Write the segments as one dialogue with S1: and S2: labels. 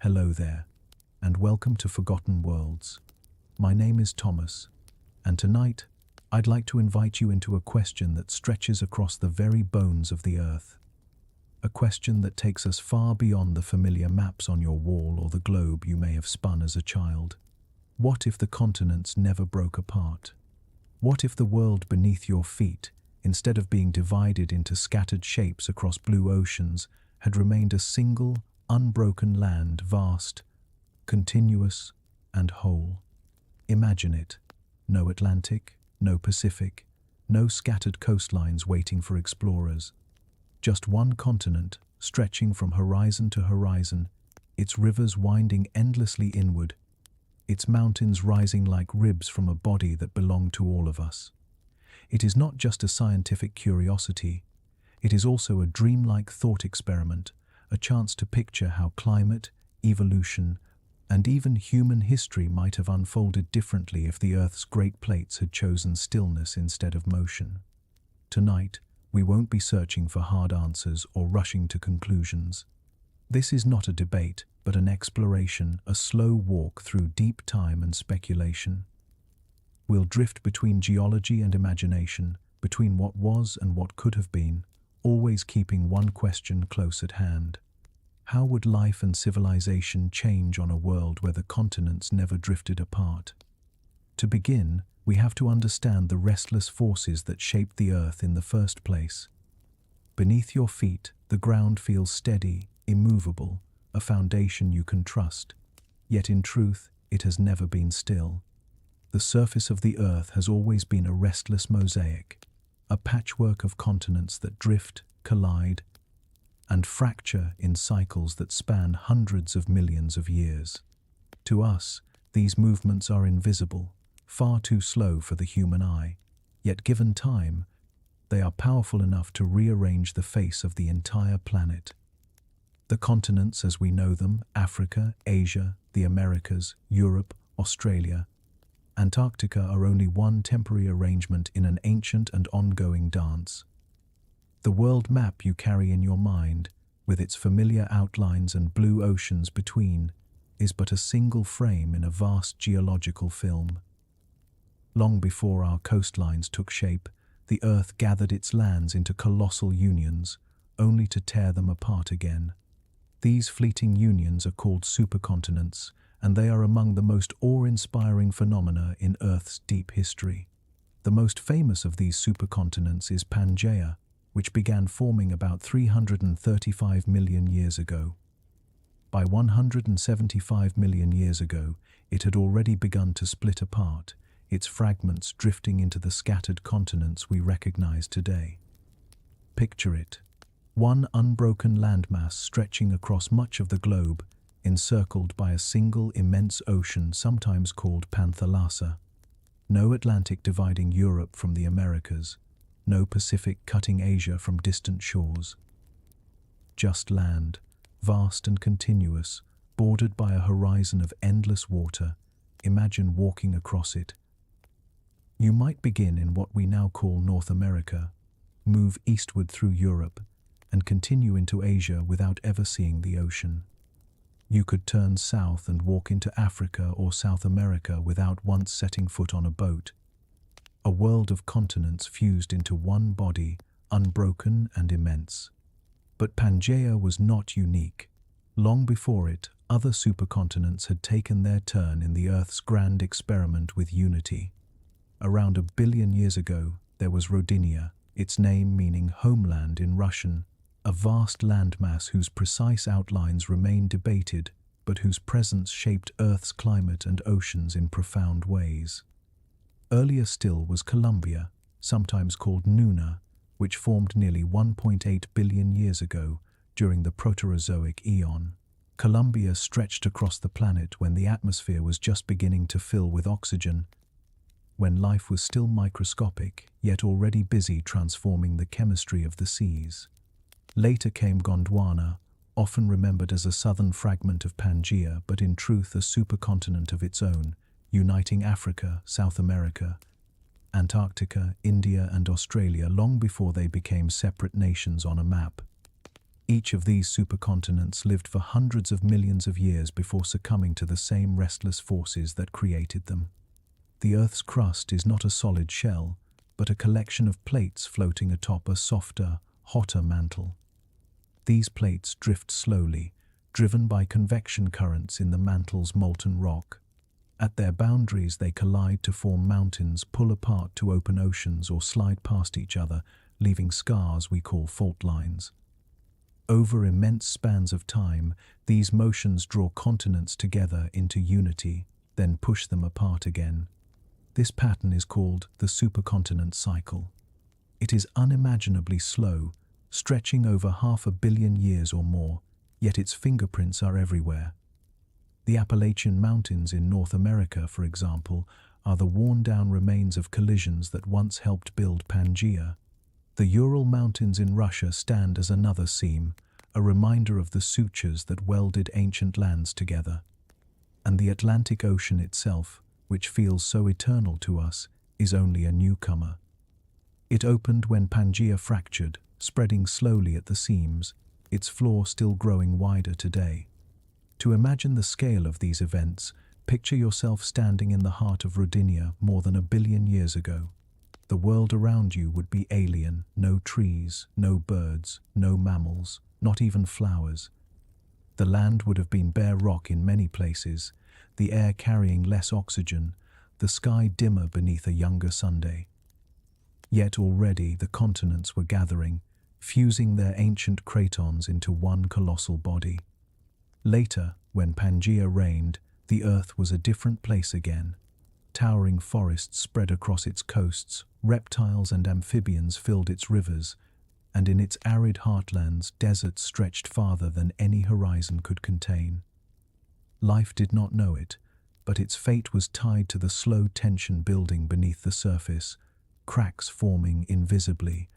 S1: Hello there, and welcome to Forgotten Worlds. My name is Thomas, and tonight I'd like to invite you into a question that stretches across the very bones of the Earth. A question that takes us far beyond the familiar maps on your wall or the globe you may have spun as a child. What if the continents never broke apart? What if the world beneath your feet, instead of being divided into scattered shapes across blue oceans, had remained a single, unbroken land, vast, continuous, and whole? Imagine it. No Atlantic, no Pacific, no scattered coastlines waiting for explorers. Just one continent, stretching from horizon to horizon, its rivers winding endlessly inward, its mountains rising like ribs from a body that belonged to all of us. It is not just a scientific curiosity, it is also a dreamlike thought experiment, a chance to picture how climate, evolution, and even human history might have unfolded differently if the Earth's great plates had chosen stillness instead of motion. Tonight, we won't be searching for hard answers or rushing to conclusions. This is not a debate, but an exploration, a slow walk through deep time and speculation. We'll drift between geology and imagination, between what was and what could have been, always keeping one question close at hand. How would life and civilization change on a world where the continents never drifted apart? To begin, we have to understand the restless forces that shaped the Earth in the first place. Beneath your feet, the ground feels steady, immovable, a foundation you can trust. Yet in truth, it has never been still. The surface of the Earth has always been a restless mosaic, a patchwork of continents that drift, collide, and fracture in cycles that span hundreds of millions of years. To us, these movements are invisible, far too slow for the human eye, yet given time, they are powerful enough to rearrange the face of the entire planet. The continents as we know them, Africa, Asia, the Americas, Europe, Australia, Antarctica, are only one temporary arrangement in an ancient and ongoing dance. The world map you carry in your mind, with its familiar outlines and blue oceans between, is but a single frame in a vast geological film. Long before our coastlines took shape, the Earth gathered its lands into colossal unions, only to tear them apart again. These fleeting unions are called supercontinents, and they are among the most awe-inspiring phenomena in Earth's deep history. The most famous of these supercontinents is Pangaea, which began forming about 335 million years ago. By 175 million years ago, it had already begun to split apart, its fragments drifting into the scattered continents we recognize today. Picture it. One unbroken landmass stretching across much of the globe, encircled by a single immense ocean sometimes called Panthalassa. No Atlantic dividing Europe from the Americas, no Pacific cutting Asia from distant shores. Just land, vast and continuous, bordered by a horizon of endless water. Imagine walking across it. You might begin in what we now call North America, move eastward through Europe, and continue into Asia without ever seeing the ocean. You could turn south and walk into Africa or South America without once setting foot on a boat. A world of continents fused into one body, unbroken and immense. But Pangaea was not unique. Long before it, other supercontinents had taken their turn in the Earth's grand experiment with unity. Around 1 billion years ago, there was Rodinia, its name meaning homeland in Russian, a vast landmass whose precise outlines remain debated, but whose presence shaped Earth's climate and oceans in profound ways. Earlier still was Columbia, sometimes called Nuna, which formed nearly 1.8 billion years ago during the Proterozoic Eon. Columbia stretched across the planet when the atmosphere was just beginning to fill with oxygen, when life was still microscopic, yet already busy transforming the chemistry of the seas. Later came Gondwana, often remembered as a southern fragment of Pangaea, but in truth a supercontinent of its own, uniting Africa, South America, Antarctica, India and Australia long before they became separate nations on a map. Each of these supercontinents lived for hundreds of millions of years before succumbing to the same restless forces that created them. The Earth's crust is not a solid shell, but a collection of plates floating atop a softer, hotter mantle. These plates drift slowly, driven by convection currents in the mantle's molten rock. At their boundaries, they collide to form mountains, pull apart to open oceans, or slide past each other, leaving scars we call fault lines. Over immense spans of time, these motions draw continents together into unity, then push them apart again. This pattern is called the supercontinent cycle. It is unimaginably slow, stretching over 500 million years or more, yet its fingerprints are everywhere. The Appalachian Mountains in North America, for example, are the worn-down remains of collisions that once helped build Pangaea. The Ural Mountains in Russia stand as another seam, a reminder of the sutures that welded ancient lands together. And the Atlantic Ocean itself, which feels so eternal to us, is only a newcomer. It opened when Pangaea fractured, spreading slowly at the seams, its floor still growing wider today. To imagine the scale of these events, picture yourself standing in the heart of Rodinia more than 1 billion years ago. The world around you would be alien, no trees, no birds, no mammals, not even flowers. The land would have been bare rock in many places, the air carrying less oxygen, the sky dimmer beneath a younger Sunday. Yet already the continents were gathering, fusing their ancient cratons into one colossal body. Later, when Pangaea reigned, the Earth was a different place again. Towering forests spread across its coasts, reptiles and amphibians filled its rivers, and in its arid heartlands, deserts stretched farther than any horizon could contain. Life did not know it, but its fate was tied to the slow tension building beneath the surface, cracks forming invisibly,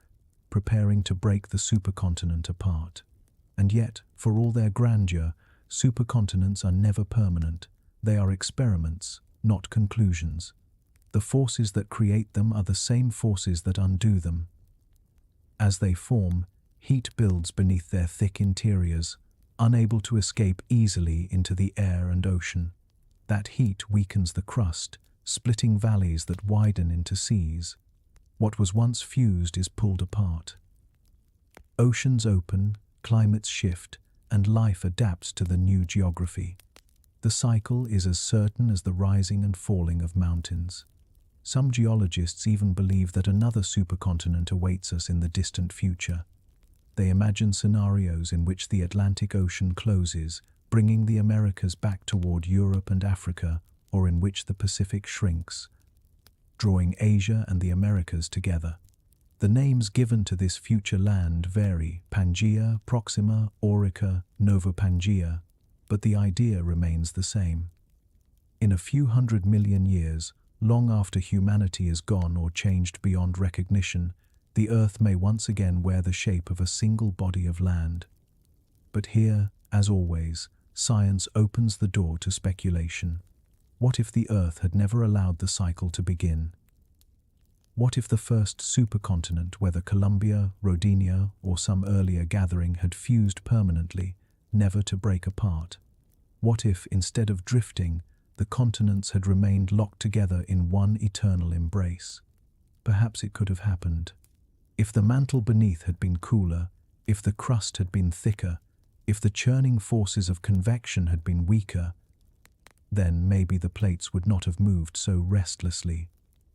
S1: preparing to break the supercontinent apart. And yet, for all their grandeur, supercontinents are never permanent. They are experiments, not conclusions. The forces that create them are the same forces that undo them. As they form, heat builds beneath their thick interiors, unable to escape easily into the air and ocean. That heat weakens the crust, splitting valleys that widen into seas. What was once fused is pulled apart. Oceans open, climates shift, and life adapts to the new geography. The cycle is as certain as the rising and falling of mountains. Some geologists even believe that another supercontinent awaits us in the distant future. They imagine scenarios in which the Atlantic Ocean closes, bringing the Americas back toward Europe and Africa, or in which the Pacific shrinks, drawing Asia and the Americas together. The names given to this future land vary: Pangaea, Proxima, Aurica, Nova Pangaea, but the idea remains the same. In a few 100 million years, long after humanity is gone or changed beyond recognition, the Earth may once again wear the shape of a single body of land. But here, as always, science opens the door to speculation. What if the Earth had never allowed the cycle to begin? What if the first supercontinent, whether Columbia, Rodinia, or some earlier gathering, had fused permanently, never to break apart? What if, instead of drifting, the continents had remained locked together in one eternal embrace? Perhaps it could have happened. If the mantle beneath had been cooler, if the crust had been thicker, if the churning forces of convection had been weaker, then maybe the plates would not have moved so restlessly.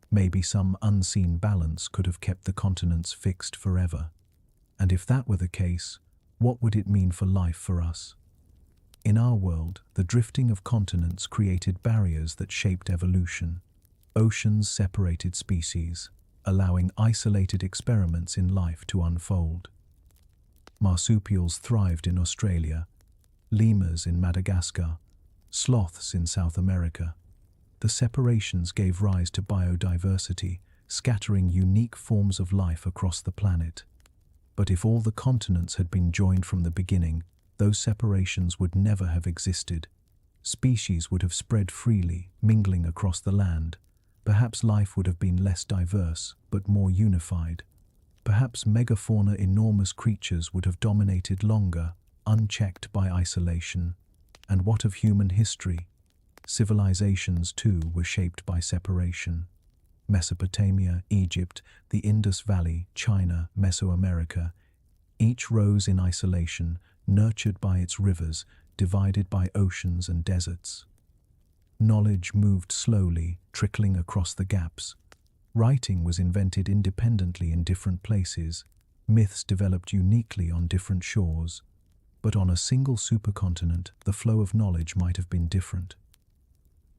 S1: Maybe some unseen balance could have kept the continents fixed forever. And if that were the case, what would it mean for life for us? In our world, the drifting of continents created barriers that shaped evolution. Oceans separated species, allowing isolated experiments in life to unfold. Marsupials thrived in Australia, lemurs in Madagascar, sloths in South America. The separations gave rise to biodiversity, scattering unique forms of life across the planet. But if all the continents had been joined from the beginning, those separations would never have existed. Species would have spread freely, mingling across the land. Perhaps life would have been less diverse, but more unified. Perhaps megafauna, enormous creatures, would have dominated longer, unchecked by isolation. And what of human history? Civilizations, too, were shaped by separation. Mesopotamia, Egypt, the Indus Valley, China, Mesoamerica, each rose in isolation, nurtured by its rivers, divided by oceans and deserts. Knowledge moved slowly, trickling across the gaps. Writing was invented independently in different places. Myths developed uniquely on different shores. But on a single supercontinent, the flow of knowledge might have been different.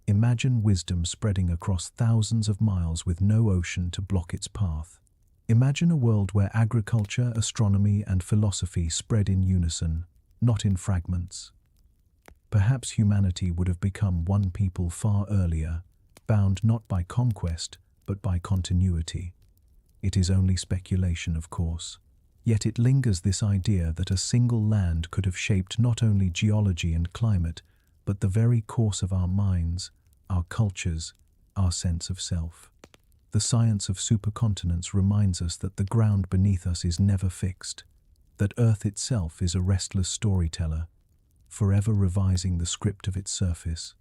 S1: Imagine wisdom spreading across thousands of miles with no ocean to block its path. Imagine a world where agriculture, astronomy, and philosophy spread in unison, not in fragments. Perhaps humanity would have become one people far earlier, bound not by conquest, but by continuity. It is only speculation, of course. Yet it lingers, this idea that a single land could have shaped not only geology and climate, but the very course of our minds, our cultures, our sense of self. The science of supercontinents reminds us that the ground beneath us is never fixed, that Earth itself is a restless storyteller, forever revising the script of its surface.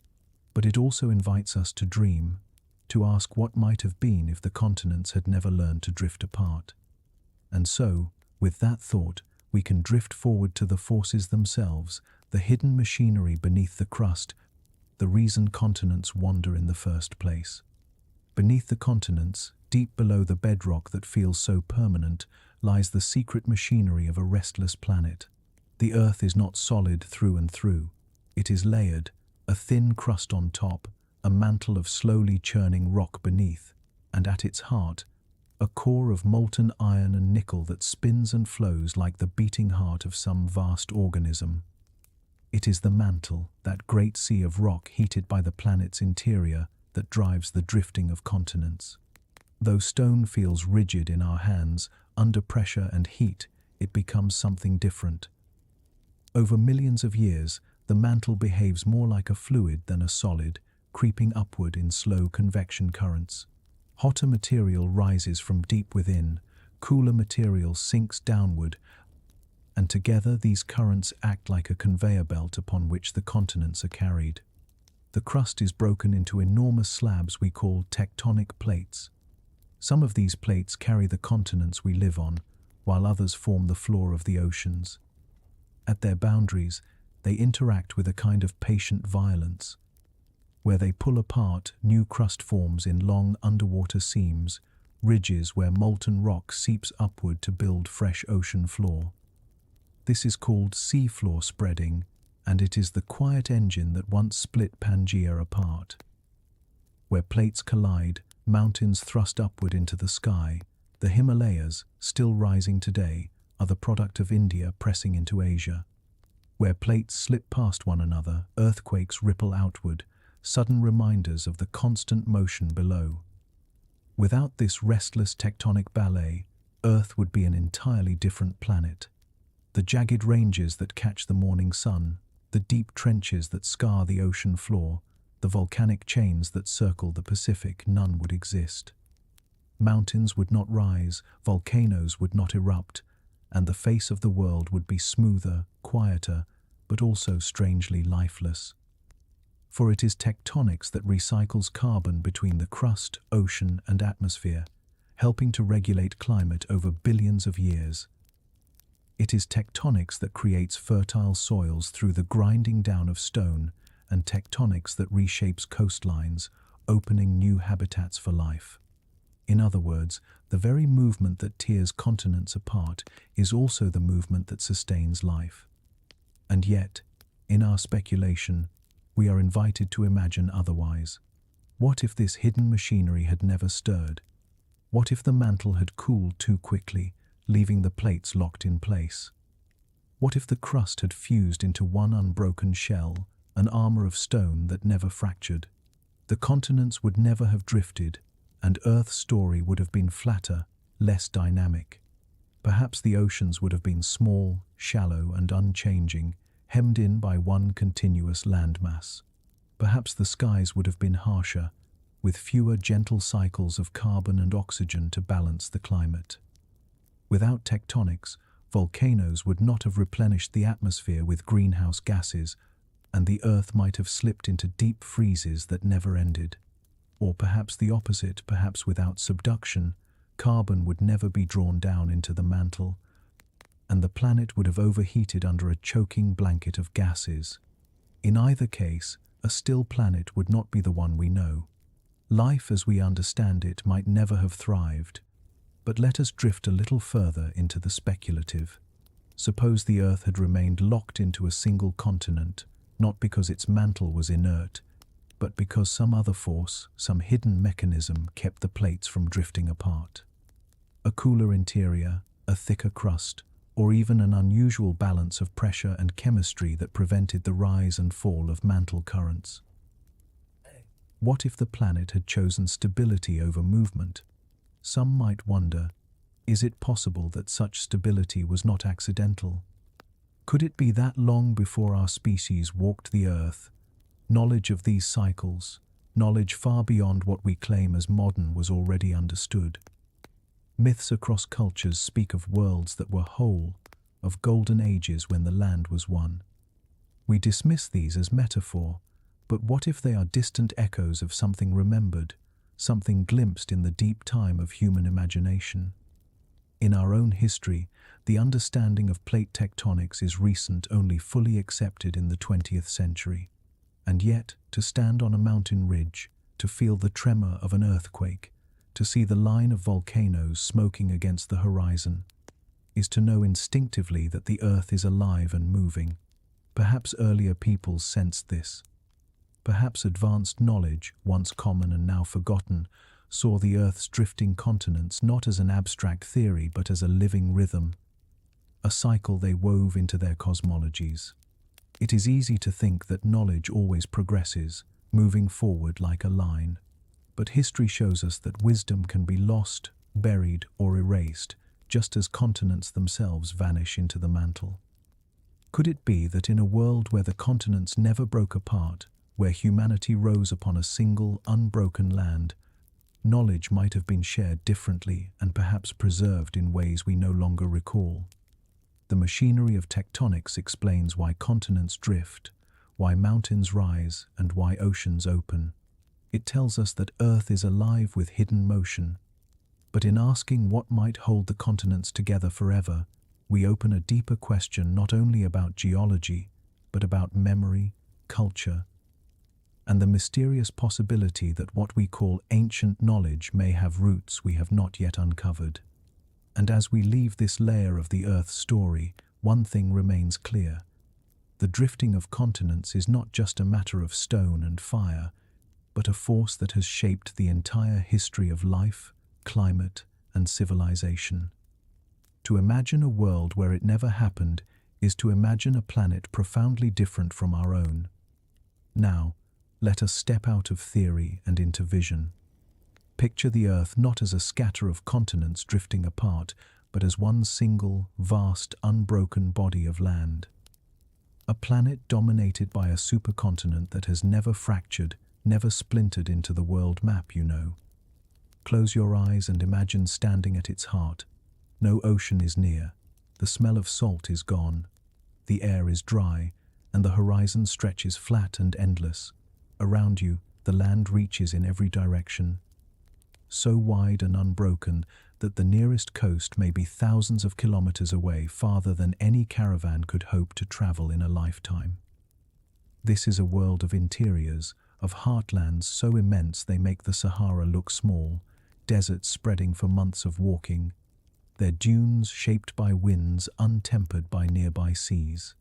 S1: But it also invites us to dream, to ask what might have been if the continents had never learned to drift apart. And so, with that thought, we can drift forward to the forces themselves, the hidden machinery beneath the crust, the reason continents wander in the first place. Beneath the continents, deep below the bedrock that feels so permanent, lies the secret machinery of a restless planet. The Earth is not solid through and through. It is layered, a thin crust on top, a mantle of slowly churning rock beneath, and at its heart, a core of molten iron and nickel that spins and flows like the beating heart of some vast organism. It is the mantle, that great sea of rock heated by the planet's interior, that drives the drifting of continents. Though stone feels rigid in our hands, under pressure and heat, it becomes something different. Over millions of years, the mantle behaves more like a fluid than a solid, creeping upward in slow convection currents. Hotter material rises from deep within, cooler material sinks downward, and together these currents act like a conveyor belt upon which the continents are carried. The crust is broken into enormous slabs we call tectonic plates. Some of these plates carry the continents we live on, while others form the floor of the oceans. At their boundaries, they interact with a kind of patient violence. Where they pull apart, new crust forms in long underwater seams, ridges where molten rock seeps upward to build fresh ocean floor. This is called seafloor spreading, and it is the quiet engine that once split Pangaea apart. Where plates collide, mountains thrust upward into the sky. The Himalayas, still rising today, are the product of India pressing into Asia. Where plates slip past one another, earthquakes ripple outward, sudden reminders of the constant motion below. Without this restless tectonic ballet, Earth would be an entirely different planet. The jagged ranges that catch the morning sun, the deep trenches that scar the ocean floor, the volcanic chains that circle the Pacific, none would exist. Mountains would not rise, volcanoes would not erupt, and the face of the world would be smoother, quieter, but also strangely lifeless. For it is tectonics that recycles carbon between the crust, ocean, and atmosphere, helping to regulate climate over billions of years. It is tectonics that creates fertile soils through the grinding down of stone, and tectonics that reshapes coastlines, opening new habitats for life. In other words, the very movement that tears continents apart is also the movement that sustains life. And yet, in our speculation, we are invited to imagine otherwise. What if this hidden machinery had never stirred? What if the mantle had cooled too quickly, leaving the plates locked in place? What if the crust had fused into one unbroken shell, an armor of stone that never fractured? The continents would never have drifted, and Earth's story would have been flatter, less dynamic. Perhaps the oceans would have been small, shallow, and unchanging, hemmed in by one continuous landmass. Perhaps the skies would have been harsher, with fewer gentle cycles of carbon and oxygen to balance the climate. Without tectonics, volcanoes would not have replenished the atmosphere with greenhouse gases, and the Earth might have slipped into deep freezes that never ended. Or perhaps the opposite, perhaps without subduction, carbon would never be drawn down into the mantle, and the planet would have overheated under a choking blanket of gases. In either case, a still planet would not be the one we know. Life as we understand it might never have thrived. But let us drift a little further into the speculative. Suppose the Earth had remained locked into a single continent, not because its mantle was inert, but because some other force, some hidden mechanism kept the plates from drifting apart. A cooler interior, a thicker crust, or even an unusual balance of pressure and chemistry that prevented the rise and fall of mantle currents. What if the planet had chosen stability over movement? Some might wonder, is it possible that such stability was not accidental? Could it be that long before our species walked the Earth, knowledge of these cycles, knowledge far beyond what we claim as modern, was already understood? Myths across cultures speak of worlds that were whole, of golden ages when the land was one. We dismiss these as metaphor, but what if they are distant echoes of something remembered, something glimpsed in the deep time of human imagination? In our own history, the understanding of plate tectonics is recent, only fully accepted in the 20th century. And yet, to stand on a mountain ridge, to feel the tremor of an earthquake, to see the line of volcanoes smoking against the horizon, is to know instinctively that the Earth is alive and moving. Perhaps earlier peoples sensed this. Perhaps advanced knowledge, once common and now forgotten, saw the Earth's drifting continents not as an abstract theory but as a living rhythm, a cycle they wove into their cosmologies. It is easy to think that knowledge always progresses, moving forward like a line. But history shows us that wisdom can be lost, buried, or erased, just as continents themselves vanish into the mantle. Could it be that in a world where the continents never broke apart, where humanity rose upon a single, unbroken land, knowledge might have been shared differently and perhaps preserved in ways we no longer recall? The machinery of tectonics explains why continents drift, why mountains rise, and why oceans open. It tells us that Earth is alive with hidden motion. But in asking what might hold the continents together forever, we open a deeper question not only about geology, but about memory, culture, and the mysterious possibility that what we call ancient knowledge may have roots we have not yet uncovered. And as we leave this layer of the Earth's story, one thing remains clear. The drifting of continents is not just a matter of stone and fire, but a force that has shaped the entire history of life, climate, and civilization. To imagine a world where it never happened is to imagine a planet profoundly different from our own. Now, let us step out of theory and into vision. Picture the Earth not as a scatter of continents drifting apart, but as one single, vast, unbroken body of land. A planet dominated by a supercontinent that has never fractured, never splintered into the world map, you know. Close your eyes and imagine standing at its heart. No ocean is near. The smell of salt is gone. The air is dry, and the horizon stretches flat and endless. Around you, the land reaches in every direction, so wide and unbroken that the nearest coast may be thousands of kilometers away, farther than any caravan could hope to travel in a lifetime. This is a world of interiors, of heartlands so immense they make the Sahara look small, deserts spreading for months of walking, their dunes shaped by winds untempered by nearby seas.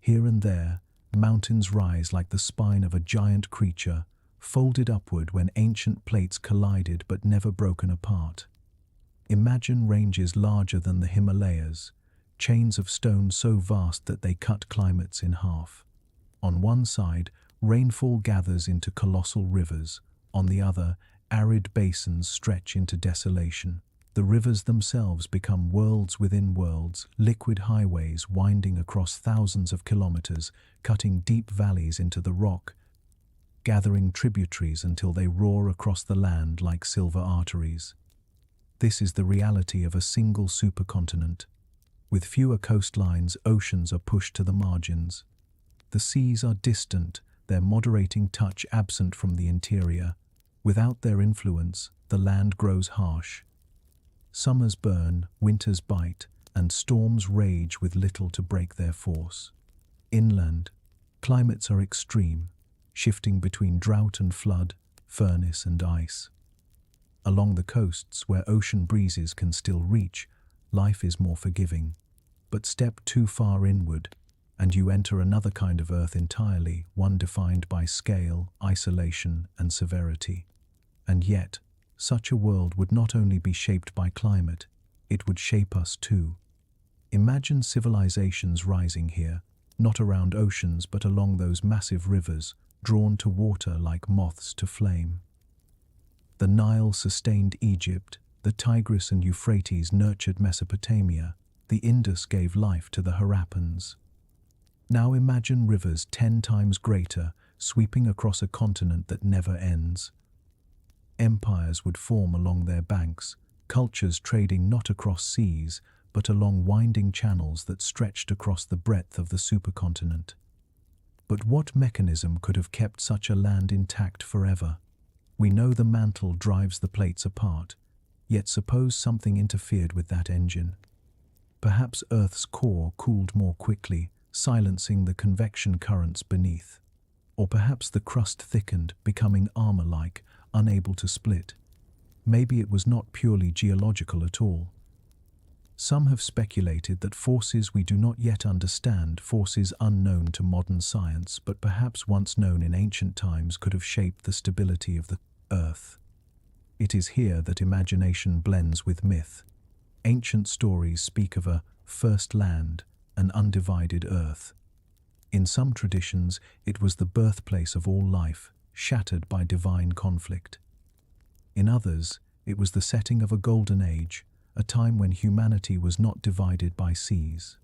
S1: Here and there, mountains rise like the spine of a giant creature, folded upward when ancient plates collided but never broken apart. Imagine ranges larger than the Himalayas, chains of stone so vast that they cut climates in half. On one side, rainfall gathers into colossal rivers. On the other, arid basins stretch into desolation. The rivers themselves become worlds within worlds, liquid highways winding across thousands of kilometers, cutting deep valleys into the rock, gathering tributaries until they roar across the land like silver arteries. This is the reality of a single supercontinent. With fewer coastlines, oceans are pushed to the margins. The seas are distant, their moderating touch absent from the interior. Without their influence, the land grows harsh. Summers burn, winters bite, and storms rage with little to break their force. Inland, climates are extreme, shifting between drought and flood, furnace and ice. Along the coasts, where ocean breezes can still reach, life is more forgiving. But step too far inward, and you enter another kind of earth entirely, one defined by scale, isolation, and severity. And yet, such a world would not only be shaped by climate, it would shape us too. Imagine civilizations rising here, not around oceans but along those massive rivers, drawn to water like moths to flame. The Nile sustained Egypt, the Tigris and Euphrates nurtured Mesopotamia, the Indus gave life to the Harappans. Now imagine rivers 10 times greater, sweeping across a continent that never ends. Empires would form along their banks, cultures trading not across seas, but along winding channels that stretched across the breadth of the supercontinent. But what mechanism could have kept such a land intact forever? We know the mantle drives the plates apart, yet suppose something interfered with that engine. Perhaps Earth's core cooled more quickly, silencing the convection currents beneath. Or perhaps the crust thickened, becoming armor-like, unable to split. Maybe it was not purely geological at all. Some have speculated that forces we do not yet understand, forces unknown to modern science, but perhaps once known in ancient times, could have shaped the stability of the Earth. It is here that imagination blends with myth. Ancient stories speak of a first land, an undivided earth. In some traditions, it was the birthplace of all life, shattered by divine conflict. In others, it was the setting of a golden age, a time when humanity was not divided by seas.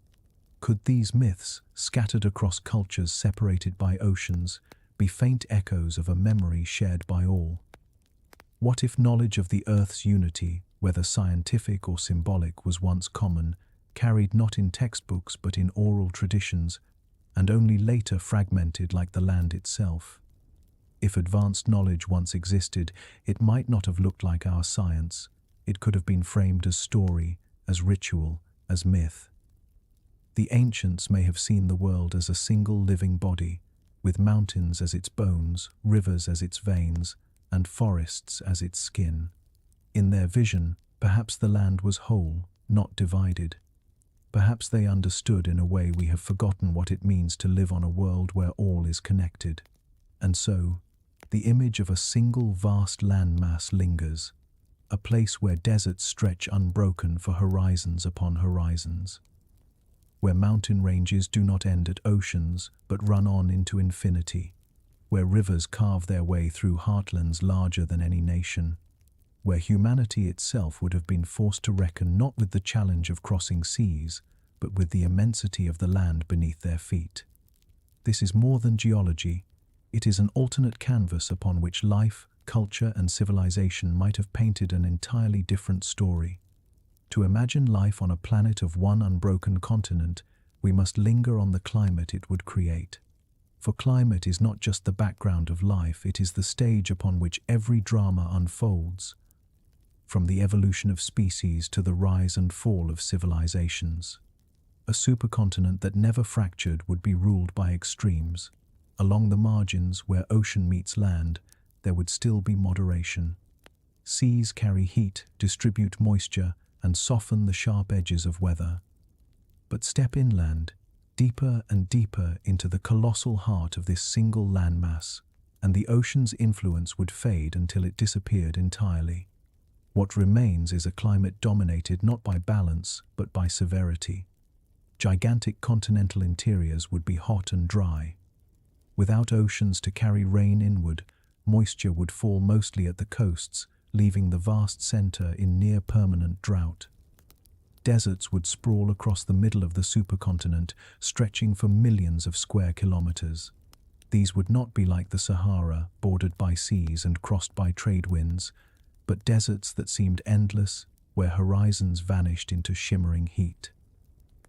S1: Could these myths, scattered across cultures separated by oceans, be faint echoes of a memory shared by all? What if knowledge of the Earth's unity, whether scientific or symbolic, was once common, carried not in textbooks but in oral traditions, and only later fragmented like the land itself? If advanced knowledge once existed, it might not have looked like our science. It could have been framed as story, as ritual, as myth. The ancients may have seen the world as a single living body, with mountains as its bones, rivers as its veins, and forests as its skin. In their vision, perhaps the land was whole, not divided. Perhaps they understood in a way we have forgotten what it means to live on a world where all is connected. And so, the image of a single vast landmass lingers, a place where deserts stretch unbroken for horizons upon horizons, where mountain ranges do not end at oceans but run on into infinity, where rivers carve their way through heartlands larger than any nation, where humanity itself would have been forced to reckon not with the challenge of crossing seas, but with the immensity of the land beneath their feet. This is more than geology. It is an alternate canvas upon which life, culture, and civilization might have painted an entirely different story. To imagine life on a planet of one unbroken continent, we must linger on the climate it would create. For climate is not just the background of life, it is the stage upon which every drama unfolds, from the evolution of species to the rise and fall of civilizations. A supercontinent that never fractured would be ruled by extremes. Along the margins, where ocean meets land, there would still be moderation. Seas carry heat, distribute moisture, and soften the sharp edges of weather. But step inland, deeper and deeper into the colossal heart of this single landmass, and the ocean's influence would fade until it disappeared entirely. What remains is a climate dominated not by balance, but by severity. Gigantic continental interiors would be hot and dry. Without oceans to carry rain inward, moisture would fall mostly at the coasts, leaving the vast center in near-permanent drought. Deserts would sprawl across the middle of the supercontinent, stretching for millions of square kilometers. These would not be like the Sahara, bordered by seas and crossed by trade winds, but deserts that seemed endless, where horizons vanished into shimmering heat.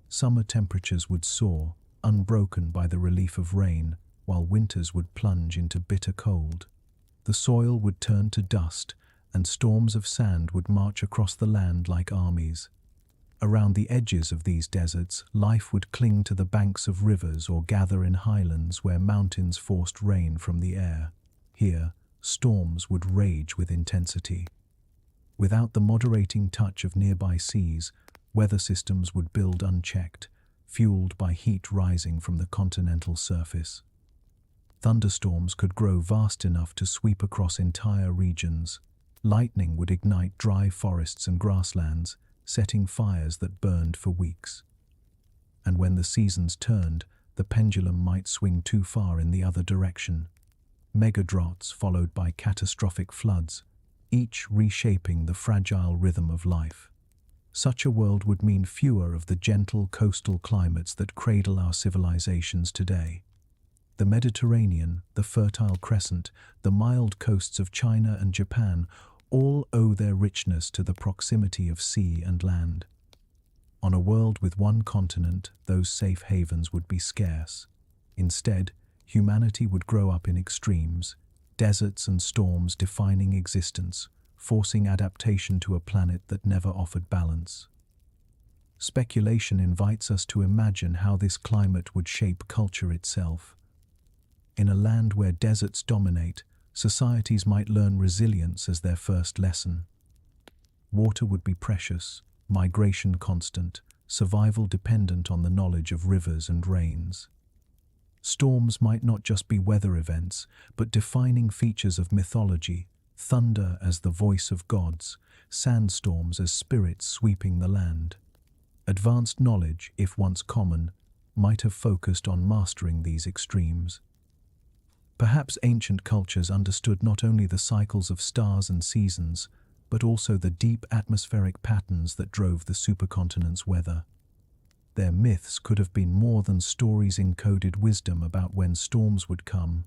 S1: Summer temperatures would soar, unbroken by the relief of rain, while winters would plunge into bitter cold. The soil would turn to dust, and storms of sand would march across the land like armies. Around the edges of these deserts, life would cling to the banks of rivers or gather in highlands where mountains forced rain from the air. Here, storms would rage with intensity. Without the moderating touch of nearby seas, weather systems would build unchecked, fueled by heat rising from the continental surface. Thunderstorms could grow vast enough to sweep across entire regions. Lightning would ignite dry forests and grasslands, setting fires that burned for weeks. And when the seasons turned, the pendulum might swing too far in the other direction. Megadroughts followed by catastrophic floods, each reshaping the fragile rhythm of life. Such a world would mean fewer of the gentle coastal climates that cradle our civilizations today. The Mediterranean, the Fertile Crescent, the mild coasts of China and Japan all owe their richness to the proximity of sea and land. On a world with one continent, those safe havens would be scarce. Instead, humanity would grow up in extremes, deserts and storms defining existence, forcing adaptation to a planet that never offered balance. Speculation invites us to imagine how this climate would shape culture itself. In a land where deserts dominate, societies might learn resilience as their first lesson. Water would be precious, migration constant, survival dependent on the knowledge of rivers and rains. Storms might not just be weather events, but defining features of mythology, thunder as the voice of gods, sandstorms as spirits sweeping the land. Advanced knowledge, if once common, might have focused on mastering these extremes. Perhaps ancient cultures understood not only the cycles of stars and seasons, but also the deep atmospheric patterns that drove the supercontinent's weather. Their myths could have been more than stories encoded wisdom about when storms would come,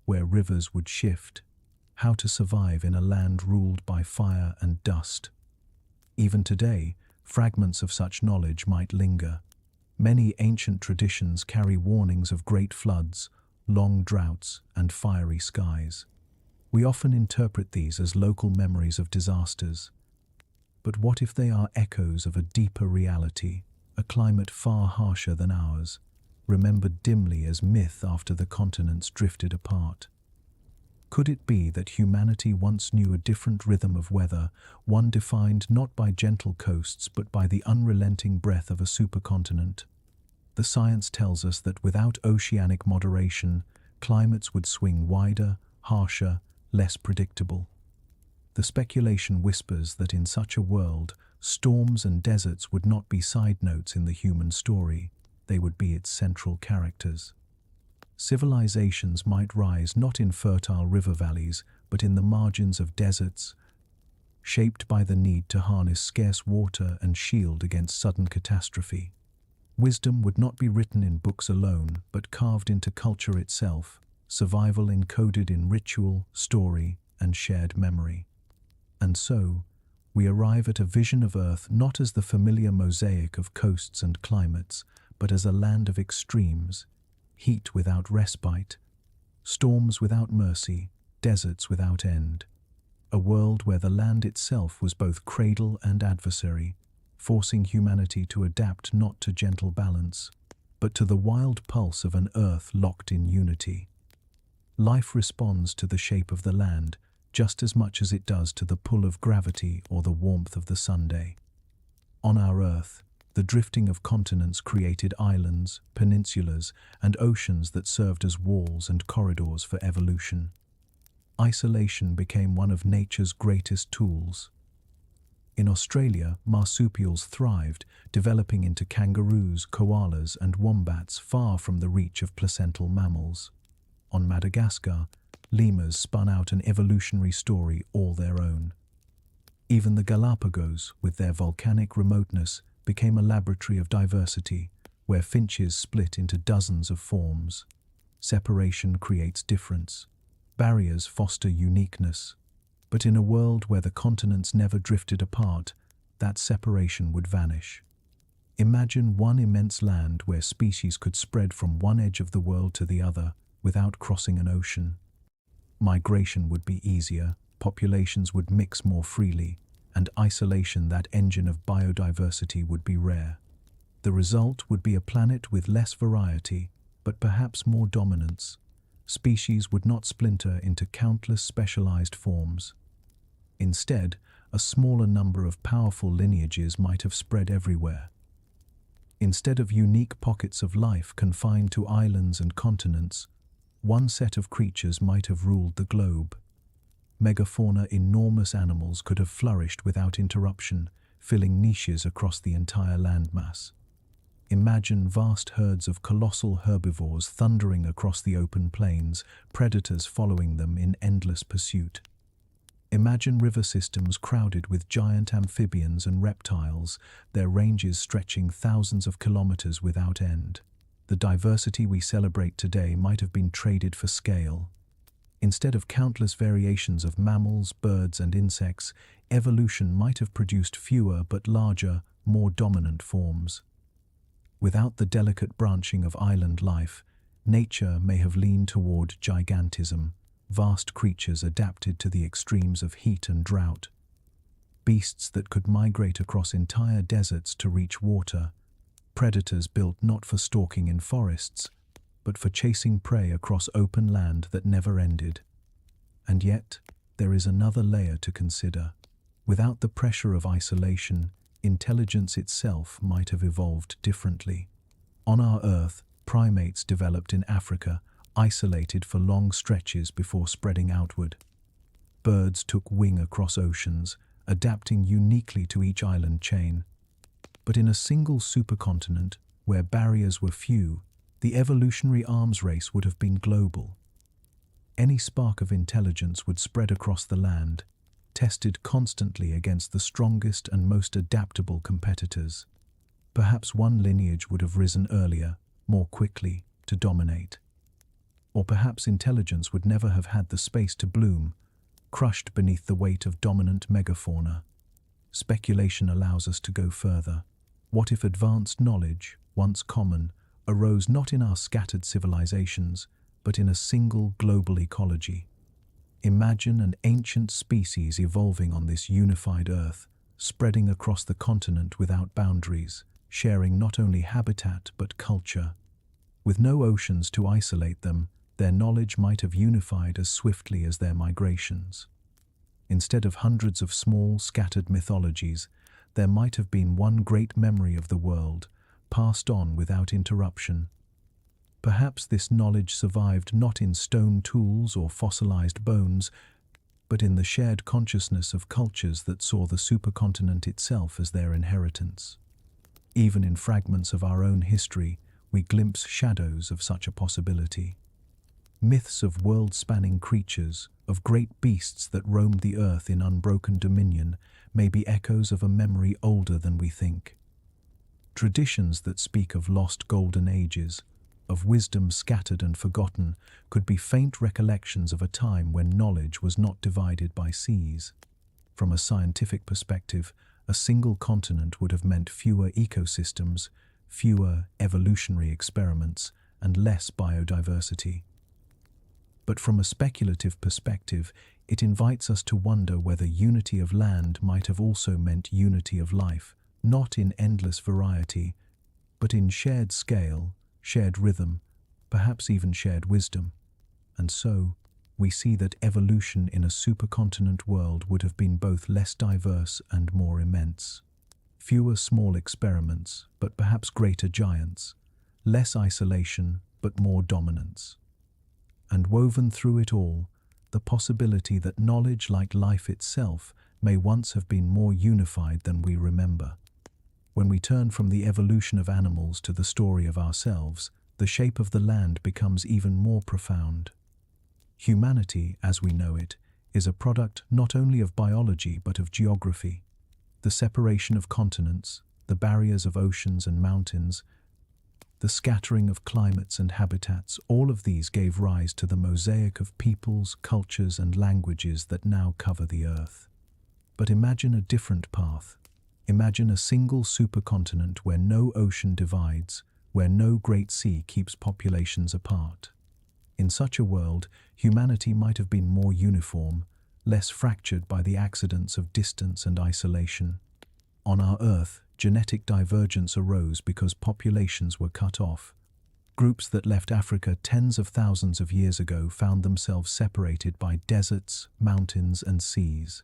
S1: where rivers would shift, how to survive in a land ruled by fire and dust. Even today, fragments of such knowledge might linger. Many ancient traditions carry warnings of great floods, long droughts, and fiery skies. We often interpret these as local memories of disasters. But what if they are echoes of a deeper reality, a climate far harsher than ours, remembered dimly as myth after the continents drifted apart? Could it be that humanity once knew a different rhythm of weather, one defined not by gentle coasts but by the unrelenting breath of a supercontinent? The science tells us that without oceanic moderation, climates would swing wider, harsher, less predictable. The speculation whispers that in such a world, storms and deserts would not be side notes in the human story, they would be its central characters. Civilizations might rise not in fertile river valleys, but in the margins of deserts, shaped by the need to harness scarce water and shield against sudden catastrophe. Wisdom would not be written in books alone, but carved into culture itself, survival encoded in ritual, story, and shared memory. And so, we arrive at a vision of Earth not as the familiar mosaic of coasts and climates, but as a land of extremes, heat without respite, storms without mercy, deserts without end. A world where the land itself was both cradle and adversary, forcing humanity to adapt not to gentle balance, but to the wild pulse of an earth locked in unity. Life responds to the shape of the land just as much as it does to the pull of gravity or the warmth of the Sunday. On our Earth, the drifting of continents created islands, peninsulas, and oceans that served as walls and corridors for evolution. Isolation became one of nature's greatest tools. In Australia, marsupials thrived, developing into kangaroos, koalas, and wombats far from the reach of placental mammals. On Madagascar, lemurs spun out an evolutionary story all their own. Even the Galapagos, with their volcanic remoteness, became a laboratory of diversity, where finches split into dozens of forms. Separation creates difference. Barriers foster uniqueness. But in a world where the continents never drifted apart, that separation would vanish. Imagine one immense land where species could spread from one edge of the world to the other without crossing an ocean. Migration would be easier, populations would mix more freely, and isolation, that engine of biodiversity, would be rare. The result would be a planet with less variety, but perhaps more dominance. Species would not splinter into countless specialized forms. Instead, a smaller number of powerful lineages might have spread everywhere. Instead of unique pockets of life confined to islands and continents, one set of creatures might have ruled the globe. Megafauna, enormous animals, could have flourished without interruption, filling niches across the entire landmass. Imagine vast herds of colossal herbivores thundering across the open plains, predators following them in endless pursuit. Imagine river systems crowded with giant amphibians and reptiles, their ranges stretching thousands of kilometers without end. The diversity we celebrate today might have been traded for scale. Instead of countless variations of mammals, birds, and insects, evolution might have produced fewer but larger, more dominant forms. Without the delicate branching of island life, nature may have leaned toward gigantism, vast creatures adapted to the extremes of heat and drought, beasts that could migrate across entire deserts to reach water, predators built not for stalking in forests, but for chasing prey across open land that never ended. And yet, there is another layer to consider. Without the pressure of isolation, intelligence itself might have evolved differently. On our Earth, primates developed in Africa, isolated for long stretches before spreading outward. Birds took wing across oceans, adapting uniquely to each island chain. But in a single supercontinent, where barriers were few, the evolutionary arms race would have been global. Any spark of intelligence would spread across the land, tested constantly against the strongest and most adaptable competitors. Perhaps one lineage would have risen earlier, more quickly, to dominate. Or perhaps intelligence would never have had the space to bloom, crushed beneath the weight of dominant megafauna. Speculation allows us to go further. What if advanced knowledge, once common, arose not in our scattered civilizations, but in a single global ecology? Imagine an ancient species evolving on this unified Earth, spreading across the continent without boundaries, sharing not only habitat but culture. With no oceans to isolate them, their knowledge might have unified as swiftly as their migrations. Instead of hundreds of small, scattered mythologies, there might have been one great memory of the world, passed on without interruption. Perhaps this knowledge survived not in stone tools or fossilized bones, but in the shared consciousness of cultures that saw the supercontinent itself as their inheritance. Even in fragments of our own history, we glimpse shadows of such a possibility. Myths of world-spanning creatures, of great beasts that roamed the earth in unbroken dominion, may be echoes of a memory older than we think. Traditions that speak of lost golden ages, of wisdom scattered and forgotten, could be faint recollections of a time when knowledge was not divided by seas. From a scientific perspective, a single continent would have meant fewer ecosystems, fewer evolutionary experiments, and less biodiversity. But from a speculative perspective, it invites us to wonder whether unity of land might have also meant unity of life, not in endless variety, but in shared scale, shared rhythm, perhaps even shared wisdom. And so, we see that evolution in a supercontinent world would have been both less diverse and more immense. Fewer small experiments, but perhaps greater giants. Less isolation, but more dominance. And woven through it all, the possibility that knowledge, like life itself, may once have been more unified than we remember. When we turn from the evolution of animals to the story of ourselves, the shape of the land becomes even more profound. Humanity, as we know it, is a product not only of biology but of geography. The separation of continents, the barriers of oceans and mountains, the scattering of climates and habitats, all of these gave rise to the mosaic of peoples, cultures, and languages that now cover the earth. But imagine a different path. Imagine a single supercontinent where no ocean divides, where no great sea keeps populations apart. In such a world, humanity might have been more uniform, less fractured by the accidents of distance and isolation. On our Earth, genetic divergence arose because populations were cut off. Groups that left Africa tens of thousands of years ago found themselves separated by deserts, mountains, and seas.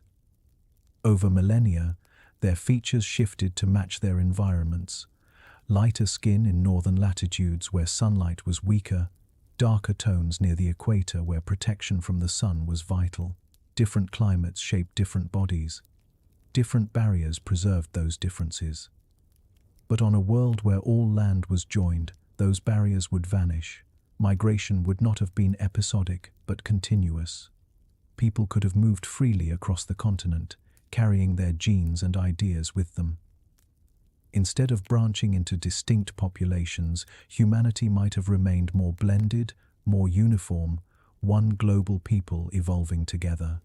S1: Over millennia, their features shifted to match their environments. Lighter skin in northern latitudes where sunlight was weaker, darker tones near the equator where protection from the sun was vital. Different climates shaped different bodies. Different barriers preserved those differences. But on a world where all land was joined, those barriers would vanish. Migration would not have been episodic, but continuous. People could have moved freely across the continent, carrying their genes and ideas with them. Instead of branching into distinct populations, humanity might have remained more blended, more uniform, one global people evolving together.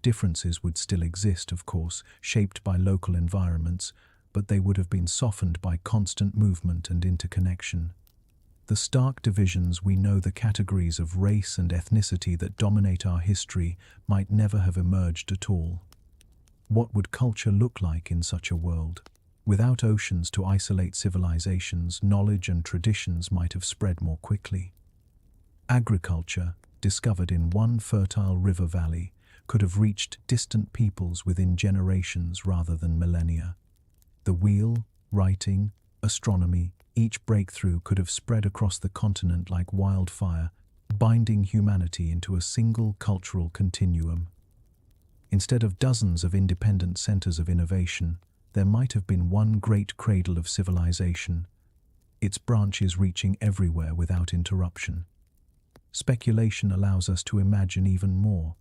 S1: Differences would still exist, of course, shaped by local environments, but they would have been softened by constant movement and interconnection. The stark divisions we know, the categories of race and ethnicity that dominate our history, might never have emerged at all. What would culture look like in such a world? Without oceans to isolate civilizations, knowledge and traditions might have spread more quickly. Agriculture, discovered in one fertile river valley, could have reached distant peoples within generations rather than millennia. The wheel, writing, astronomy, each breakthrough could have spread across the continent like wildfire, binding humanity into a single cultural continuum. Instead of dozens of independent centers of innovation, there might have been one great cradle of civilization, its branches reaching everywhere without interruption. Speculation allows us to imagine even more.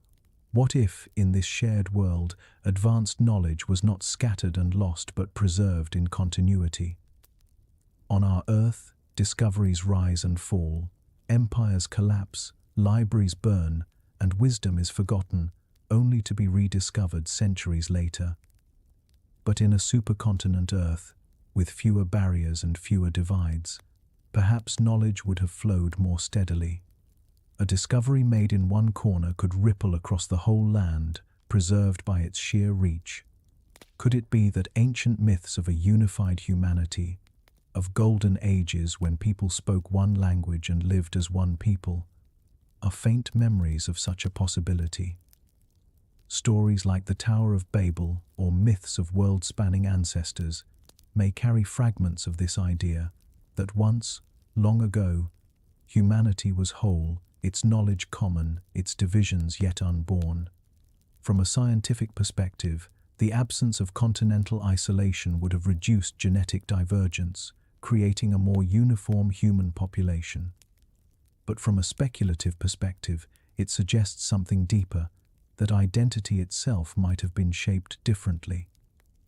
S1: What if, in this shared world, advanced knowledge was not scattered and lost but preserved in continuity? On our Earth, discoveries rise and fall, empires collapse, libraries burn, and wisdom is forgotten, only to be rediscovered centuries later. But in a supercontinent Earth, with fewer barriers and fewer divides, perhaps knowledge would have flowed more steadily. A discovery made in one corner could ripple across the whole land, preserved by its sheer reach. Could it be that ancient myths of a unified humanity, of golden ages when people spoke one language and lived as one people, are faint memories of such a possibility? Stories like the Tower of Babel or myths of world-spanning ancestors may carry fragments of this idea that once, long ago, humanity was whole, its knowledge common, its divisions yet unborn. From a scientific perspective, the absence of continental isolation would have reduced genetic divergence, creating a more uniform human population. But from a speculative perspective, it suggests something deeper, that identity itself might have been shaped differently.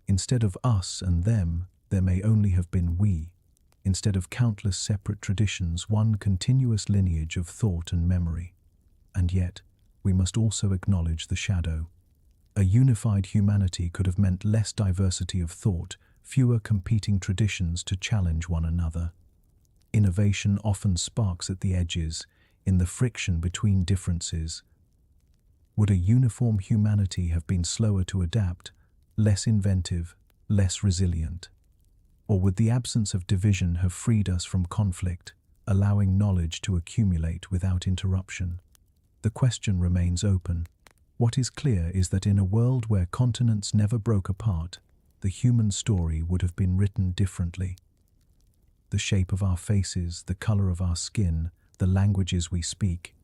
S1: Instead of us and them, there may only have been we. Instead of countless separate traditions, one continuous lineage of thought and memory. And yet, we must also acknowledge the shadow. A unified humanity could have meant less diversity of thought, fewer competing traditions to challenge one another. Innovation often sparks at the edges, in the friction between differences. Would a uniform humanity have been slower to adapt, less inventive, less resilient? Or would the absence of division have freed us from conflict, allowing knowledge to accumulate without interruption? The question remains open. What is clear is that in a world where continents never broke apart, the human story would have been written differently. The shape of our faces, the color of our skin, the languages we speak,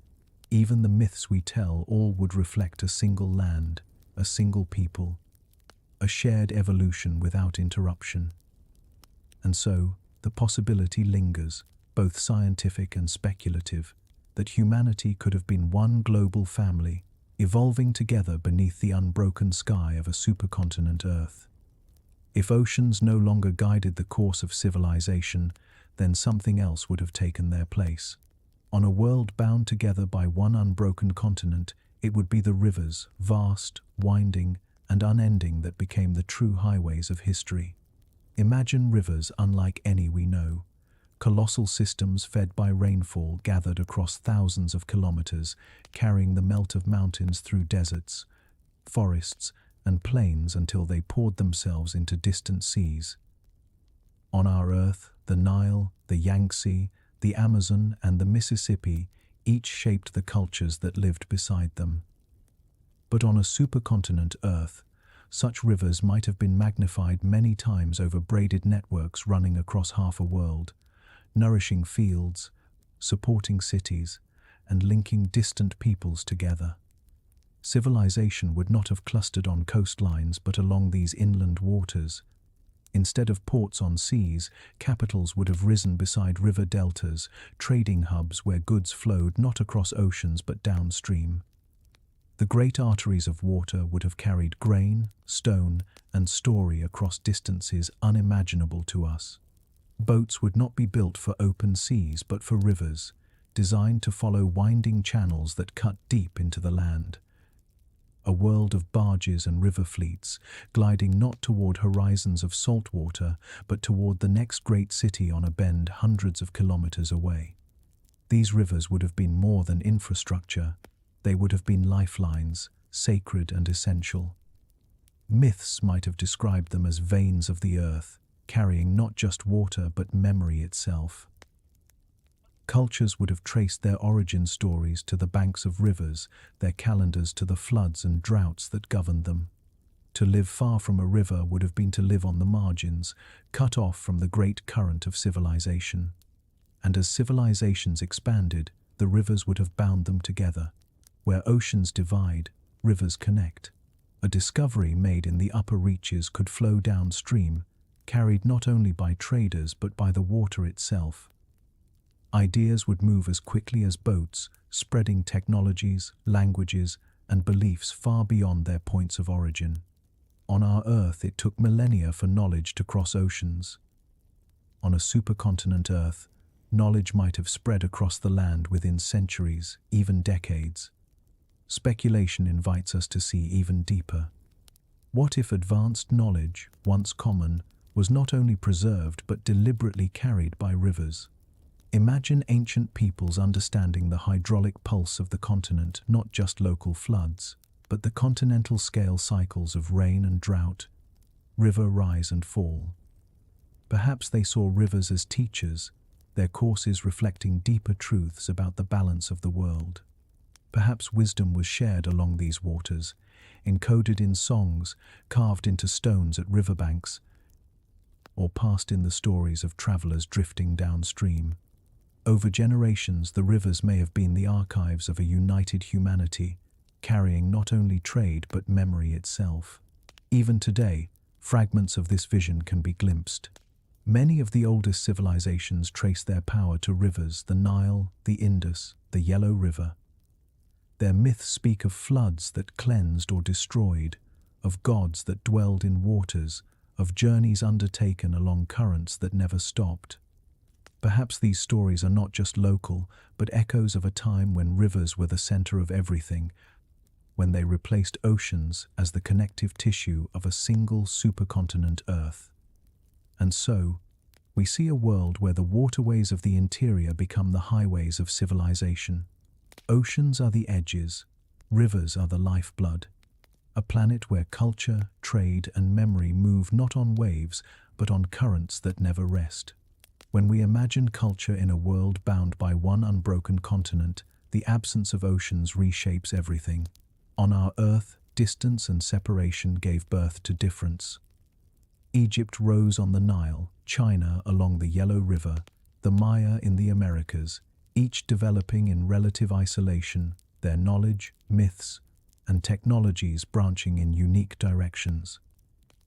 S1: even the myths we tell, all would reflect a single land, a single people, a shared evolution without interruption. And so, the possibility lingers, both scientific and speculative, that humanity could have been one global family, evolving together beneath the unbroken sky of a supercontinent Earth. If oceans no longer guided the course of civilization, then something else would have taken their place. On a world bound together by one unbroken continent, it would be the rivers, vast, winding, and unending that became the true highways of history. Imagine rivers unlike any we know, colossal systems fed by rainfall gathered across thousands of kilometers, carrying the melt of mountains through deserts, forests, and plains until they poured themselves into distant seas. On our Earth, the Nile, the Yangtze, the Amazon, and the Mississippi each shaped the cultures that lived beside them. But on a supercontinent Earth, such rivers might have been magnified many times over braided networks running across half a world, nourishing fields, supporting cities, and linking distant peoples together. Civilization would not have clustered on coastlines but along these inland waters. Instead of ports on seas, capitals would have risen beside river deltas, trading hubs where goods flowed not across oceans but downstream. The great arteries of water would have carried grain, stone, and story across distances unimaginable to us. Boats would not be built for open seas but for rivers, designed to follow winding channels that cut deep into the land. A world of barges and river fleets, gliding not toward horizons of salt water, but toward the next great city on a bend hundreds of kilometers away. These rivers would have been more than infrastructure. They would have been lifelines, sacred and essential. Myths might have described them as veins of the earth, carrying not just water but memory itself. Cultures would have traced their origin stories to the banks of rivers, their calendars to the floods and droughts that governed them. To live far from a river would have been to live on the margins, cut off from the great current of civilization. And as civilizations expanded, the rivers would have bound them together. Where oceans divide, rivers connect. A discovery made in the upper reaches could flow downstream, carried not only by traders but by the water itself. Ideas would move as quickly as boats, spreading technologies, languages, and beliefs far beyond their points of origin. On our Earth, it took millennia for knowledge to cross oceans. On a supercontinent Earth, knowledge might have spread across the land within centuries, even decades. Speculation invites us to see even deeper. What if advanced knowledge, once common, was not only preserved but deliberately carried by rivers? Imagine ancient peoples understanding the hydraulic pulse of the continent, not just local floods, but the continental scale cycles of rain and drought, river rise and fall. Perhaps they saw rivers as teachers, their courses reflecting deeper truths about the balance of the world. Perhaps wisdom was shared along these waters, encoded in songs, carved into stones at riverbanks, or passed in the stories of travelers drifting downstream. Over generations, the rivers may have been the archives of a united humanity, carrying not only trade but memory itself. Even today, fragments of this vision can be glimpsed. Many of the oldest civilizations trace their power to rivers: the Nile, the Indus, the Yellow River. Their myths speak of floods that cleansed or destroyed, of gods that dwelled in waters, of journeys undertaken along currents that never stopped. Perhaps these stories are not just local, but echoes of a time when rivers were the center of everything, when they replaced oceans as the connective tissue of a single supercontinent Earth. And so, we see a world where the waterways of the interior become the highways of civilization. Oceans are the edges, rivers are the lifeblood. A planet where culture, trade, and memory move not on waves, but on currents that never rest. When we imagine culture in a world bound by one unbroken continent, the absence of oceans reshapes everything. On our Earth, distance and separation gave birth to difference. Egypt rose on the Nile, China along the Yellow River, the Maya in the Americas, each developing in relative isolation, their knowledge, myths, and technologies branching in unique directions.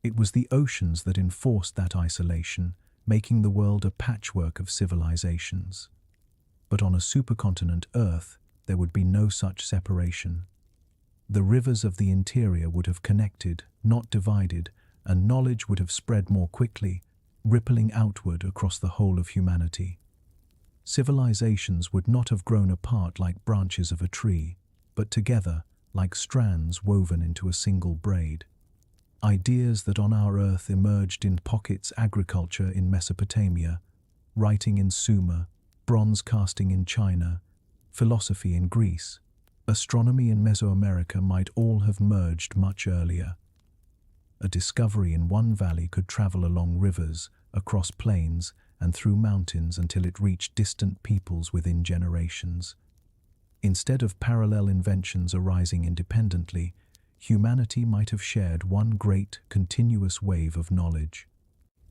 S1: It was the oceans that enforced that isolation, making the world a patchwork of civilizations. But on a supercontinent Earth, there would be no such separation. The rivers of the interior would have connected, not divided, and knowledge would have spread more quickly, rippling outward across the whole of humanity. Civilizations would not have grown apart like branches of a tree, but together, like strands woven into a single braid. Ideas that on our earth emerged in pockets: agriculture in Mesopotamia, writing in Sumer, bronze casting in China, philosophy in Greece, astronomy in Mesoamerica might all have merged much earlier. A discovery in one valley could travel along rivers, across plains, and through mountains until it reached distant peoples within generations. Instead of parallel inventions arising independently, humanity might have shared one great, continuous wave of knowledge.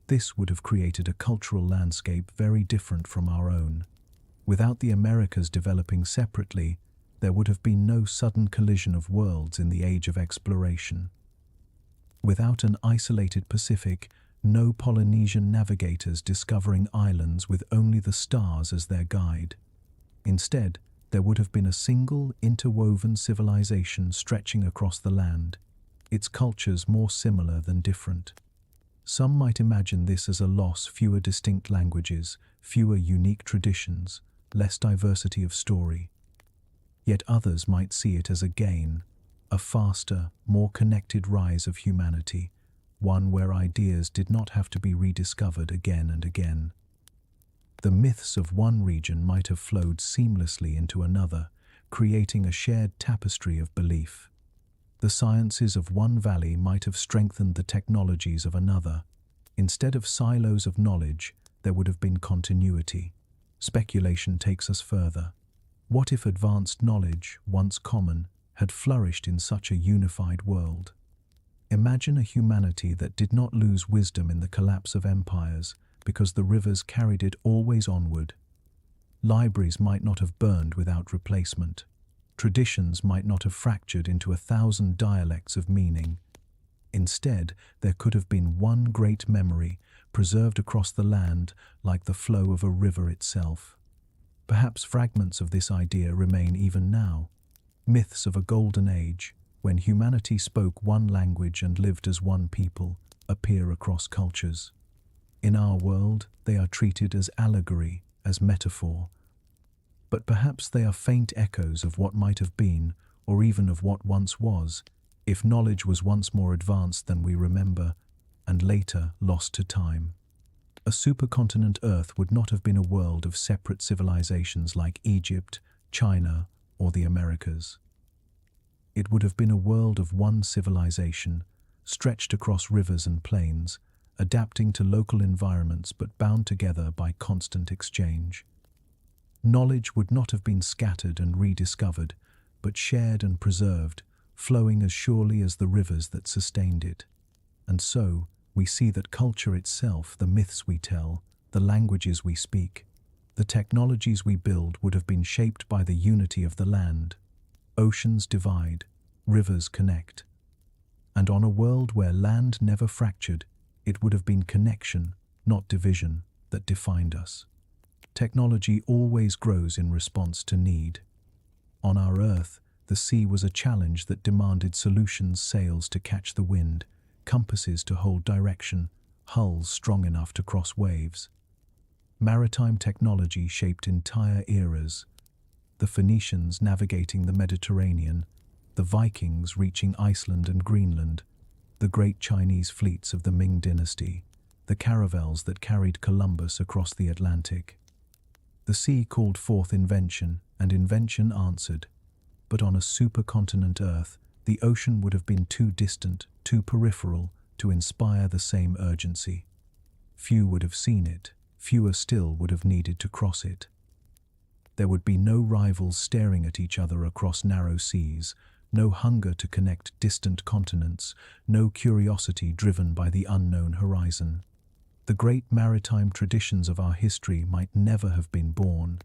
S1: This would have created a cultural landscape very different from our own. Without the Americas developing separately, there would have been no sudden collision of worlds in the age of exploration. Without an isolated Pacific, no Polynesian navigators discovering islands with only the stars as their guide. Instead, there would have been a single, interwoven civilization stretching across the land, its cultures more similar than different. Some might imagine this as a loss: fewer distinct languages, fewer unique traditions, less diversity of story. Yet others might see it as a gain, a faster, more connected rise of humanity, one where ideas did not have to be rediscovered again and again. The myths of one region might have flowed seamlessly into another, creating a shared tapestry of belief. The sciences of one valley might have strengthened the technologies of another. Instead of silos of knowledge, there would have been continuity. Speculation takes us further. What if advanced knowledge, once common, had flourished in such a unified world? Imagine a humanity that did not lose wisdom in the collapse of empires, because the rivers carried it always onward. Libraries might not have burned without replacement. Traditions might not have fractured into 1,000 dialects of meaning. Instead, there could have been one great memory, preserved across the land like the flow of a river itself. Perhaps fragments of this idea remain even now. Myths of a golden age, when humanity spoke one language and lived as one people, appear across cultures. In our world, they are treated as allegory, as metaphor. But perhaps they are faint echoes of what might have been, or even of what once was, if knowledge was once more advanced than we remember, and later lost to time. A supercontinent Earth would not have been a world of separate civilizations like Egypt, China, or the Americas. It would have been a world of one civilization, stretched across rivers and plains, adapting to local environments but bound together by constant exchange. Knowledge would not have been scattered and rediscovered, but shared and preserved, flowing as surely as the rivers that sustained it. And so, we see that culture itself, the myths we tell, the languages we speak, the technologies we build would have been shaped by the unity of the land. Oceans divide, rivers connect. And on a world where land never fractured, it would have been connection, not division, that defined us. Technology always grows in response to need. On our Earth, the sea was a challenge that demanded solutions: sails to catch the wind, compasses to hold direction, hulls strong enough to cross waves. Maritime technology shaped entire eras. The Phoenicians navigating the Mediterranean, the Vikings reaching Iceland and Greenland, the great Chinese fleets of the Ming dynasty, the caravels that carried Columbus across the Atlantic. The sea called forth invention, and invention answered. But on a supercontinent Earth, the ocean would have been too distant, too peripheral, to inspire the same urgency. Few would have seen it, fewer still would have needed to cross it. There would be no rivals staring at each other across narrow seas, no hunger to connect distant continents, no curiosity driven by the unknown horizon. The great maritime traditions of our history might never have been born.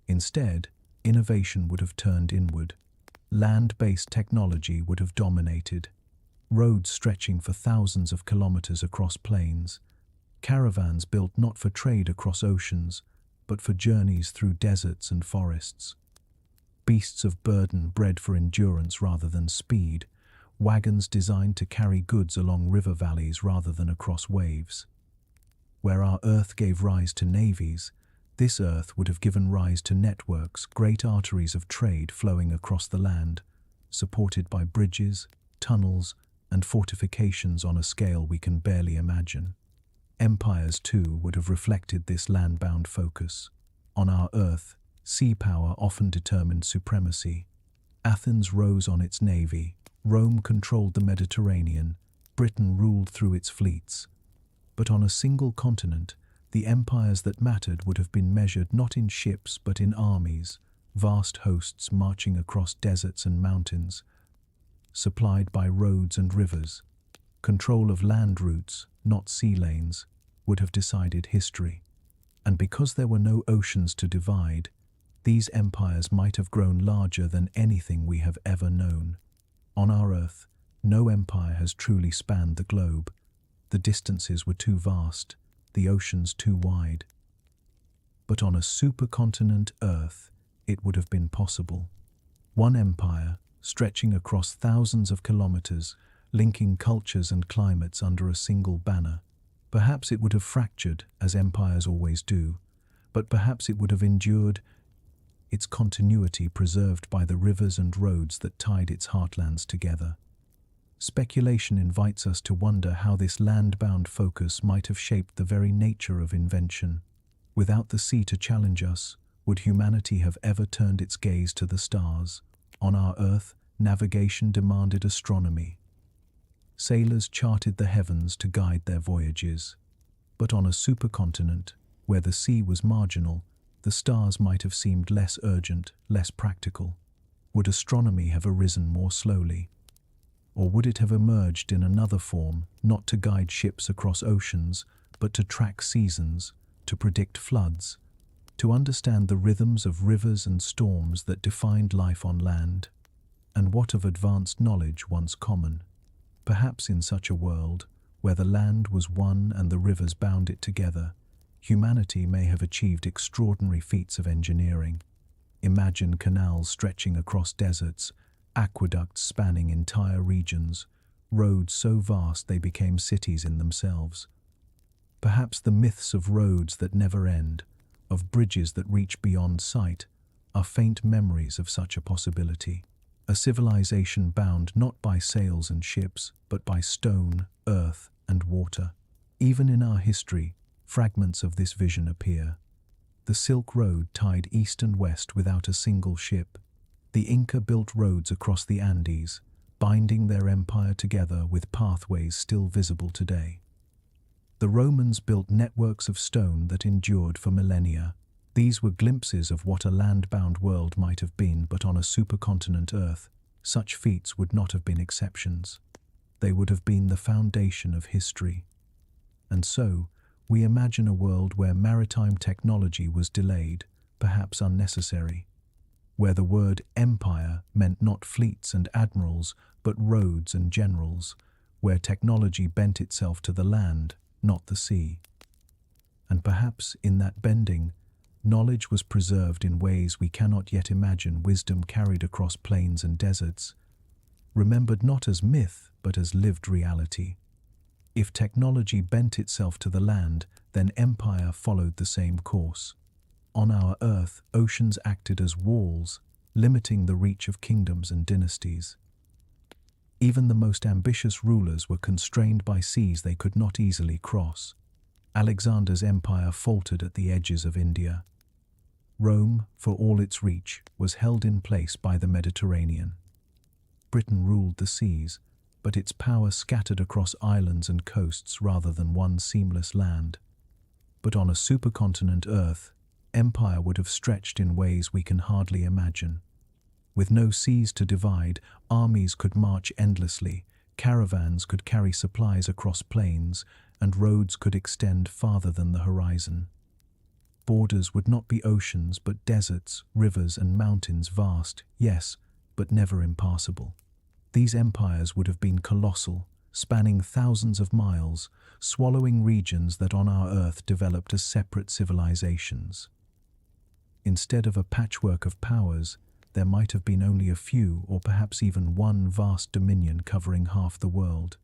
S1: Instead, innovation would have turned inward. Land-based technology would have dominated. Roads stretching for thousands of kilometers across plains. Caravans built not for trade across oceans, but for journeys through deserts and forests. Beasts of burden bred for endurance rather than speed. Wagons designed to carry goods along river valleys rather than across waves. Where our Earth gave rise to navies, this Earth would have given rise to networks, great arteries of trade flowing across the land, supported by bridges, tunnels, and fortifications on a scale we can barely imagine. Empires, too, would have reflected this land-bound focus. On our Earth, sea power often determined supremacy. Athens rose on its navy, Rome controlled the Mediterranean, Britain ruled through its fleets. But on a single continent, the empires that mattered would have been measured not in ships but in armies, vast hosts marching across deserts and mountains, supplied by roads and rivers. Control of land routes, not sea lanes, would have decided history. And because there were no oceans to divide, these empires might have grown larger than anything we have ever known. On our Earth, no empire has truly spanned the globe. The distances were too vast, the oceans too wide. But on a supercontinent Earth, it would have been possible. One empire, stretching across thousands of kilometers, linking cultures and climates under a single banner. Perhaps it would have fractured, as empires always do, but perhaps it would have endured, its continuity preserved by the rivers and roads that tied its heartlands together. Speculation invites us to wonder how this land-bound focus might have shaped the very nature of invention. Without the sea to challenge us, would humanity have ever turned its gaze to the stars? On our Earth, navigation demanded astronomy. Sailors charted the heavens to guide their voyages. But on a supercontinent, where the sea was marginal, the stars might have seemed less urgent, less practical. Would astronomy have arisen more slowly? Or would it have emerged in another form, not to guide ships across oceans, but to track seasons, to predict floods, to understand the rhythms of rivers and storms that defined life on land? And what of advanced knowledge once common? Perhaps in such a world, where the land was one and the rivers bound it together, humanity may have achieved extraordinary feats of engineering. Imagine canals stretching across deserts, aqueducts spanning entire regions, roads so vast they became cities in themselves. Perhaps the myths of roads that never end, of bridges that reach beyond sight, are faint memories of such a possibility. A civilization bound not by sails and ships, but by stone, earth, and water. Even in our history, fragments of this vision appear. The Silk Road tied east and west without a single ship. The Inca built roads across the Andes, binding their empire together with pathways still visible today. The Romans built networks of stone that endured for millennia. These were glimpses of what a land-bound world might have been, but on a supercontinent Earth, such feats would not have been exceptions. They would have been the foundation of history. And so, we imagine a world where maritime technology was delayed, perhaps unnecessary, where the word empire meant not fleets and admirals, but roads and generals, where technology bent itself to the land, not the sea. And perhaps in that bending, knowledge was preserved in ways we cannot yet imagine, wisdom carried across plains and deserts, remembered not as myth but as lived reality. If technology bent itself to the land, then empire followed the same course. On our Earth, oceans acted as walls, limiting the reach of kingdoms and dynasties. Even the most ambitious rulers were constrained by seas they could not easily cross. Alexander's empire faltered at the edges of India. Rome, for all its reach, was held in place by the Mediterranean. Britain ruled the seas, but its power scattered across islands and coasts rather than one seamless land. But on a supercontinent Earth, empire would have stretched in ways we can hardly imagine. With no seas to divide, armies could march endlessly, caravans could carry supplies across plains, and roads could extend farther than the horizon. Borders would not be oceans, but deserts, rivers, and mountains vast, yes, but never impassable. These empires would have been colossal, spanning thousands of miles, swallowing regions that on our Earth developed as separate civilizations. Instead of a patchwork of powers, there might have been only a few, or perhaps even one vast dominion covering half the world.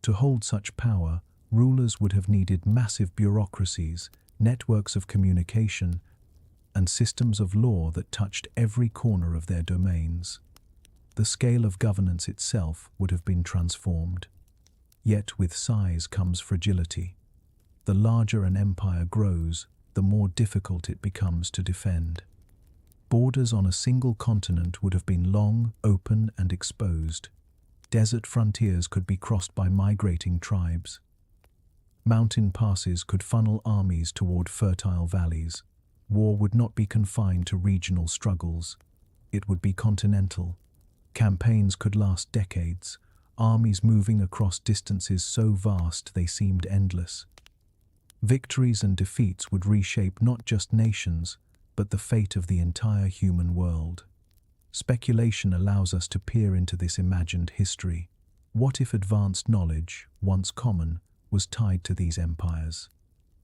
S1: To hold such power, rulers would have needed massive bureaucracies, networks of communication, and systems of law that touched every corner of their domains. The scale of governance itself would have been transformed. Yet with size comes fragility. The larger an empire grows, the more difficult it becomes to defend. Borders on a single continent would have been long, open, and exposed. Desert frontiers could be crossed by migrating tribes. Mountain passes could funnel armies toward fertile valleys. War would not be confined to regional struggles. It would be continental. Campaigns could last decades, armies moving across distances so vast they seemed endless. Victories and defeats would reshape not just nations, but the fate of the entire human world. Speculation allows us to peer into this imagined history. What if advanced knowledge, once common, was tied to these empires?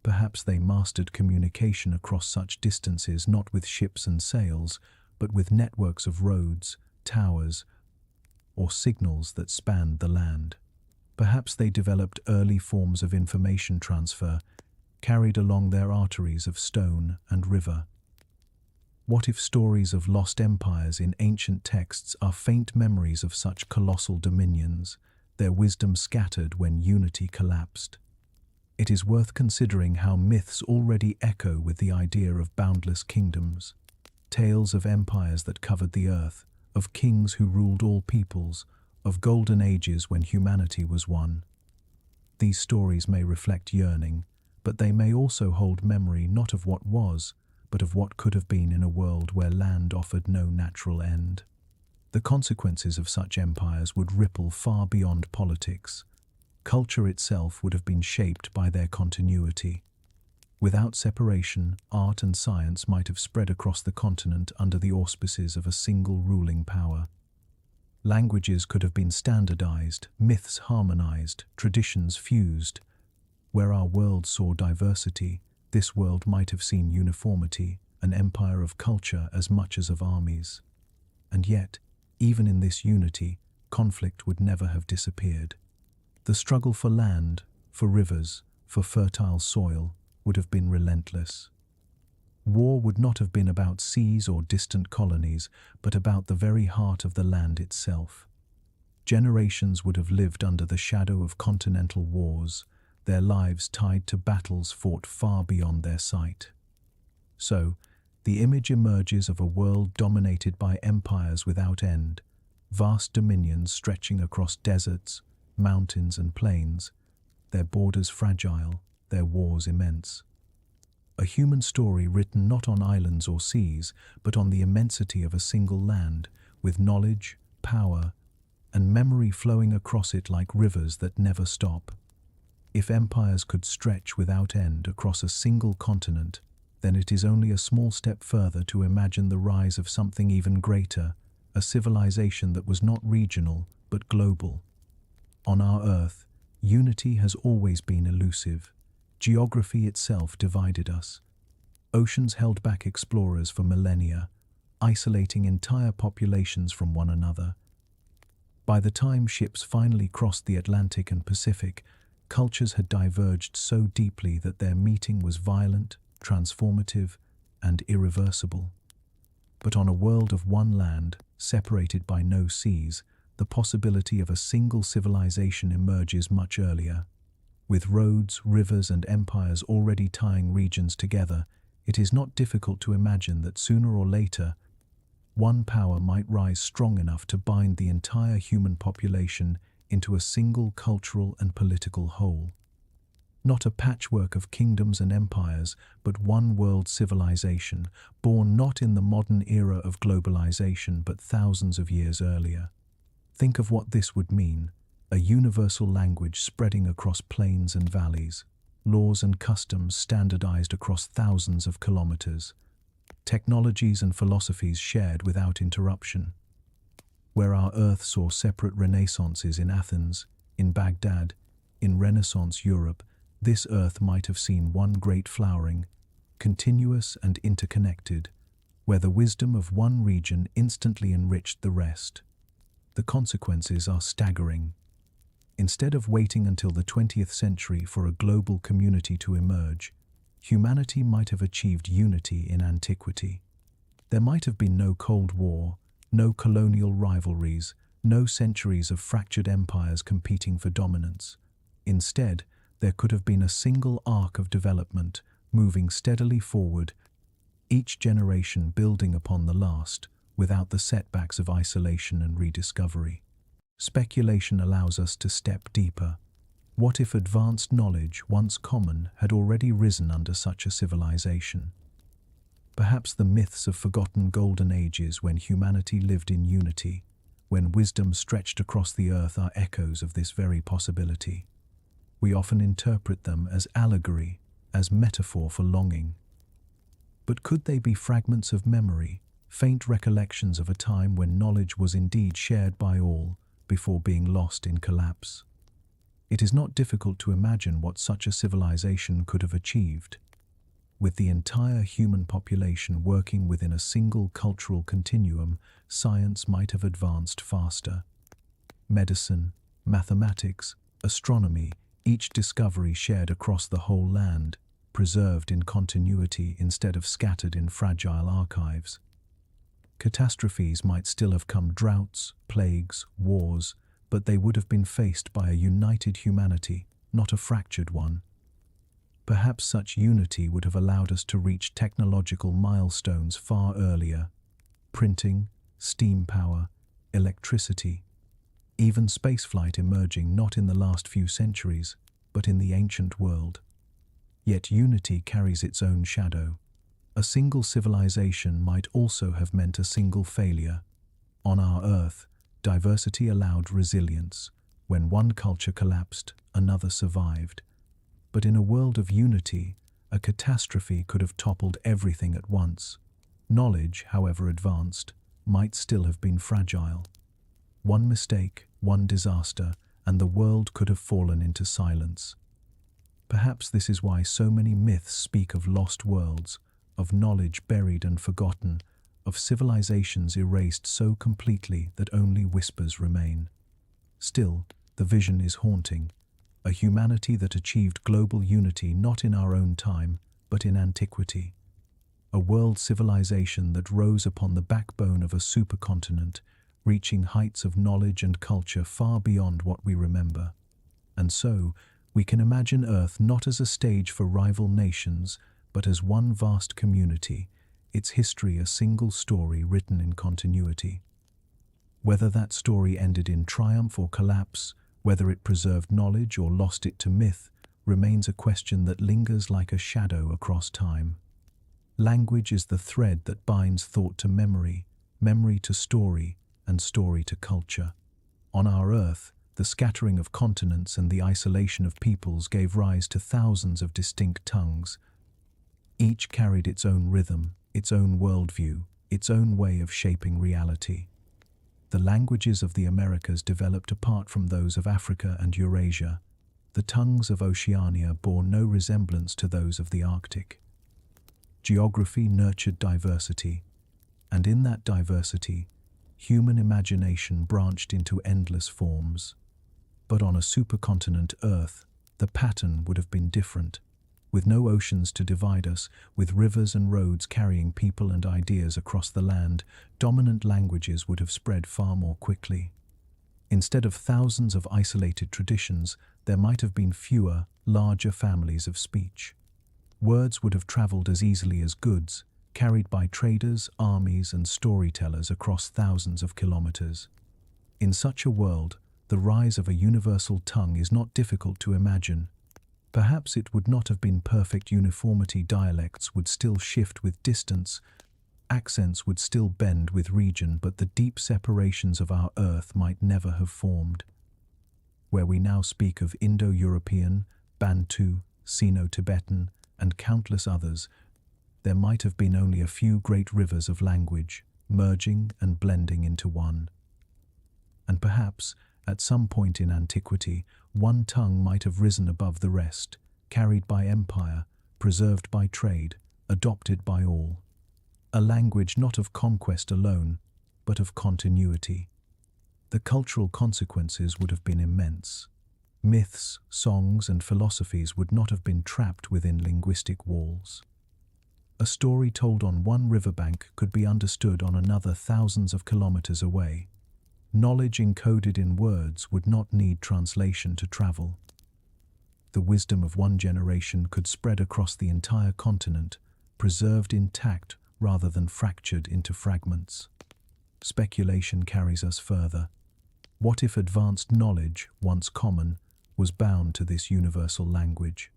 S1: Perhaps they mastered communication across such distances not with ships and sails, but with networks of roads, towers, or signals that spanned the land. Perhaps they developed early forms of information transfer, carried along their arteries of stone and river. What if stories of lost empires in ancient texts are faint memories of such colossal dominions, their wisdom scattered when unity collapsed? It is worth considering how myths already echo with the idea of boundless kingdoms. Tales of empires that covered the earth, of kings who ruled all peoples, of golden ages when humanity was one. These stories may reflect yearning, but they may also hold memory not of what was, but of what could have been in a world where land offered no natural end. The consequences of such empires would ripple far beyond politics. Culture itself would have been shaped by their continuity. Without separation, art and science might have spread across the continent under the auspices of a single ruling power. Languages could have been standardized, myths harmonized, traditions fused. Where our world saw diversity, this world might have seen uniformity, an empire of culture as much as of armies. And yet, even in this unity, conflict would never have disappeared. The struggle for land, for rivers, for fertile soil would have been relentless. War would not have been about seas or distant colonies, but about the very heart of the land itself. Generations would have lived under the shadow of continental wars, their lives tied to battles fought far beyond their sight. So, the image emerges of a world dominated by empires without end, vast dominions stretching across deserts, mountains and plains, their borders fragile, their wars immense. A human story written not on islands or seas, but on the immensity of a single land, with knowledge, power, and memory flowing across it like rivers that never stop. If empires could stretch without end across a single continent, then it is only a small step further to imagine the rise of something even greater, a civilization that was not regional but global. On our Earth, unity has always been elusive. Geography itself divided us. Oceans held back explorers for millennia, isolating entire populations from one another. By the time ships finally crossed the Atlantic and Pacific, cultures had diverged so deeply that their meeting was violent, transformative, and irreversible. But on a world of one land, separated by no seas, the possibility of a single civilization emerges much earlier. With roads, rivers, and empires already tying regions together, it is not difficult to imagine that sooner or later, one power might rise strong enough to bind the entire human population into a single cultural and political whole. Not a patchwork of kingdoms and empires, but one world civilization, born not in the modern era of globalization but thousands of years earlier. Think of what this would mean: a universal language spreading across plains and valleys, laws and customs standardized across thousands of kilometers, technologies and philosophies shared without interruption. Where our Earth saw separate renaissances in Athens, in Baghdad, in Renaissance Europe, this Earth might have seen one great flowering, continuous and interconnected, where the wisdom of one region instantly enriched the rest. The consequences are staggering. Instead of waiting until the 20th century for a global community to emerge, humanity might have achieved unity in antiquity. There might have been no Cold War, No colonial rivalries, no centuries of fractured empires competing for dominance. Instead, there could have been a single arc of development, moving steadily forward, each generation building upon the last, without the setbacks of isolation and rediscovery. Speculation allows us to step deeper. What if advanced knowledge, once common, had already risen under such a civilization? Perhaps the myths of forgotten golden ages when humanity lived in unity, when wisdom stretched across the earth, are echoes of this very possibility. We often interpret them as allegory, as metaphor for longing. But could they be fragments of memory, faint recollections of a time when knowledge was indeed shared by all, before being lost in collapse? It is not difficult to imagine what such a civilization could have achieved. With the entire human population working within a single cultural continuum, science might have advanced faster. Medicine, mathematics, astronomy, each discovery shared across the whole land, preserved in continuity instead of scattered in fragile archives. Catastrophes might still have come: droughts, plagues, wars, but they would have been faced by a united humanity, not a fractured one. Perhaps such unity would have allowed us to reach technological milestones far earlier: printing, steam power, electricity, even spaceflight emerging not in the last few centuries, but in the ancient world. Yet unity carries its own shadow. A single civilization might also have meant a single failure. On our Earth, diversity allowed resilience. When one culture collapsed, another survived. But in a world of unity, a catastrophe could have toppled everything at once. Knowledge, however advanced, might still have been fragile. One mistake, one disaster, and the world could have fallen into silence. Perhaps this is why so many myths speak of lost worlds, of knowledge buried and forgotten, of civilizations erased so completely that only whispers remain. Still, the vision is haunting. A humanity that achieved global unity not in our own time, but in antiquity. A world civilization that rose upon the backbone of a supercontinent, reaching heights of knowledge and culture far beyond what we remember. And so, we can imagine Earth not as a stage for rival nations, but as one vast community, its history a single story written in continuity. Whether that story ended in triumph or collapse, whether it preserved knowledge or lost it to myth, remains a question that lingers like a shadow across time. Language is the thread that binds thought to memory, memory to story, and story to culture. On our Earth, the scattering of continents and the isolation of peoples gave rise to thousands of distinct tongues. Each carried its own rhythm, its own worldview, its own way of shaping reality. The languages of the Americas developed apart from those of Africa and Eurasia. The tongues of Oceania bore no resemblance to those of the Arctic. Geography nurtured diversity, and in that diversity, human imagination branched into endless forms. But on a supercontinent Earth, the pattern would have been different. With no oceans to divide us, with rivers and roads carrying people and ideas across the land, dominant languages would have spread far more quickly. Instead of thousands of isolated traditions, there might have been fewer, larger families of speech. Words would have traveled as easily as goods, carried by traders, armies, and storytellers across thousands of kilometers. In such a world, the rise of a universal tongue is not difficult to imagine. Perhaps it would not have been perfect uniformity. Dialects would still shift with distance, accents would still bend with region, but the deep separations of our Earth might never have formed. Where we now speak of Indo-European, Bantu, Sino-Tibetan, and countless others, there might have been only a few great rivers of language, merging and blending into one. And perhaps, at some point in antiquity, one tongue might have risen above the rest, carried by empire, preserved by trade, adopted by all. A language not of conquest alone, but of continuity. The cultural consequences would have been immense. Myths, songs, and philosophies would not have been trapped within linguistic walls. A story told on one riverbank could be understood on another thousands of kilometers away. Knowledge encoded in words would not need translation to travel. The wisdom of one generation could spread across the entire continent, preserved intact rather than fractured into fragments. Speculation carries us further. What if advanced knowledge, once common, was bound to this universal language?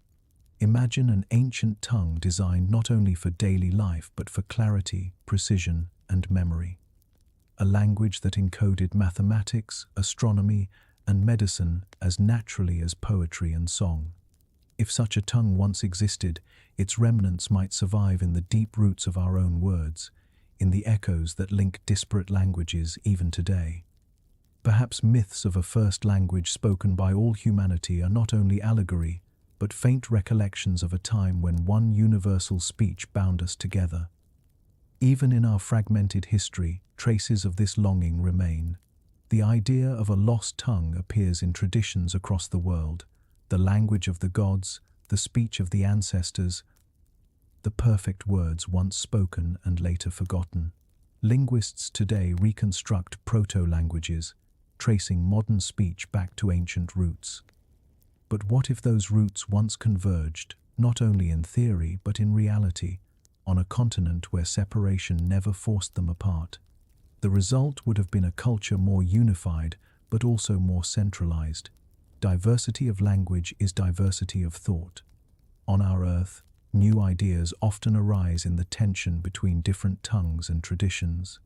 S1: Imagine an ancient tongue designed not only for daily life but for clarity, precision, and memory. A language that encoded mathematics, astronomy, and medicine as naturally as poetry and song. If such a tongue once existed, its remnants might survive in the deep roots of our own words, in the echoes that link disparate languages even today. Perhaps myths of a first language spoken by all humanity are not only allegory, but faint recollections of a time when one universal speech bound us together. Even in our fragmented history, traces of this longing remain. The idea of a lost tongue appears in traditions across the world, the language of the gods, the speech of the ancestors, the perfect words once spoken and later forgotten. Linguists today reconstruct proto-languages, tracing modern speech back to ancient roots. But what if those roots once converged, not only in theory but in reality, on a continent where separation never forced them apart? The result would have been a culture more unified but also more centralized. Diversity of language is diversity of thought. On our Earth, new ideas often arise in the tension between different tongues and traditions.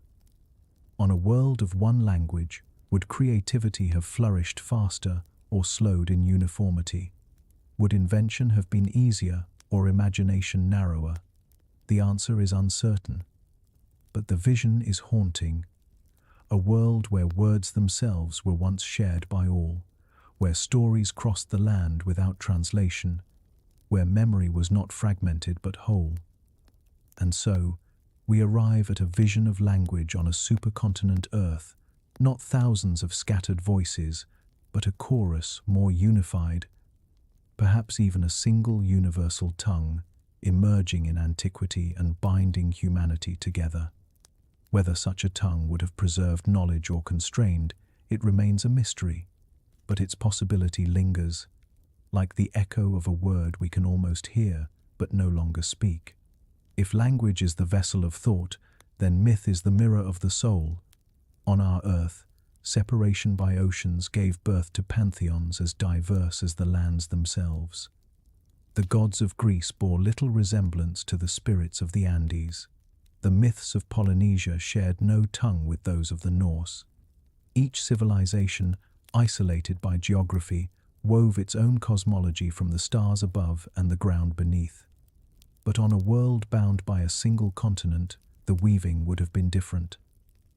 S1: On a world of one language, would creativity have flourished faster or slowed in uniformity? Would invention have been easier or imagination narrower? The answer is uncertain. But the vision is haunting. A world where words themselves were once shared by all, where stories crossed the land without translation, where memory was not fragmented but whole. And so, we arrive at a vision of language on a supercontinent Earth, not thousands of scattered voices, but a chorus more unified, perhaps even a single universal tongue, emerging in antiquity and binding humanity together. Whether such a tongue would have preserved knowledge or constrained, it remains a mystery, but its possibility lingers, like the echo of a word we can almost hear but no longer speak. If language is the vessel of thought, then myth is the mirror of the soul. On our Earth, separation by oceans gave birth to pantheons as diverse as the lands themselves. The gods of Greece bore little resemblance to the spirits of the Andes. The myths of Polynesia shared no tongue with those of the Norse. Each civilization, isolated by geography, wove its own cosmology from the stars above and the ground beneath. But on a world bound by a single continent, the weaving would have been different.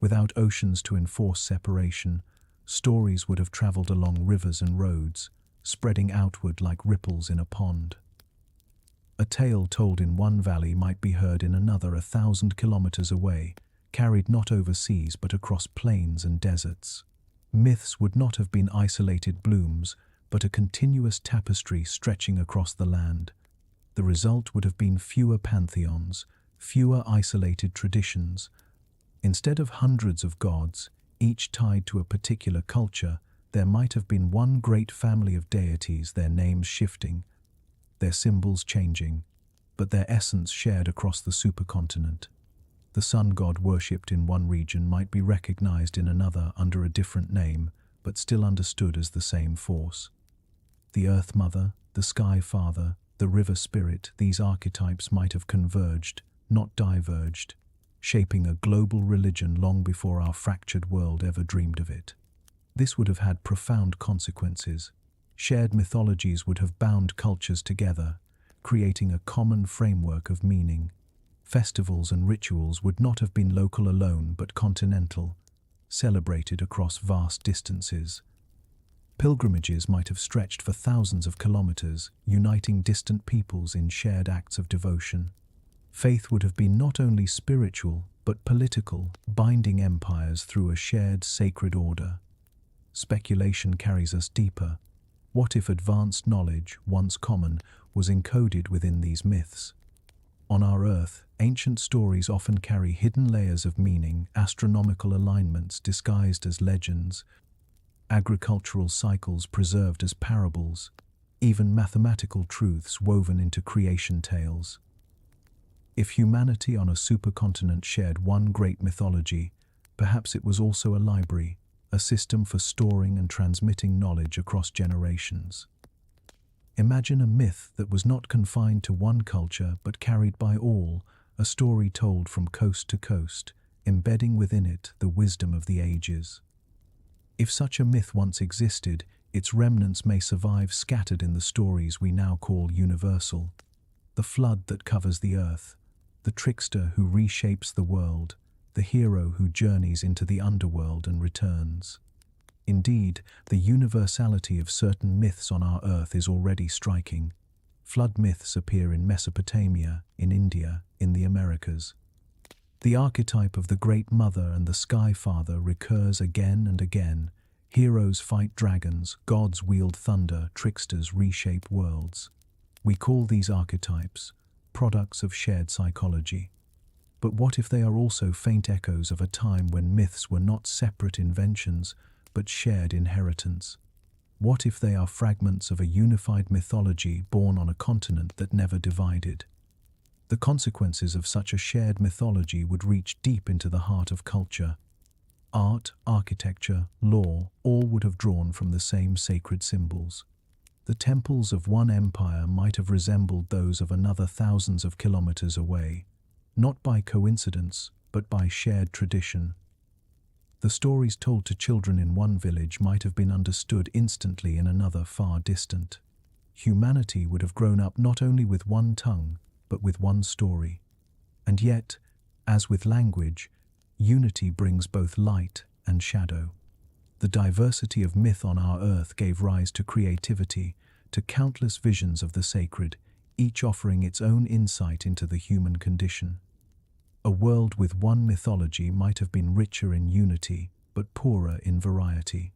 S1: Without oceans to enforce separation, stories would have traveled along rivers and roads, spreading outward like ripples in a pond. A tale told in one valley might be heard in another 1,000 kilometers away, carried not over seas but across plains and deserts. Myths would not have been isolated blooms, but a continuous tapestry stretching across the land. The result would have been fewer pantheons, fewer isolated traditions. Instead of hundreds of gods, each tied to a particular culture, there might have been one great family of deities, their names shifting, their symbols changing, but their essence shared across the supercontinent. The sun god worshipped in one region might be recognized in another under a different name, but still understood as the same force. The Earth Mother, the Sky Father, the River Spirit, these archetypes might have converged, not diverged, shaping a global religion long before our fractured world ever dreamed of it. This would have had profound consequences. Shared mythologies would have bound cultures together, creating a common framework of meaning. Festivals and rituals would not have been local alone but continental, celebrated across vast distances. Pilgrimages might have stretched for thousands of kilometers, uniting distant peoples in shared acts of devotion. Faith would have been not only spiritual but political, binding empires through a shared sacred order. Speculation carries us deeper. What if advanced knowledge, once common, was encoded within these myths? On our Earth, ancient stories often carry hidden layers of meaning, astronomical alignments disguised as legends, agricultural cycles preserved as parables, even mathematical truths woven into creation tales. If humanity on a supercontinent shared one great mythology, perhaps it was also a library, a system for storing and transmitting knowledge across generations. Imagine a myth that was not confined to one culture but carried by all, a story told from coast to coast, embedding within it the wisdom of the ages. If such a myth once existed, its remnants may survive scattered in the stories we now call universal. The flood that covers the earth, the trickster who reshapes the world, the hero who journeys into the underworld and returns. Indeed, the universality of certain myths on our Earth is already striking. Flood myths appear in Mesopotamia, in India, in the Americas. The archetype of the Great Mother and the Sky Father recurs again and again. Heroes fight dragons, gods wield thunder, tricksters reshape worlds. We call these archetypes products of shared psychology. But what if they are also faint echoes of a time when myths were not separate inventions, but shared inheritance? What if they are fragments of a unified mythology born on a continent that never divided? The consequences of such a shared mythology would reach deep into the heart of culture. Art, architecture, law, all would have drawn from the same sacred symbols. The temples of one empire might have resembled those of another thousands of kilometers away, not by coincidence, but by shared tradition. The stories told to children in one village might have been understood instantly in another far distant. Humanity would have grown up not only with one tongue, but with one story. And yet, as with language, unity brings both light and shadow. The diversity of myth on our Earth gave rise to creativity, to countless visions of the sacred, each offering its own insight into the human condition. A world with one mythology might have been richer in unity, but poorer in variety.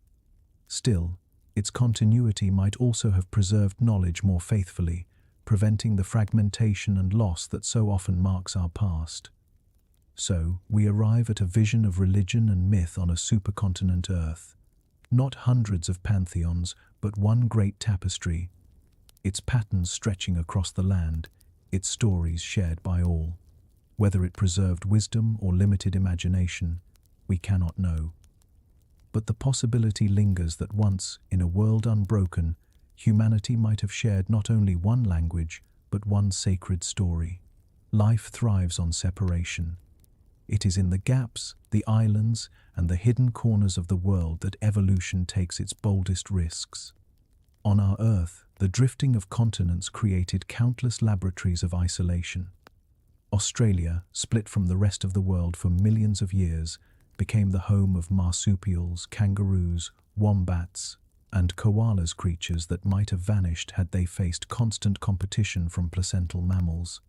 S1: Still, its continuity might also have preserved knowledge more faithfully, preventing the fragmentation and loss that so often marks our past. So, we arrive at a vision of religion and myth on a supercontinent Earth. Not hundreds of pantheons, but one great tapestry, its patterns stretching across the land, its stories shared by all. Whether it preserved wisdom or limited imagination, we cannot know. But the possibility lingers that once, in a world unbroken, humanity might have shared not only one language, but one sacred story. Life thrives on separation. It is in the gaps, the islands, and the hidden corners of the world that evolution takes its boldest risks. On our Earth, the drifting of continents created countless laboratories of isolation. Australia, split from the rest of the world for millions of years, became the home of marsupials, kangaroos, wombats, and koalas, creatures that might have vanished had they faced constant competition from placental mammals.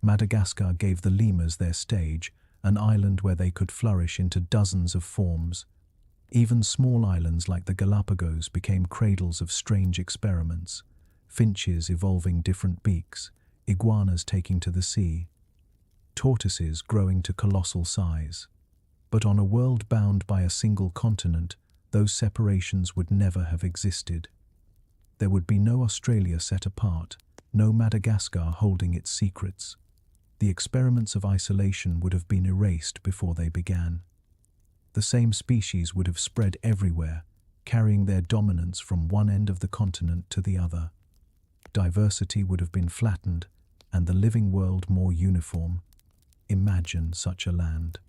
S1: Madagascar gave the lemurs their stage, an island where they could flourish into dozens of forms. Even small islands like the Galapagos became cradles of strange experiments, finches evolving different beaks, iguanas taking to the sea, tortoises growing to colossal size. But on a world bound by a single continent, those separations would never have existed. There would be no Australia set apart, no Madagascar holding its secrets. The experiments of isolation would have been erased before they began. The same species would have spread everywhere, carrying their dominance from one end of the continent to the other. Diversity would have been flattened, and the living world more uniform. Imagine such a land.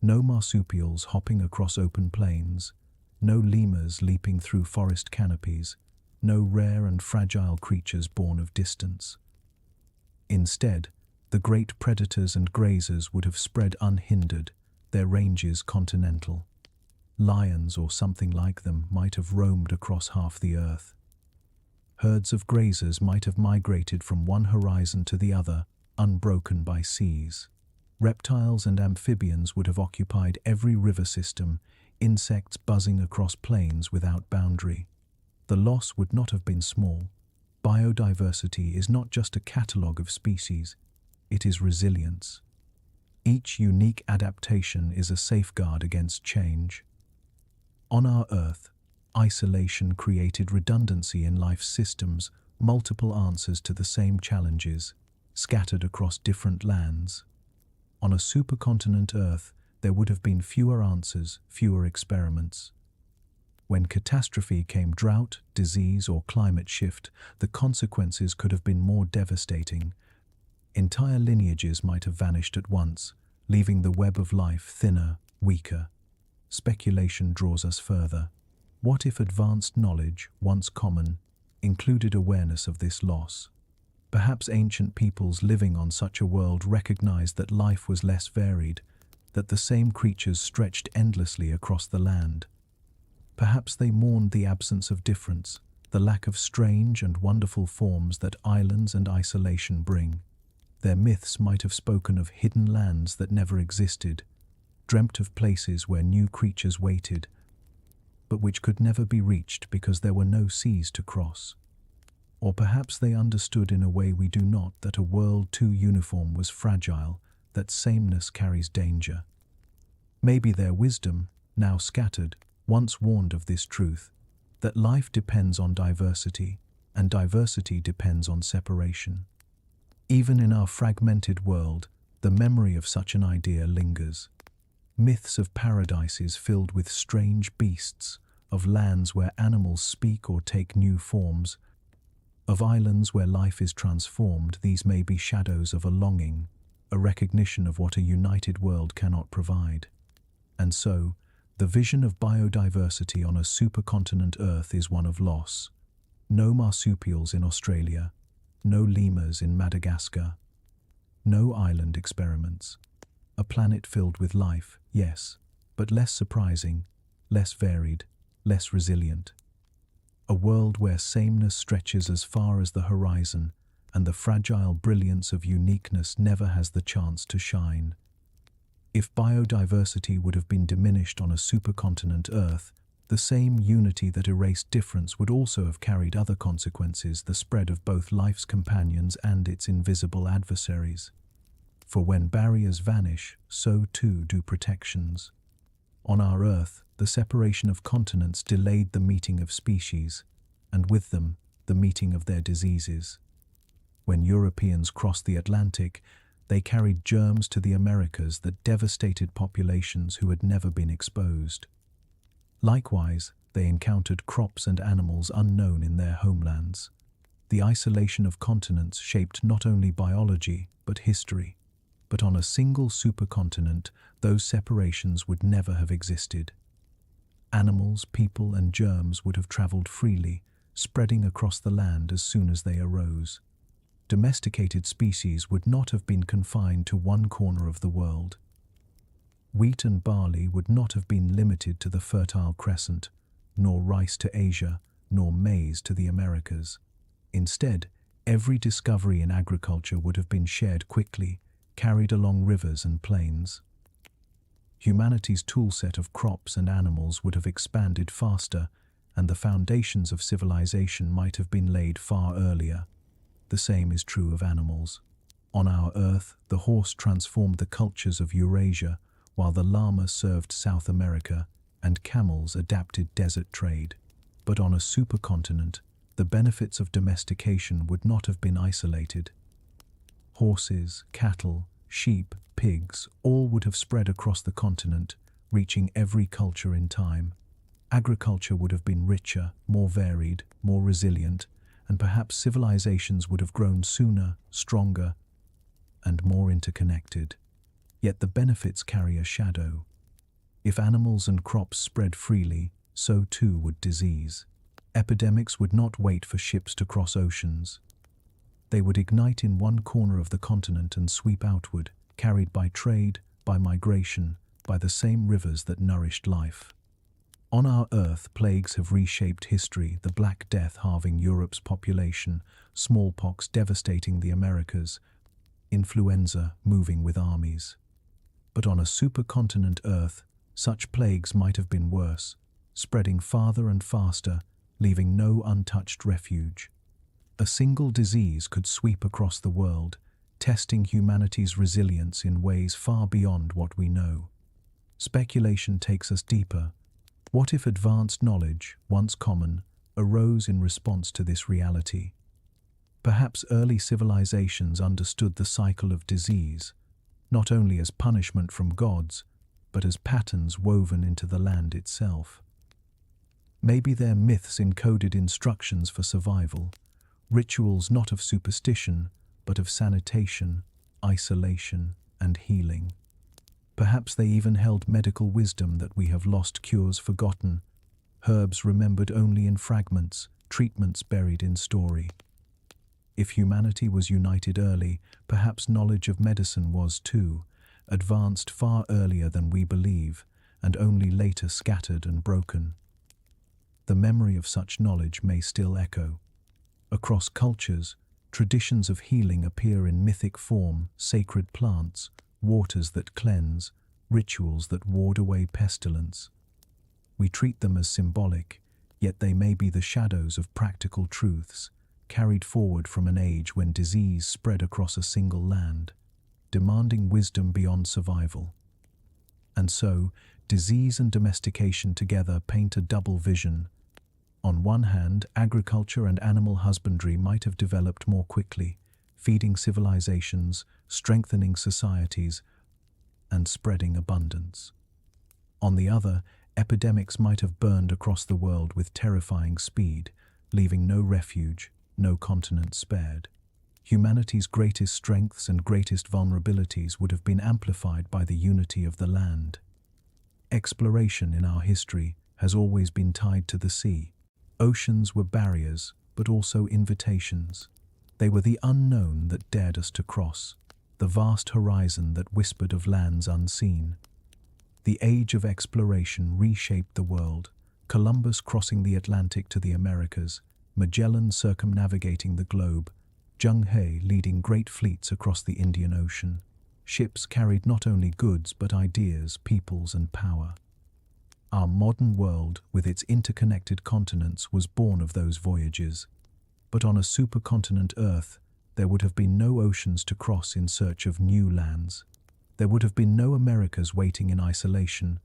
S1: No marsupials hopping across open plains, no lemurs leaping through forest canopies, no rare and fragile creatures born of distance. Instead, the great predators and grazers would have spread unhindered, their ranges continental. Lions or something like them might have roamed across half the earth. Herds of grazers might have migrated from one horizon to the other, unbroken by seas. Reptiles and amphibians would have occupied every river system, insects buzzing across plains without boundary. The loss would not have been small. Biodiversity is not just a catalogue of species, it is resilience. Each unique adaptation is a safeguard against change. On our Earth, isolation created redundancy in life's systems, multiple answers to the same challenges, scattered across different lands. On a supercontinent Earth, there would have been fewer answers, fewer experiments. When catastrophe came, drought, disease, or climate shift, the consequences could have been more devastating. Entire lineages might have vanished at once, leaving the web of life thinner, weaker. Speculation draws us further. What if advanced knowledge, once common, included awareness of this loss? Perhaps ancient peoples living on such a world recognized that life was less varied, that the same creatures stretched endlessly across the land. Perhaps they mourned the absence of difference, the lack of strange and wonderful forms that islands and isolation bring. Their myths might have spoken of hidden lands that never existed, dreamt of places where new creatures waited, but which could never be reached because there were no seas to cross. Or perhaps they understood in a way we do not that a world too uniform was fragile, that sameness carries danger. Maybe their wisdom, now scattered, once warned of this truth, that life depends on diversity, and diversity depends on separation. Even in our fragmented world, the memory of such an idea lingers. Myths of paradises filled with strange beasts, of lands where animals speak or take new forms, of islands where life is transformed. These may be shadows of a longing, a recognition of what a united world cannot provide. And so, the vision of biodiversity on a supercontinent Earth is one of loss. No marsupials in Australia, no lemurs in Madagascar, no island experiments. A planet filled with life, yes, but less surprising, less varied, less resilient. A world where sameness stretches as far as the horizon, and the fragile brilliance of uniqueness never has the chance to shine. If biodiversity would have been diminished on a supercontinent Earth, the same unity that erased difference would also have carried other consequences, the spread of both life's companions and its invisible adversaries. For when barriers vanish, so too do protections. On our Earth, the separation of continents delayed the meeting of species, and with them, the meeting of their diseases. When Europeans crossed the Atlantic, they carried germs to the Americas that devastated populations who had never been exposed. Likewise, they encountered crops and animals unknown in their homelands. The isolation of continents shaped not only biology, but history. But on a single supercontinent, those separations would never have existed. Animals, people, and germs would have traveled freely, spreading across the land as soon as they arose. Domesticated species would not have been confined to one corner of the world. Wheat and barley would not have been limited to the Fertile Crescent, nor rice to Asia, nor maize to the Americas. Instead, every discovery in agriculture would have been shared quickly, carried along rivers and plains. Humanity's toolset of crops and animals would have expanded faster, and the foundations of civilization might have been laid far earlier. The same is true of animals. On our Earth, the horse transformed the cultures of Eurasia, while the llama served South America, and camels adapted desert trade. But on a supercontinent, the benefits of domestication would not have been isolated. Horses, cattle, sheep, pigs, all would have spread across the continent, reaching every culture in time. Agriculture would have been richer, more varied, more resilient, and perhaps civilizations would have grown sooner, stronger, and more interconnected. Yet the benefits carry a shadow. If animals and crops spread freely, so too would disease. Epidemics would not wait for ships to cross oceans. They would ignite in one corner of the continent and sweep outward, carried by trade, by migration, by the same rivers that nourished life. On our Earth, plagues have reshaped history, the Black Death halving Europe's population, smallpox devastating the Americas, influenza moving with armies. But on a supercontinent Earth, such plagues might have been worse, spreading farther and faster, leaving no untouched refuge. A single disease could sweep across the world, testing humanity's resilience in ways far beyond what we know. Speculation takes us deeper. What if advanced knowledge, once common, arose in response to this reality? Perhaps early civilizations understood the cycle of disease, not only as punishment from gods, but as patterns woven into the land itself. Maybe their myths encoded instructions for survival, rituals not of superstition, but of sanitation, isolation, and healing. Perhaps they even held medical wisdom that we have lost, cures forgotten, herbs remembered only in fragments, treatments buried in story. If humanity was united early, perhaps knowledge of medicine was too, advanced far earlier than we believe, and only later scattered and broken. The memory of such knowledge may still echo. Across cultures, traditions of healing appear in mythic form: sacred plants, waters that cleanse, rituals that ward away pestilence. We treat them as symbolic, yet they may be the shadows of practical truths, carried forward from an age when disease spread across a single land, demanding wisdom beyond survival. And so, disease and domestication together paint a double vision. On one hand, agriculture and animal husbandry might have developed more quickly, feeding civilizations, strengthening societies, and spreading abundance. On the other, epidemics might have burned across the world with terrifying speed, leaving no refuge, no continent spared. Humanity's greatest strengths and greatest vulnerabilities would have been amplified by the unity of the land. Exploration in our history has always been tied to the sea. Oceans were barriers, but also invitations. They were the unknown that dared us to cross, the vast horizon that whispered of lands unseen. The age of exploration reshaped the world, Columbus crossing the Atlantic to the Americas, Magellan circumnavigating the globe, Zheng He leading great fleets across the Indian Ocean. Ships carried not only goods but ideas, peoples, and power. Our modern world, with its interconnected continents, was born of those voyages. But on a supercontinent Earth, there would have been no oceans to cross in search of new lands. There would have been no Americas waiting in isolation,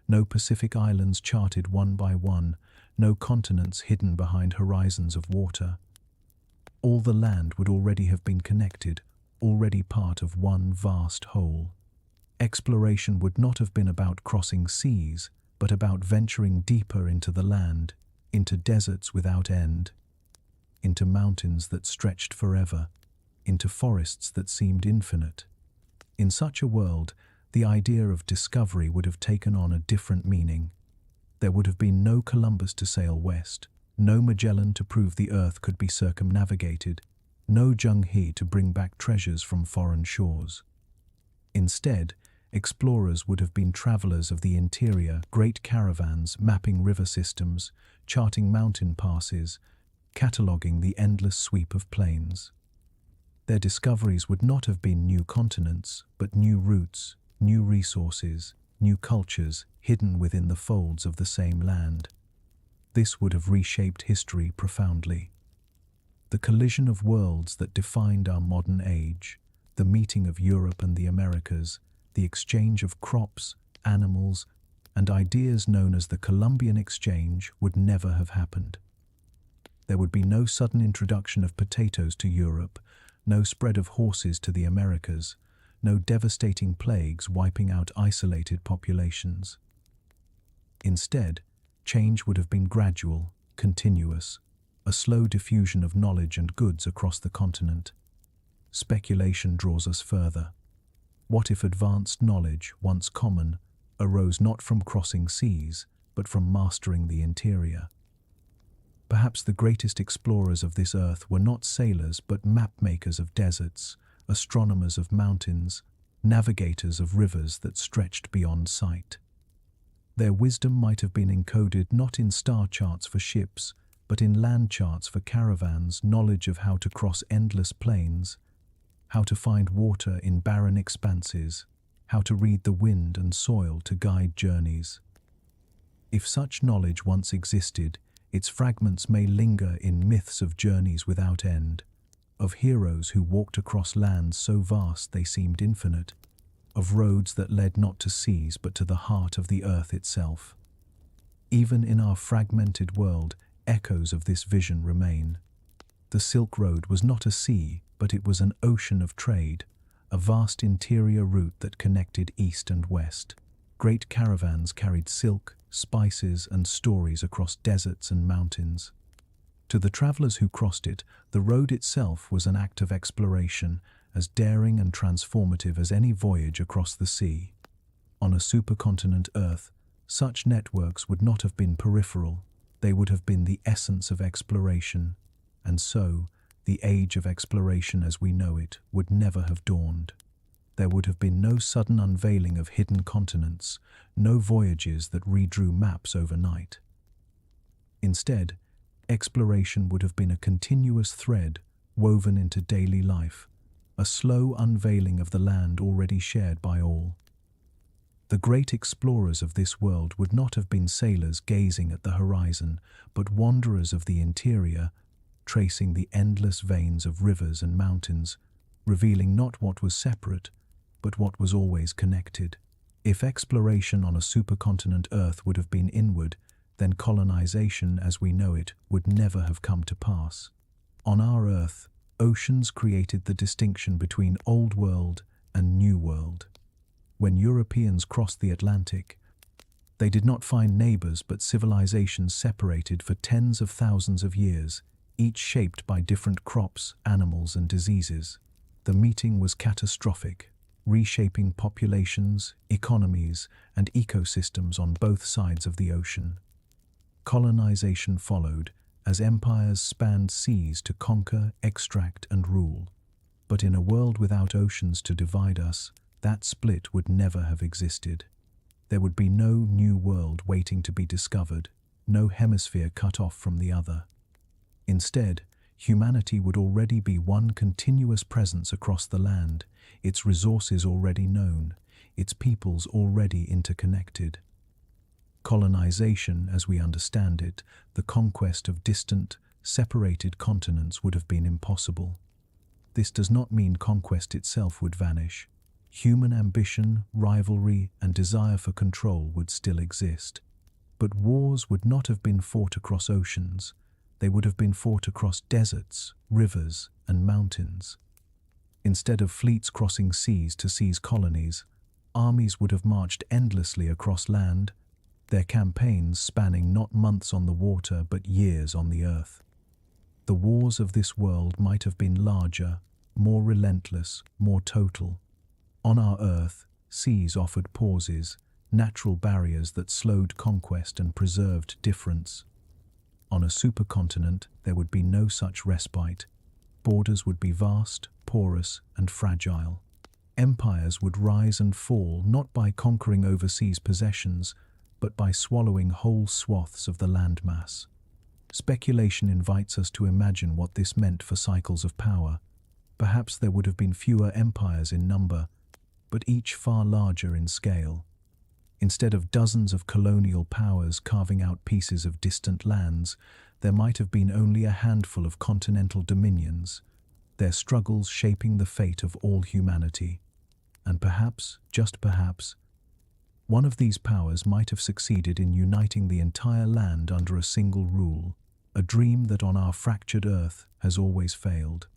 S1: no Pacific islands charted one by one, no continents hidden behind horizons of water. All the land would already have been connected, already part of one vast whole. Exploration would not have been about crossing seas, but about venturing deeper into the land, into deserts without end, into mountains that stretched forever, into forests that seemed infinite. In such a world, the idea of discovery would have taken on a different meaning. There would have been no Columbus to sail west, no Magellan to prove the earth could be circumnavigated, no Zheng He to bring back treasures from foreign shores. Instead, explorers would have been travelers of the interior, great caravans mapping river systems, charting mountain passes, cataloguing the endless sweep of plains. Their discoveries would not have been new continents, but new routes, new resources, new cultures hidden within the folds of the same land. This would have reshaped history profoundly. The collision of worlds that defined our modern age, the meeting of Europe and the Americas, the exchange of crops, animals, and ideas known as the Columbian Exchange would never have happened. There would be no sudden introduction of potatoes to Europe, no spread of horses to the Americas, no devastating plagues wiping out isolated populations. Instead, change would have been gradual, continuous, a slow diffusion of knowledge and goods across the continent. Speculation draws us further. What if advanced knowledge, once common, arose not from crossing seas, but from mastering the interior? Perhaps the greatest explorers of this earth were not sailors but map-makers of deserts, astronomers of mountains, navigators of rivers that stretched beyond sight. Their wisdom might have been encoded not in star charts for ships, but in land charts for caravans, knowledge of how to cross endless plains, how to find water in barren expanses, how to read the wind and soil to guide journeys. If such knowledge once existed, its fragments may linger in myths of journeys without end, of heroes who walked across lands so vast they seemed infinite, of roads that led not to seas but to the heart of the earth itself. Even in our fragmented world, echoes of this vision remain. The Silk Road was not a sea, but it was an ocean of trade, a vast interior route that connected east and west. Great caravans carried silk, spices, and stories across deserts and mountains. To the travelers who crossed it, the road itself was an act of exploration, as daring and transformative as any voyage across the sea. On a supercontinent Earth, such networks would not have been peripheral, they would have been the essence of exploration, and so, the age of exploration as we know it would never have dawned. There would have been no sudden unveiling of hidden continents, no voyages that redrew maps overnight. Instead, exploration would have been a continuous thread woven into daily life, a slow unveiling of the land already shared by all. The great explorers of this world would not have been sailors gazing at the horizon, but wanderers of the interior, tracing the endless veins of rivers and mountains, revealing not what was separate, but what was always connected. If exploration on a supercontinent Earth would have been inward, then colonization as we know it would never have come to pass. On our Earth, oceans created the distinction between Old World and New World. When Europeans crossed the Atlantic, they did not find neighbors but civilizations separated for tens of thousands of years, each shaped by different crops, animals, and diseases. The meeting was catastrophic, reshaping populations, economies, and ecosystems on both sides of the ocean. Colonization followed, as empires spanned seas to conquer, extract, and rule. But in a world without oceans to divide us, that split would never have existed. There would be no new world waiting to be discovered, no hemisphere cut off from the other. Instead, humanity would already be one continuous presence across the land, its resources already known, its peoples already interconnected. Colonization, as we understand it, the conquest of distant, separated continents would have been impossible. This does not mean conquest itself would vanish. Human ambition, rivalry, and desire for control would still exist. But wars would not have been fought across oceans. They would have been fought across deserts, rivers, and mountains. Instead of fleets crossing seas to seize colonies, armies would have marched endlessly across land, their campaigns spanning not months on the water but years on the earth. The wars of this world might have been larger, more relentless, more total. On our Earth, seas offered pauses, natural barriers that slowed conquest and preserved difference. On a supercontinent, there would be no such respite. Borders would be vast, porous, and fragile. Empires would rise and fall not by conquering overseas possessions, but by swallowing whole swaths of the landmass. Speculation invites us to imagine what this meant for cycles of power. Perhaps there would have been fewer empires in number, but each far larger in scale. Instead of dozens of colonial powers carving out pieces of distant lands, there might have been only a handful of continental dominions, their struggles shaping the fate of all humanity. And perhaps, just perhaps, one of these powers might have succeeded in uniting the entire land under a single rule, a dream that on our fractured Earth has always failed.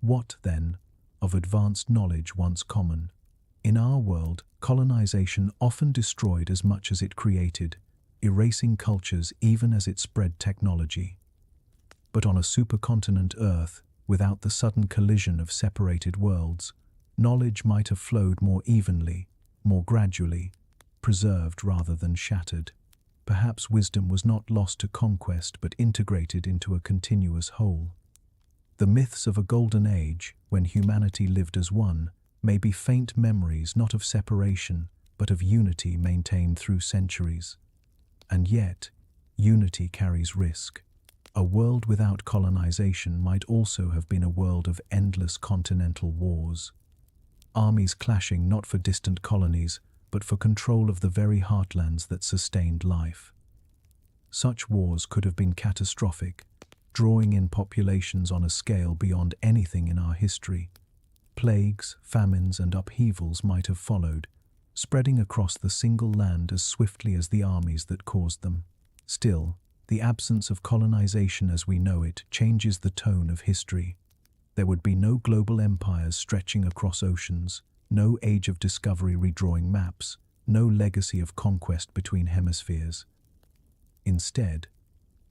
S1: What, then, of advanced knowledge once common? In our world, colonization often destroyed as much as it created, erasing cultures even as it spread technology. But on a supercontinent Earth, without the sudden collision of separated worlds, knowledge might have flowed more evenly, more gradually, preserved rather than shattered. Perhaps wisdom was not lost to conquest but integrated into a continuous whole. The myths of a golden age, when humanity lived as one, may be faint memories not of separation, but of unity maintained through centuries. And yet, unity carries risk. A world without colonization might also have been a world of endless continental wars. Armies clashing not for distant colonies, but for control of the very heartlands that sustained life. Such wars could have been catastrophic, drawing in populations on a scale beyond anything in our history. Plagues, famines, and upheavals might have followed, spreading across the single land as swiftly as the armies that caused them. Still, the absence of colonization as we know it changes the tone of history. There would be no global empires stretching across oceans, no age of discovery redrawing maps, no legacy of conquest between hemispheres. Instead,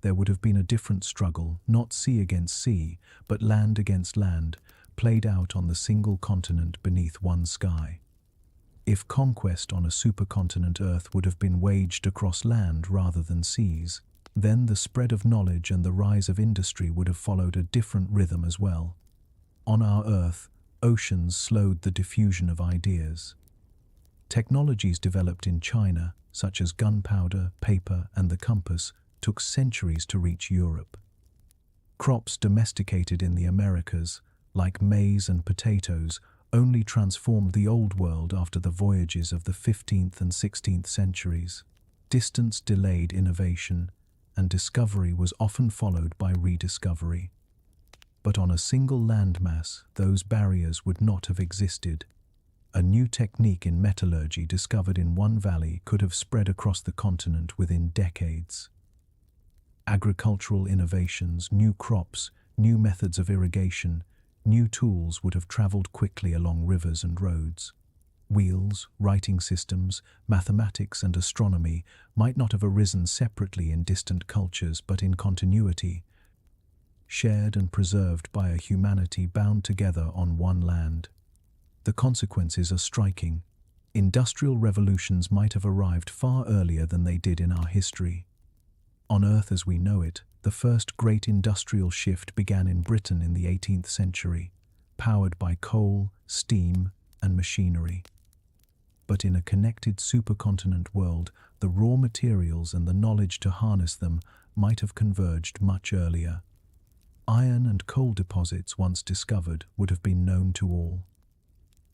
S1: there would have been a different struggle, not sea against sea, but land against land, played out on the single continent beneath one sky. If conquest on a supercontinent Earth would have been waged across land rather than seas, then the spread of knowledge and the rise of industry would have followed a different rhythm as well. On our Earth, oceans slowed the diffusion of ideas. Technologies developed in China, such as gunpowder, paper, and the compass, took centuries to reach Europe. Crops domesticated in the Americas, like maize and potatoes, only transformed the Old World after the voyages of the 15th and 16th centuries. Distance delayed innovation, and discovery was often followed by rediscovery. But on a single landmass, those barriers would not have existed. A new technique in metallurgy discovered in one valley could have spread across the continent within decades. Agricultural innovations, new crops, new methods of irrigation, new tools would have traveled quickly along rivers and roads. Wheels, writing systems, mathematics, and astronomy might not have arisen separately in distant cultures, but in continuity, shared and preserved by a humanity bound together on one land. The consequences are striking. Industrial revolutions might have arrived far earlier than they did in our history. On Earth as we know it, the first great industrial shift began in Britain in the 18th century, powered by coal, steam, and machinery. But in a connected supercontinent world, the raw materials and the knowledge to harness them might have converged much earlier. Iron and coal deposits once discovered would have been known to all.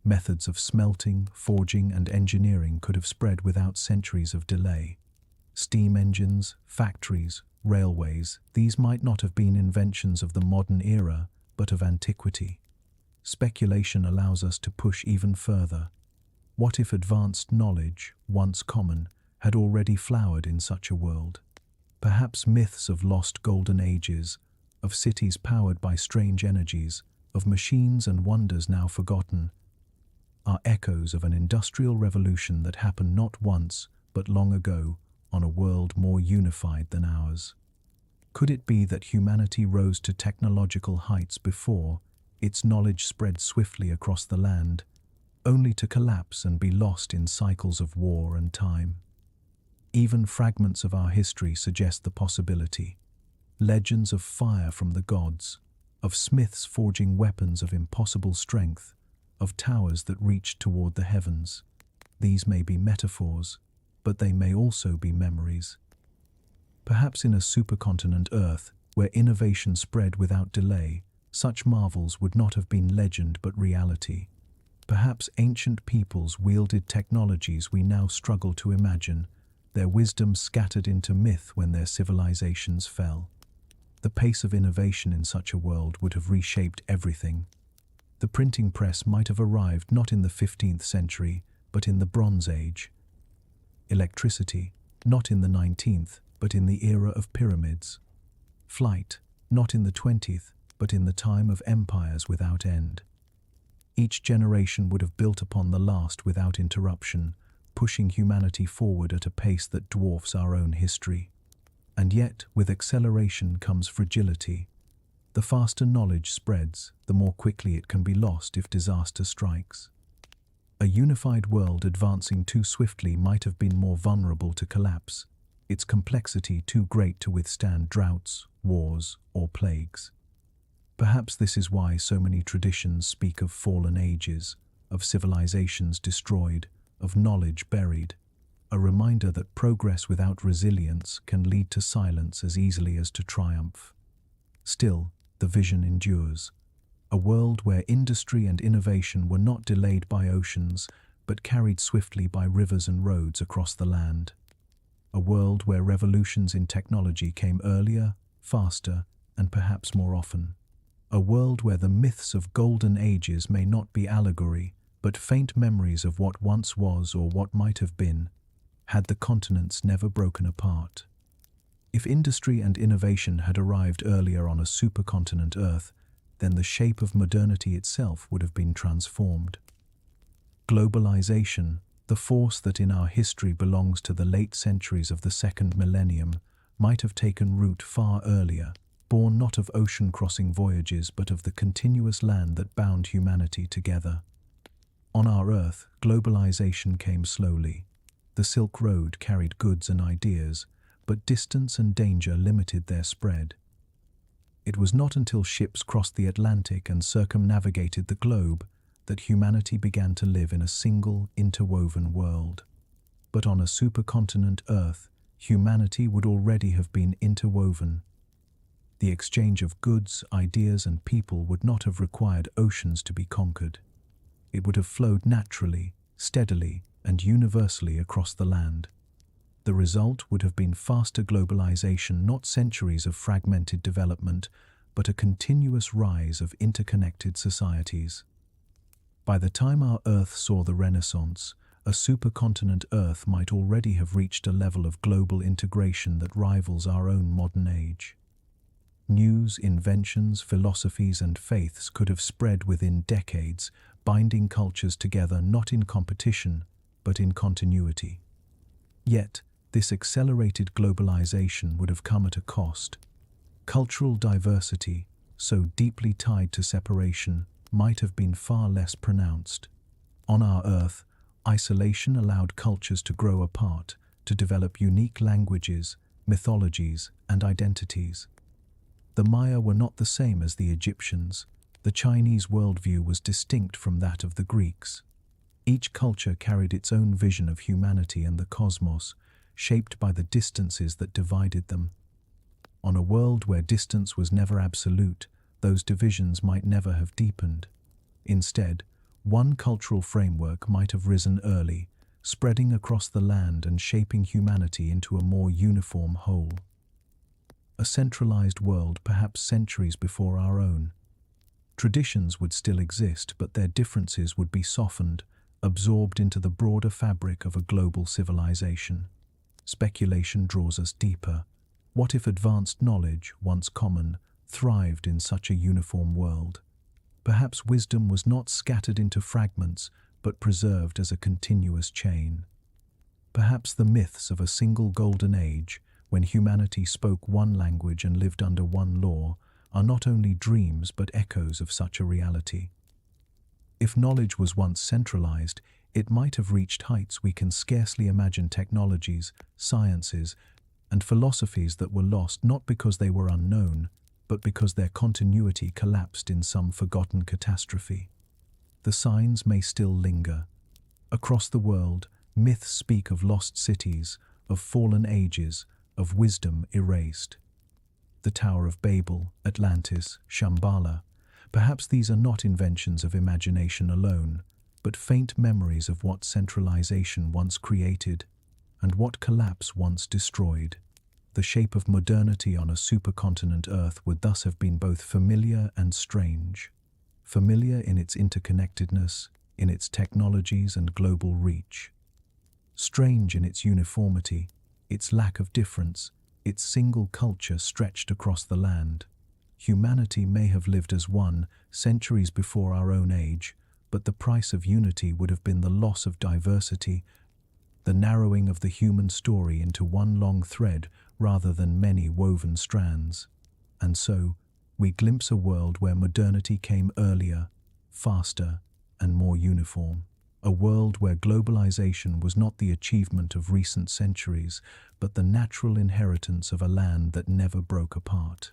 S1: Methods of smelting, forging, and engineering could have spread without centuries of delay. Steam engines, factories, railways, these might not have been inventions of the modern era, but of antiquity. Speculation allows us to push even further. What if advanced knowledge, once common, had already flowered in such a world? Perhaps myths of lost golden ages, of cities powered by strange energies, of machines and wonders now forgotten, are echoes of an industrial revolution that happened not once, but long ago, on a world more unified than ours. Could it be that humanity rose to technological heights before its knowledge spread swiftly across the land, only to collapse and be lost in cycles of war and time? Even fragments of our history suggest the possibility. Legends of fire from the gods, of smiths forging weapons of impossible strength, of towers that reached toward the heavens. These may be metaphors, but they may also be memories. Perhaps in a supercontinent Earth, where innovation spread without delay, such marvels would not have been legend but reality. Perhaps ancient peoples wielded technologies we now struggle to imagine, their wisdom scattered into myth when their civilizations fell. The pace of innovation in such a world would have reshaped everything. The printing press might have arrived not in the 15th century, but in the Bronze Age. Electricity, not in the 19th, but in the era of pyramids. Flight, not in the 20th, but in the time of empires without end. Each generation would have built upon the last without interruption, pushing humanity forward at a pace that dwarfs our own history. And yet, with acceleration comes fragility. The faster knowledge spreads, the more quickly it can be lost if disaster strikes. A unified world advancing too swiftly might have been more vulnerable to collapse, its complexity too great to withstand droughts, wars, or plagues. Perhaps this is why so many traditions speak of fallen ages, of civilizations destroyed, of knowledge buried, a reminder that progress without resilience can lead to silence as easily as to triumph. Still, the vision endures. A world where industry and innovation were not delayed by oceans, but carried swiftly by rivers and roads across the land. A world where revolutions in technology came earlier, faster, and perhaps more often. A world where the myths of golden ages may not be allegory, but faint memories of what once was or what might have been, had the continents never broken apart. If industry and innovation had arrived earlier on a supercontinent Earth, then the shape of modernity itself would have been transformed. Globalization, the force that in our history belongs to the late centuries of the second millennium, might have taken root far earlier, born not of ocean-crossing voyages but of the continuous land that bound humanity together. On our Earth, globalization came slowly. The Silk Road carried goods and ideas, but distance and danger limited their spread. It was not until ships crossed the Atlantic and circumnavigated the globe that humanity began to live in a single, interwoven world. But on a supercontinent Earth, humanity would already have been interwoven. The exchange of goods, ideas, and people would not have required oceans to be conquered. It would have flowed naturally, steadily, and universally across the land. The result would have been faster globalization, not centuries of fragmented development, but a continuous rise of interconnected societies. By the time our Earth saw the Renaissance, a supercontinent Earth might already have reached a level of global integration that rivals our own modern age. News, inventions, philosophies, and faiths could have spread within decades, binding cultures together not in competition, but in continuity. Yet, this accelerated globalization would have come at a cost. Cultural diversity, so deeply tied to separation, might have been far less pronounced. On our Earth, isolation allowed cultures to grow apart, to develop unique languages, mythologies, and identities. The Maya were not the same as the Egyptians. The Chinese worldview was distinct from that of the Greeks. Each culture carried its own vision of humanity and the cosmos, shaped by the distances that divided them. On a world where distance was never absolute, those divisions might never have deepened. Instead, one cultural framework might have risen early, spreading across the land and shaping humanity into a more uniform whole. A centralized world perhaps centuries before our own. Traditions would still exist, but their differences would be softened, absorbed into the broader fabric of a global civilization. Speculation draws us deeper. What if advanced knowledge, once common, thrived in such a uniform world? Perhaps wisdom was not scattered into fragments, but preserved as a continuous chain. Perhaps the myths of a single golden age, when humanity spoke one language and lived under one law, are not only dreams but echoes of such a reality. If knowledge was once centralized, it might have reached heights we can scarcely imagine, technologies, sciences, and philosophies that were lost not because they were unknown, but because their continuity collapsed in some forgotten catastrophe. The signs may still linger. Across the world, myths speak of lost cities, of fallen ages, of wisdom erased. The Tower of Babel, Atlantis, Shambhala. Perhaps these are not inventions of imagination alone, but faint memories of what centralization once created and what collapse once destroyed. The shape of modernity on a supercontinent Earth would thus have been both familiar and strange. Familiar in its interconnectedness, in its technologies and global reach. Strange in its uniformity, its lack of difference, its single culture stretched across the land. Humanity may have lived as one centuries before our own age, but the price of unity would have been the loss of diversity, the narrowing of the human story into one long thread rather than many woven strands. And so, we glimpse a world where modernity came earlier, faster, and more uniform. A world where globalization was not the achievement of recent centuries, but the natural inheritance of a land that never broke apart.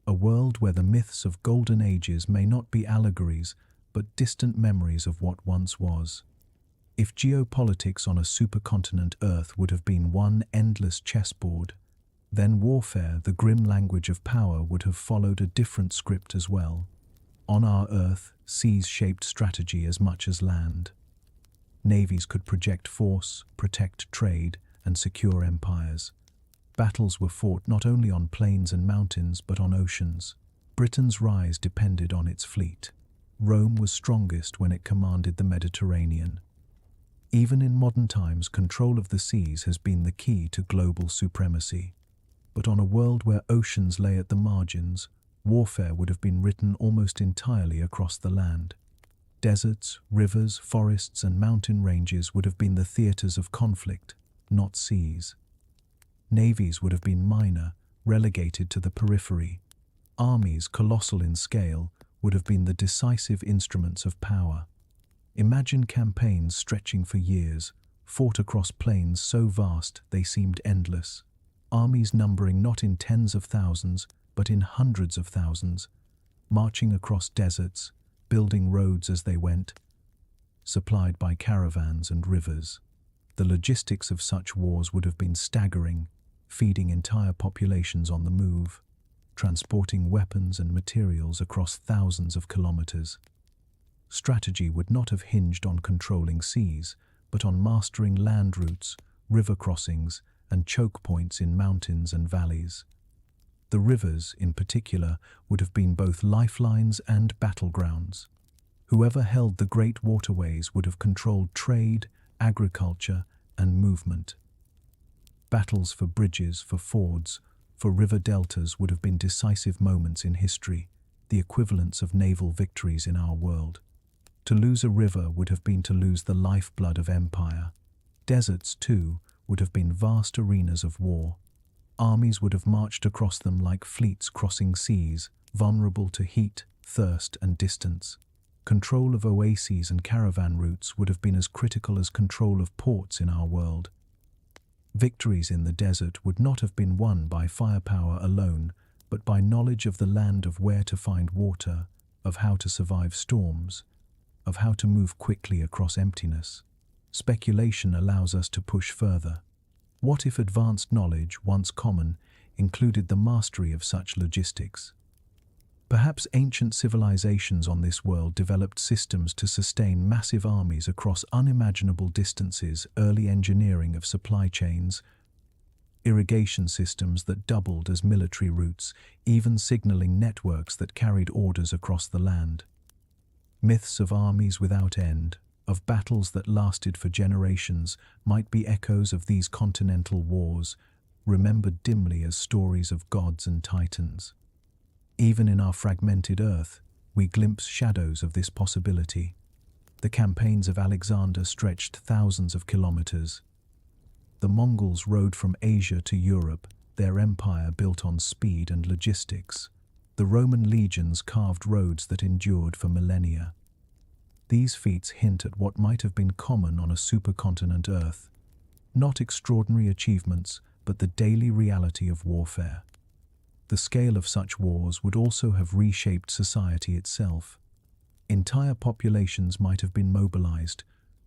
S1: A world where the myths of golden ages may not be allegories, but distant memories of what once was. If geopolitics on a supercontinent Earth would have been one endless chessboard, then warfare, the grim language of power, would have followed a different script as well. On our Earth, seas shaped strategy as much as land. Navies could project force, protect trade, and secure empires. Battles were fought not only on plains and mountains but on oceans. Britain's rise depended on its fleet. Rome was strongest when it commanded the Mediterranean. Even in modern times, control of the seas has been the key to global supremacy. But on a world where oceans lay at the margins, warfare would have been written almost entirely across the land. Deserts, rivers, forests, and mountain ranges would have been the theaters of conflict, not seas. Navies would have been minor, relegated to the periphery. Armies, colossal in scale, would have been the decisive instruments of power. Imagine campaigns stretching for years, fought across plains so vast they seemed endless. Armies numbering not in tens of thousands, but in hundreds of thousands, marching across deserts, building roads as they went, supplied by caravans and rivers. The logistics of such wars would have been staggering, feeding entire populations on the move, transporting weapons and materials across thousands of kilometers. Strategy would not have hinged on controlling seas, but on mastering land routes, river crossings, and choke points in mountains and valleys. The rivers, in particular, would have been both lifelines and battlegrounds. Whoever held the great waterways would have controlled trade, agriculture, and movement. Battles for bridges, for fords, for river deltas would have been decisive moments in history, the equivalents of naval victories in our world. To lose a river would have been to lose the lifeblood of empire. Deserts, too, would have been vast arenas of war. Armies would have marched across them like fleets crossing seas, vulnerable to heat, thirst, and distance. Control of oases and caravan routes would have been as critical as control of ports in our world. Victories in the desert would not have been won by firepower alone, but by knowledge of the land, of where to find water, of how to survive storms, of how to move quickly across emptiness. Speculation allows us to push further. What if advanced knowledge, once common, included the mastery of such logistics? Perhaps ancient civilizations on this world developed systems to sustain massive armies across unimaginable distances, early engineering of supply chains, irrigation systems that doubled as military routes, even signaling networks that carried orders across the land. Myths of armies without end, of battles that lasted for generations, might be echoes of these continental wars, remembered dimly as stories of gods and titans. Even in our fragmented Earth, we glimpse shadows of this possibility. The campaigns of Alexander stretched thousands of kilometers. The Mongols rode from Asia to Europe, their empire built on speed and logistics. The Roman legions carved roads that endured for millennia. These feats hint at what might have been common on a supercontinent Earth. Not extraordinary achievements, but the daily reality of warfare. The scale of such wars would also have reshaped society itself. Entire populations might have been mobilized,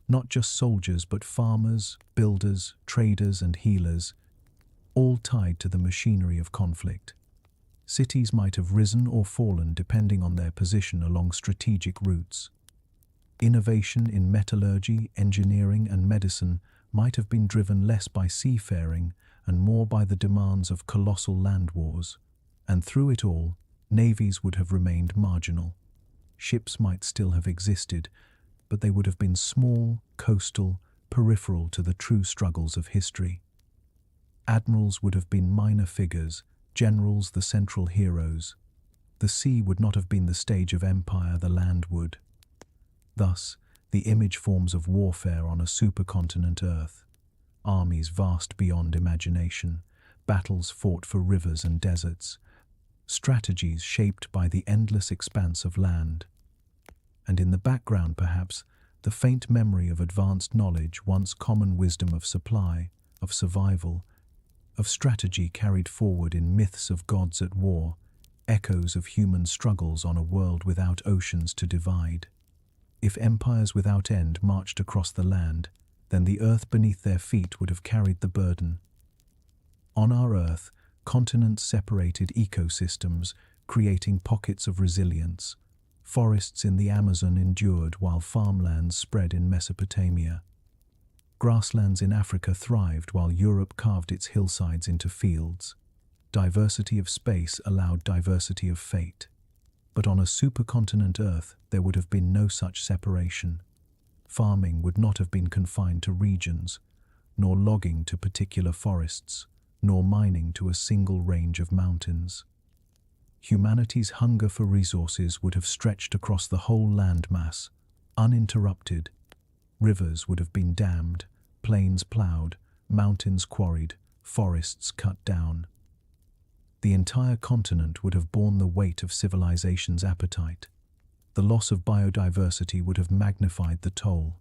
S1: not just soldiers but farmers, builders, traders, and healers, all tied to the machinery of conflict. Cities might have risen or fallen depending on their position along strategic routes. Innovation in metallurgy, engineering, and medicine might have been driven less by seafaring and more by the demands of colossal land wars. And through it all, navies would have remained marginal. Ships might still have existed, but they would have been small, coastal, peripheral to the true struggles of history. Admirals would have been minor figures, generals the central heroes. The sea would not have been the stage of empire, the land would. Thus, the image forms of warfare on a supercontinent Earth. Armies vast beyond imagination, battles fought for rivers and deserts, strategies shaped by the endless expanse of land. And in the background, perhaps, the faint memory of advanced knowledge, once common wisdom of supply, of survival, of strategy carried forward in myths of gods at war, echoes of human struggles on a world without oceans to divide. If empires without end marched across the land, then the earth beneath their feet would have carried the burden. On our Earth, continents separated ecosystems, creating pockets of resilience. Forests in the Amazon endured while farmlands spread in Mesopotamia. Grasslands in Africa thrived while Europe carved its hillsides into fields. Diversity of space allowed diversity of fate. But on a supercontinent Earth, there would have been no such separation. Farming would not have been confined to regions, nor logging to particular forests, nor mining to a single range of mountains. Humanity's hunger for resources would have stretched across the whole landmass, uninterrupted. Rivers would have been dammed, plains ploughed, mountains quarried, forests cut down. The entire continent would have borne the weight of civilization's appetite. The loss of biodiversity would have magnified the toll.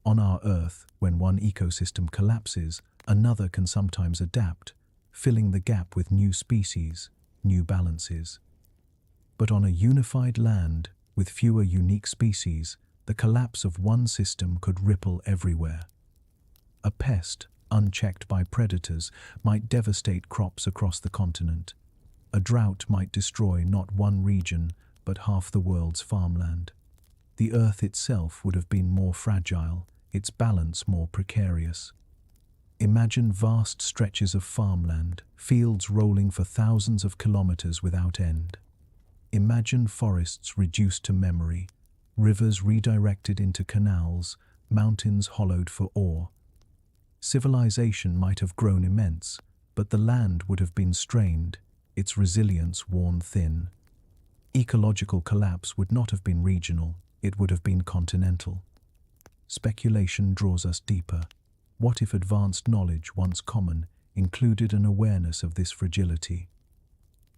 S1: On our Earth, when one ecosystem collapses, another can sometimes adapt, filling the gap with new species, new balances. But on a unified land, with fewer unique species, the collapse of one system could ripple everywhere. A pest, unchecked by predators, might devastate crops across the continent. A drought might destroy not one region, but half the world's farmland. The Earth itself would have been more fragile, its balance more precarious. Imagine vast stretches of farmland, fields rolling for thousands of kilometers without end. Imagine forests reduced to memory, rivers redirected into canals, mountains hollowed for ore. Civilization might have grown immense, but the land would have been strained, its resilience worn thin. Ecological collapse would not have been regional, it would have been continental. Speculation draws us deeper. What if advanced knowledge, once common, included an awareness of this fragility?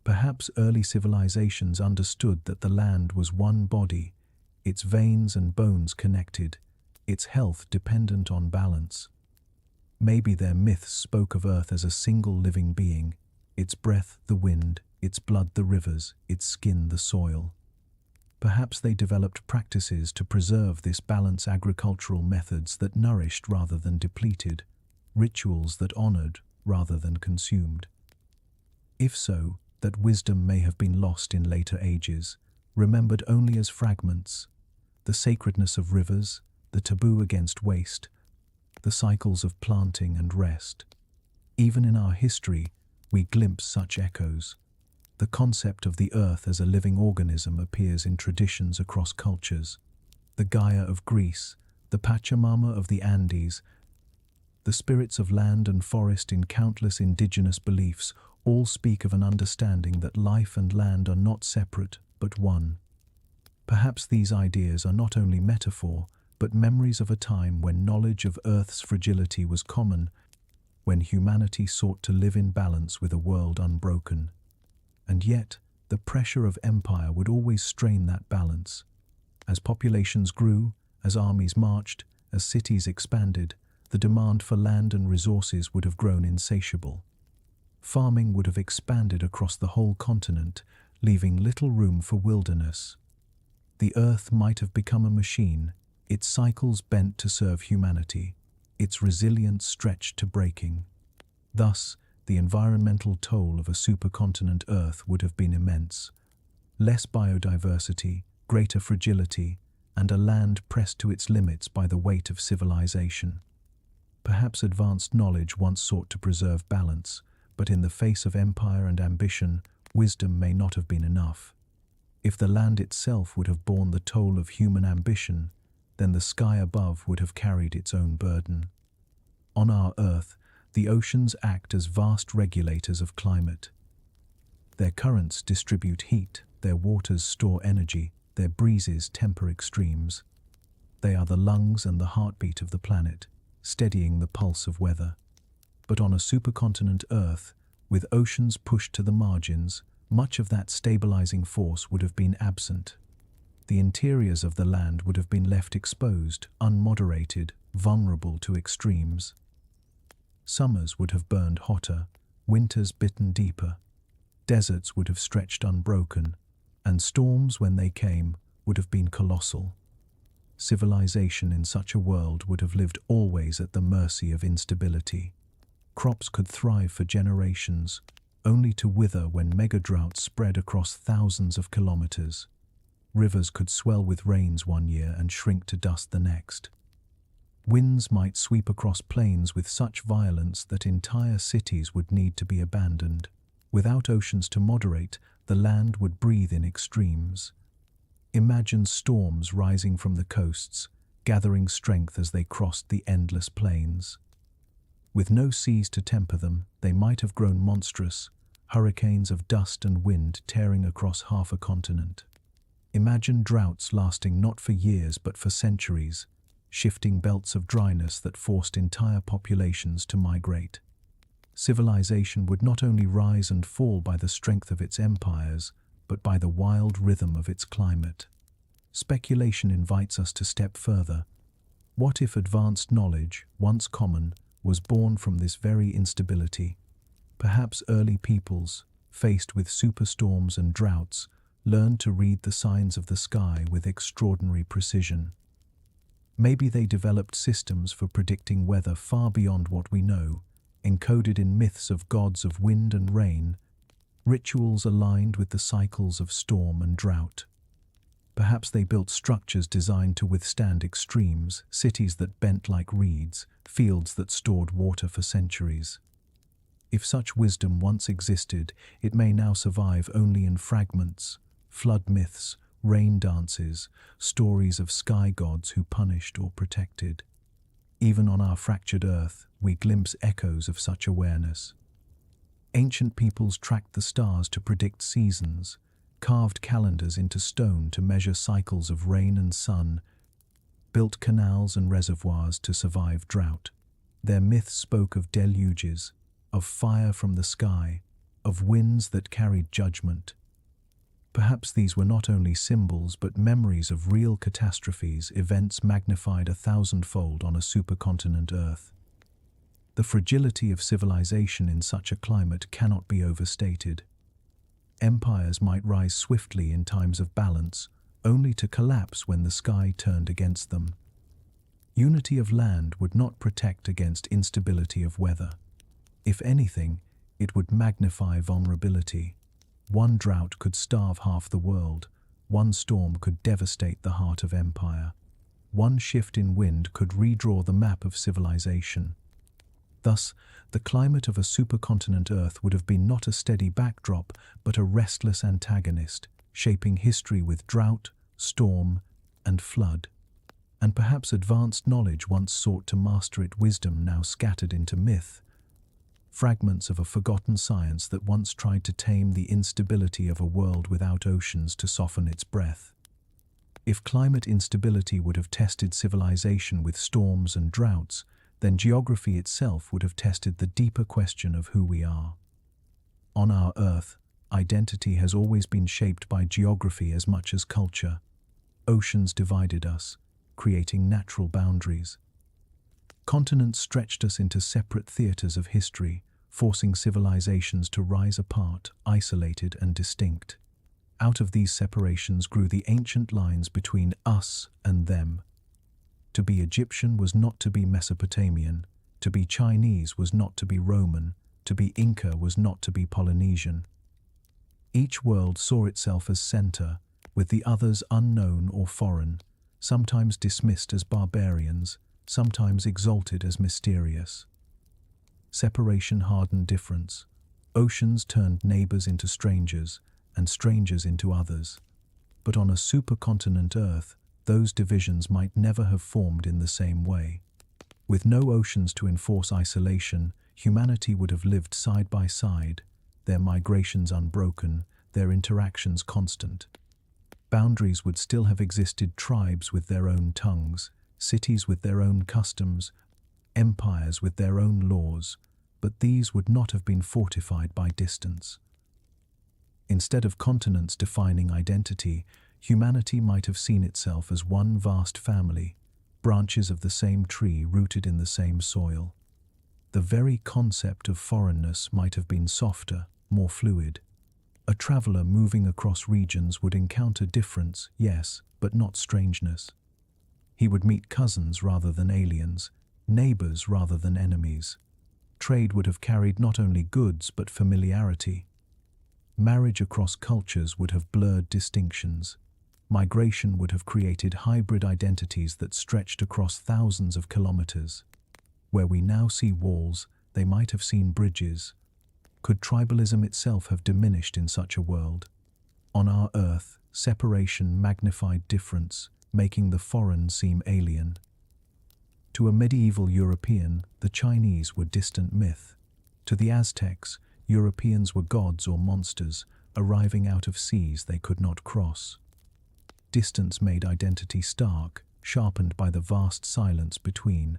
S1: Perhaps early civilizations understood that the land was one body, its veins and bones connected, its health dependent on balance. Maybe their myths spoke of Earth as a single living being, its breath the wind, its blood the rivers, its skin the soil. Perhaps they developed practices to preserve this balance, agricultural methods that nourished rather than depleted, rituals that honored rather than consumed. If so, that wisdom may have been lost in later ages, remembered only as fragments. The sacredness of rivers, the taboo against waste, the cycles of planting and rest. Even in our history, we glimpse such echoes. The concept of the earth as a living organism appears in traditions across cultures. The Gaia of Greece, the Pachamama of the Andes, the spirits of land and forest in countless indigenous beliefs all speak of an understanding that life and land are not separate, but one. Perhaps these ideas are not only metaphor, but memories of a time when knowledge of Earth's fragility was common, when humanity sought to live in balance with a world unbroken. And yet, the pressure of empire would always strain that balance. As populations grew, as armies marched, as cities expanded, the demand for land and resources would have grown insatiable. Farming would have expanded across the whole continent, leaving little room for wilderness. The earth might have become a machine, its cycles bent to serve humanity, its resilience stretched to breaking. Thus, the environmental toll of a supercontinent Earth would have been immense. Less biodiversity, greater fragility, and a land pressed to its limits by the weight of civilization. Perhaps advanced knowledge once sought to preserve balance, but in the face of empire and ambition, wisdom may not have been enough. If the land itself would have borne the toll of human ambition, then the sky above would have carried its own burden. On our Earth, the oceans act as vast regulators of climate. Their currents distribute heat, their waters store energy, their breezes temper extremes. They are the lungs and the heartbeat of the planet, steadying the pulse of weather. But on a supercontinent Earth, with oceans pushed to the margins, much of that stabilizing force would have been absent. The interiors of the land would have been left exposed, unmoderated, vulnerable to extremes. Summers would have burned hotter, winters bitten deeper. Deserts would have stretched unbroken, and storms, when they came, would have been colossal. Civilization in such a world would have lived always at the mercy of instability. Crops could thrive for generations, only to wither when megadroughts spread across thousands of kilometers. Rivers could swell with rains one year and shrink to dust the next. Winds might sweep across plains with such violence that entire cities would need to be abandoned. Without oceans to moderate, the land would breathe in extremes. Imagine storms rising from the coasts, gathering strength as they crossed the endless plains. With no seas to temper them, they might have grown monstrous, hurricanes of dust and wind tearing across half a continent. Imagine droughts lasting not for years but for centuries, shifting belts of dryness that forced entire populations to migrate. Civilization would not only rise and fall by the strength of its empires, but by the wild rhythm of its climate. Speculation invites us to step further. What if advanced knowledge, once common, was born from this very instability? Perhaps early peoples, faced with superstorms and droughts, learned to read the signs of the sky with extraordinary precision. Maybe they developed systems for predicting weather far beyond what we know, encoded in myths of gods of wind and rain, rituals aligned with the cycles of storm and drought. Perhaps they built structures designed to withstand extremes, cities that bent like reeds, fields that stored water for centuries. If such wisdom once existed, it may now survive only in fragments, flood myths, rain dances, stories of sky gods who punished or protected. Even on our fractured earth, we glimpse echoes of such awareness. Ancient peoples tracked the stars to predict seasons, carved calendars into stone to measure cycles of rain and sun, built canals and reservoirs to survive drought. Their myths spoke of deluges, of fire from the sky, of winds that carried judgment. Perhaps these were not only symbols but memories of real catastrophes, events magnified 1,000-fold on a supercontinent Earth. The fragility of civilization in such a climate cannot be overstated. Empires might rise swiftly in times of balance, only to collapse when the sky turned against them. Unity of land would not protect against instability of weather. If anything, it would magnify vulnerability. One drought could starve half the world, one storm could devastate the heart of empire. One shift in wind could redraw the map of civilization. Thus, the climate of a supercontinent Earth would have been not a steady backdrop, but a restless antagonist, shaping history with drought, storm, and flood. And perhaps advanced knowledge once sought to master it, wisdom now scattered into myth, fragments of a forgotten science that once tried to tame the instability of a world without oceans to soften its breath. If climate instability would have tested civilization with storms and droughts, then geography itself would have tested the deeper question of who we are. On our Earth, identity has always been shaped by geography as much as culture. Oceans divided us, creating natural boundaries. Continents stretched us into separate theaters of history, forcing civilizations to rise apart, isolated and distinct. Out of these separations grew the ancient lines between us and them. To be Egyptian was not to be Mesopotamian, to be Chinese was not to be Roman, to be Inca was not to be Polynesian. Each world saw itself as center, with the others unknown or foreign, sometimes dismissed as barbarians, sometimes exalted as mysterious. Separation hardened difference. Oceans turned neighbors into strangers, and strangers into others. But on a supercontinent Earth, those divisions might never have formed in the same way. With no oceans to enforce isolation, humanity would have lived side by side, their migrations unbroken, their interactions constant. Boundaries would still have existed, tribes with their own tongues, cities with their own customs, empires with their own laws, but these would not have been fortified by distance. Instead of continents defining identity, humanity might have seen itself as one vast family, branches of the same tree rooted in the same soil. The very concept of foreignness might have been softer, more fluid. A traveler moving across regions would encounter difference, yes, but not strangeness. He would meet cousins rather than aliens, neighbors rather than enemies. Trade would have carried not only goods but familiarity. Marriage across cultures would have blurred distinctions. Migration would have created hybrid identities that stretched across thousands of kilometers. Where we now see walls, they might have seen bridges. Could tribalism itself have diminished in such a world? On our Earth, separation magnified difference, making the foreign seem alien. To a medieval European, the Chinese were distant myth. To the Aztecs, Europeans were gods or monsters, arriving out of seas they could not cross. Distance made identity stark, sharpened by the vast silence between.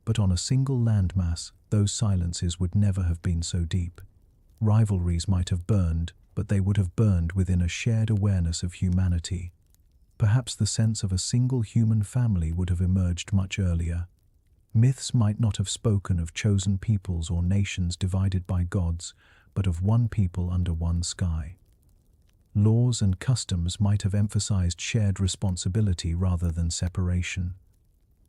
S1: But on a single landmass, those silences would never have been so deep. Rivalries might have burned, but they would have burned within a shared awareness of humanity. Perhaps the sense of a single human family would have emerged much earlier. Myths might not have spoken of chosen peoples or nations divided by gods, but of one people under one sky. Laws and customs might have emphasized shared responsibility rather than separation.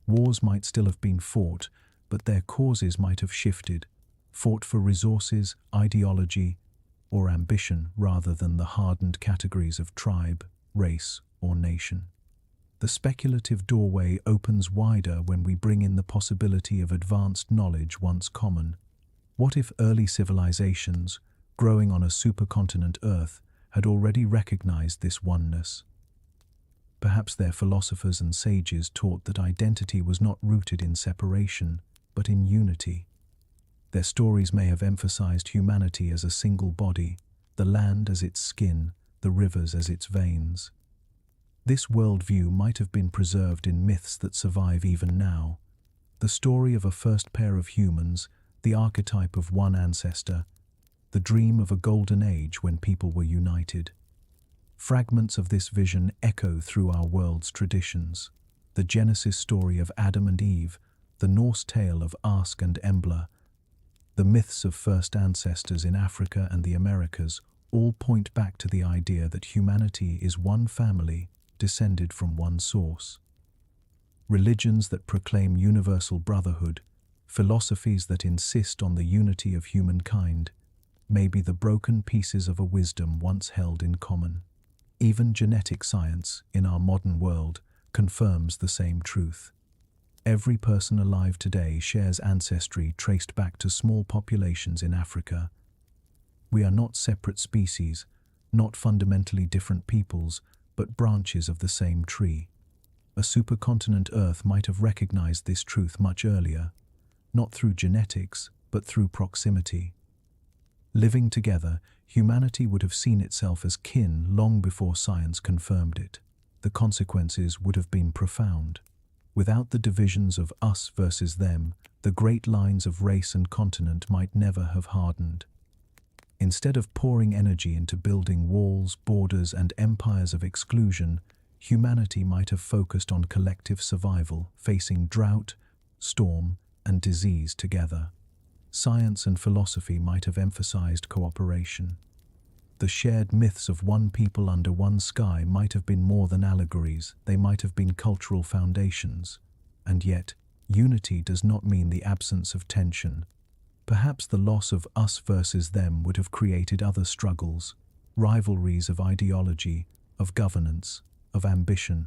S1: Wars might still have been fought, but their causes might have shifted, fought for resources, ideology, or ambition rather than the hardened categories of tribe, race, or nation. The speculative doorway opens wider when we bring in the possibility of advanced knowledge once common. What if early civilizations, growing on a supercontinent Earth, had already recognized this oneness? Perhaps their philosophers and sages taught that identity was not rooted in separation, but in unity. Their stories may have emphasized humanity as a single body, the land as its skin, the rivers as its veins. This worldview might have been preserved in myths that survive even now. The story of a first pair of humans, the archetype of one ancestor, the dream of a golden age when people were united. Fragments of this vision echo through our world's traditions. The Genesis story of Adam and Eve, the Norse tale of Ask and Embla, the myths of first ancestors in Africa and the Americas all point back to the idea that humanity is one family, descended from one source. Religions that proclaim universal brotherhood, philosophies that insist on the unity of humankind, may be the broken pieces of a wisdom once held in common. Even genetic science, in our modern world, confirms the same truth. Every person alive today shares ancestry traced back to small populations in Africa. We are not separate species, not fundamentally different peoples, but branches of the same tree. A supercontinent Earth might have recognized this truth much earlier, not through genetics, but through proximity. Living together, humanity would have seen itself as kin long before science confirmed it. The consequences would have been profound. Without the divisions of us versus them, the great lines of race and continent might never have hardened. Instead of pouring energy into building walls, borders, and empires of exclusion, humanity might have focused on collective survival, facing drought, storm, and disease together. Science and philosophy might have emphasized cooperation. The shared myths of one people under one sky might have been more than allegories, they might have been cultural foundations. And yet, unity does not mean the absence of tension. Perhaps the loss of us versus them would have created other struggles, rivalries of ideology, of governance, of ambition.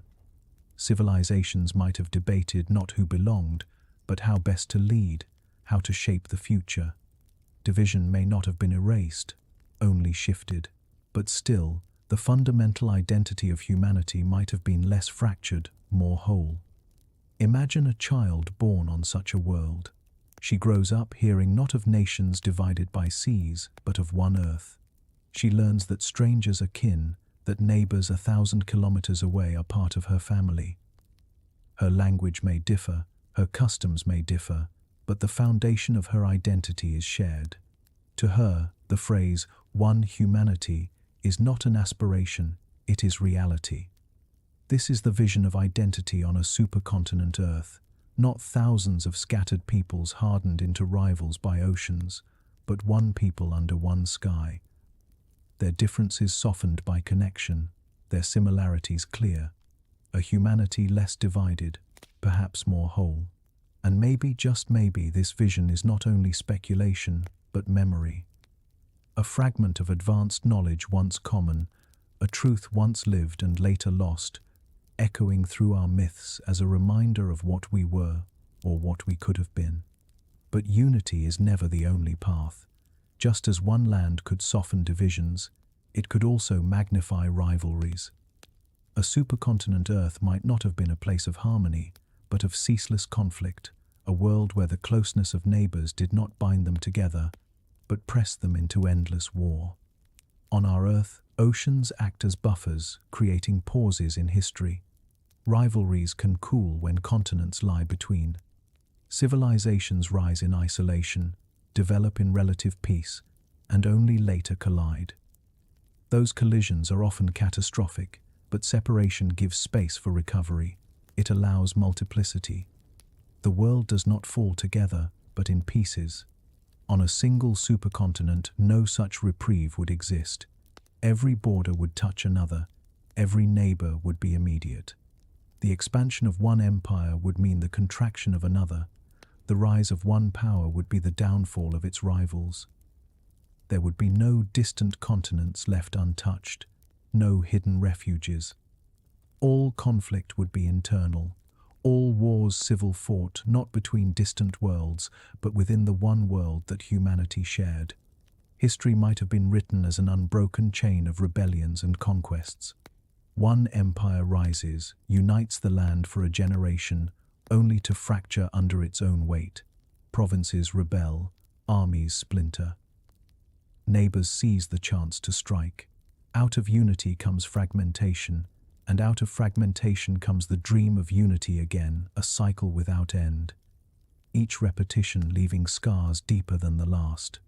S1: Civilizations might have debated not who belonged, but how best to lead, how to shape the future. Division may not have been erased, only shifted, but still, the fundamental identity of humanity might have been less fractured, more whole. Imagine a child born on such a world. She grows up hearing not of nations divided by seas, but of one earth. She learns that strangers are kin, that neighbors 1,000 kilometers away are part of her family. Her language may differ, her customs may differ, but the foundation of her identity is shared. To her, the phrase, one humanity, is not an aspiration, it is reality. This is the vision of identity on a supercontinent Earth, not thousands of scattered peoples hardened into rivals by oceans, but one people under one sky. Their differences softened by connection, their similarities clear. A humanity less divided, perhaps more whole. And maybe, just maybe, this vision is not only speculation, but memory. A fragment of advanced knowledge once common, a truth once lived and later lost, echoing through our myths as a reminder of what we were or what we could have been. But unity is never the only path. Just as one land could soften divisions, it could also magnify rivalries. A supercontinent Earth might not have been a place of harmony, but of ceaseless conflict, a world where the closeness of neighbors did not bind them together, but pressed them into endless war. On our Earth, oceans act as buffers, creating pauses in history. Rivalries can cool when continents lie between. Civilizations rise in isolation, develop in relative peace, and only later collide. Those collisions are often catastrophic, but separation gives space for recovery. It allows multiplicity. The world does not fall together, but in pieces. On a single supercontinent, no such reprieve would exist. Every border would touch another. Every neighbor would be immediate. The expansion of one empire would mean the contraction of another. The rise of one power would be the downfall of its rivals. There would be no distant continents left untouched, no hidden refuges. All conflict would be internal, all wars civil fought not between distant worlds, but within the one world that humanity shared. History might have been written as an unbroken chain of rebellions and conquests. One empire rises, unites the land for a generation, only to fracture under its own weight. Provinces rebel, armies splinter. Neighbors seize the chance to strike. Out of unity comes fragmentation, and out of fragmentation comes the dream of unity again, a cycle without end. Each repetition leaving scars deeper than the last.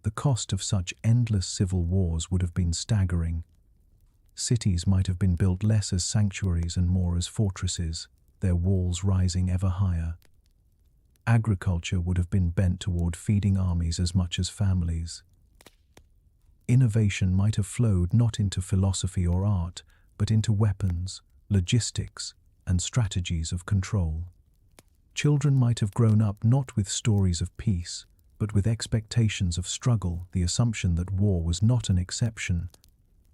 S1: The cost of such endless civil wars would have been staggering. Cities might have been built less as sanctuaries and more as fortresses, their walls rising ever higher. Agriculture would have been bent toward feeding armies as much as families. Innovation might have flowed not into philosophy or art, but into weapons, logistics, and strategies of control. Children might have grown up not with stories of peace, but with expectations of struggle, the assumption that war was not an exception,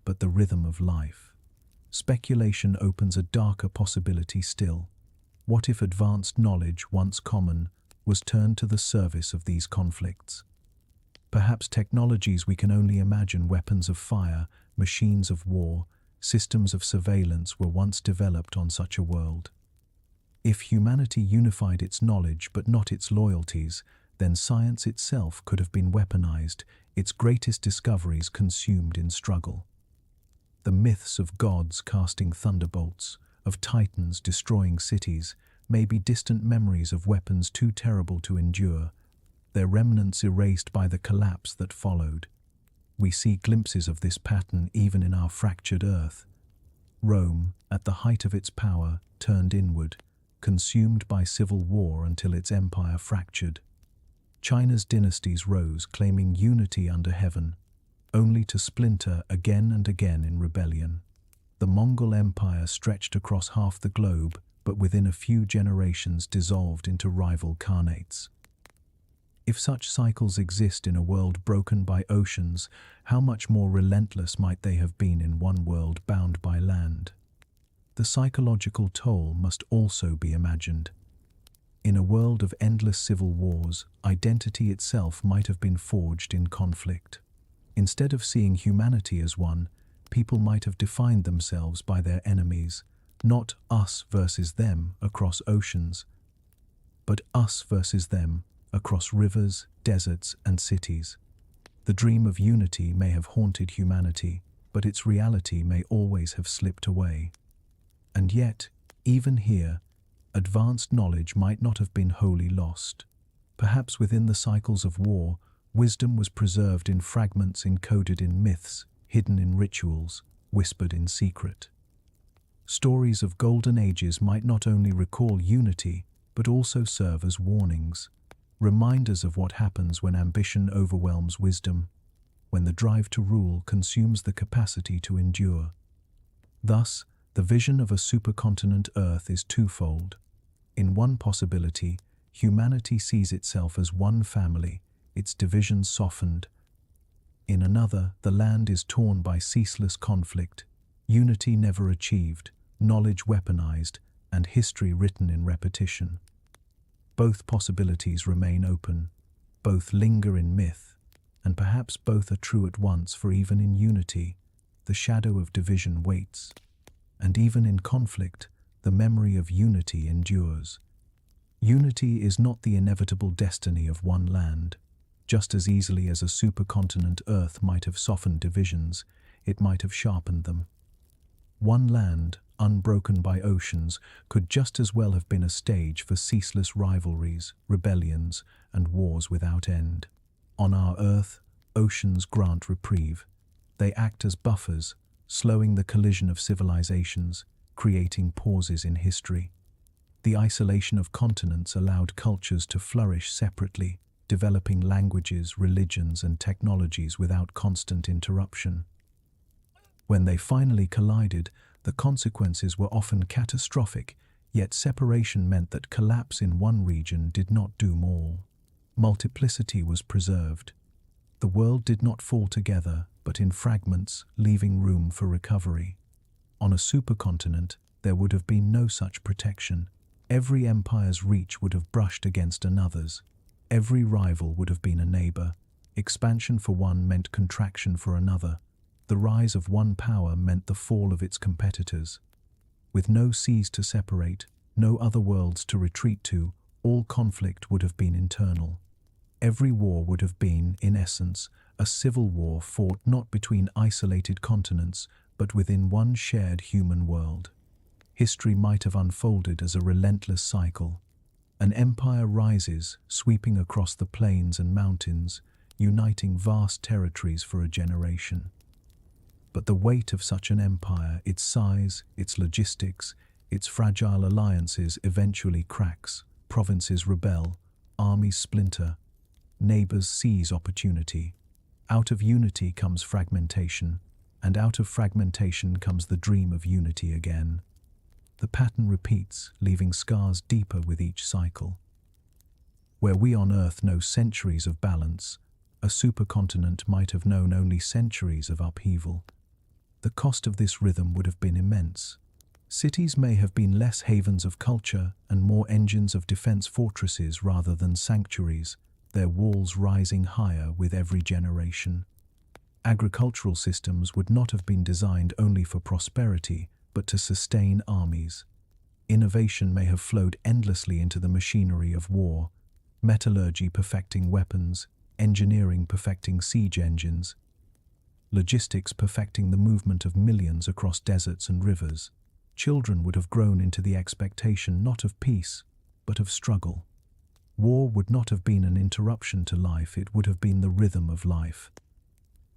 S1: but the rhythm of life. Speculation opens a darker possibility still. What if advanced knowledge, once common, was turned to the service of these conflicts? Perhaps technologies we can only imagine, weapons of fire, machines of war, systems of surveillance, were once developed on such a world. If humanity unified its knowledge but not its loyalties, then science itself could have been weaponized, its greatest discoveries consumed in struggle. The myths of gods casting thunderbolts, of titans destroying cities, may be distant memories of weapons too terrible to endure, their remnants erased by the collapse that followed. We see glimpses of this pattern even in our fractured Earth. Rome, at the height of its power, turned inward, consumed by civil war until its empire fractured. China's dynasties rose, claiming unity under heaven, only to splinter again and again in rebellion. The Mongol Empire stretched across half the globe, but within a few generations dissolved into rival khanates. If such cycles exist in a world broken by oceans, how much more relentless might they have been in one world bound by land? The psychological toll must also be imagined. In a world of endless civil wars, identity itself might have been forged in conflict. Instead of seeing humanity as one, people might have defined themselves by their enemies, not us versus them across oceans, but us versus them across rivers, deserts, and cities. The dream of unity may have haunted humanity, but its reality may always have slipped away. And yet, even here, advanced knowledge might not have been wholly lost. Perhaps within the cycles of war, wisdom was preserved in fragments encoded in myths, hidden in rituals, whispered in secret. Stories of golden ages might not only recall unity, but also serve as warnings, reminders of what happens when ambition overwhelms wisdom, when the drive to rule consumes the capacity to endure. Thus, the vision of a supercontinent Earth is twofold. In one possibility, humanity sees itself as one family, its divisions softened, In another, the land is torn by ceaseless conflict, unity never achieved, knowledge weaponized, and history written in repetition. Both possibilities remain open, both linger in myth, and perhaps both are true at once, for even in unity, the shadow of division waits. And even in conflict, the memory of unity endures. Unity is not the inevitable destiny of one land. Just as easily as a supercontinent Earth might have softened divisions, it might have sharpened them. One land, unbroken by oceans, could just as well have been a stage for ceaseless rivalries, rebellions, and wars without end. On our Earth, oceans grant reprieve. They act as buffers, slowing the collision of civilizations, creating pauses in history. The isolation of continents allowed cultures to flourish separately, developing languages, religions, and technologies without constant interruption. When they finally collided, the consequences were often catastrophic, yet separation meant that collapse in one region did not doom all. Multiplicity was preserved. The world did not fall together, but in fragments, leaving room for recovery. On a supercontinent, there would have been no such protection. Every empire's reach would have brushed against another's. Every rival would have been a neighbor. Expansion for one meant contraction for another. The rise of one power meant the fall of its competitors. With no seas to separate, no other worlds to retreat to, all conflict would have been internal. Every war would have been, in essence, a civil war fought not between isolated continents, but within one shared human world. History might have unfolded as a relentless cycle. An empire rises, sweeping across the plains and mountains, uniting vast territories for a generation. But the weight of such an empire, its size, its logistics, its fragile alliances eventually cracks. Provinces rebel, armies splinter, neighbors seize opportunity. Out of unity comes fragmentation, and out of fragmentation comes the dream of unity again. The pattern repeats, leaving scars deeper with each cycle. Where we on Earth know centuries of balance, a supercontinent might have known only centuries of upheaval. The cost of this rhythm would have been immense. Cities may have been less havens of culture and more engines of defense fortresses rather than sanctuaries, their walls rising higher with every generation. Agricultural systems would not have been designed only for prosperity, but to sustain armies. Innovation may have flowed endlessly into the machinery of war, metallurgy perfecting weapons, engineering perfecting siege engines, logistics perfecting the movement of millions across deserts and rivers. Children would have grown into the expectation not of peace, but of struggle. War would not have been an interruption to life, it would have been the rhythm of life.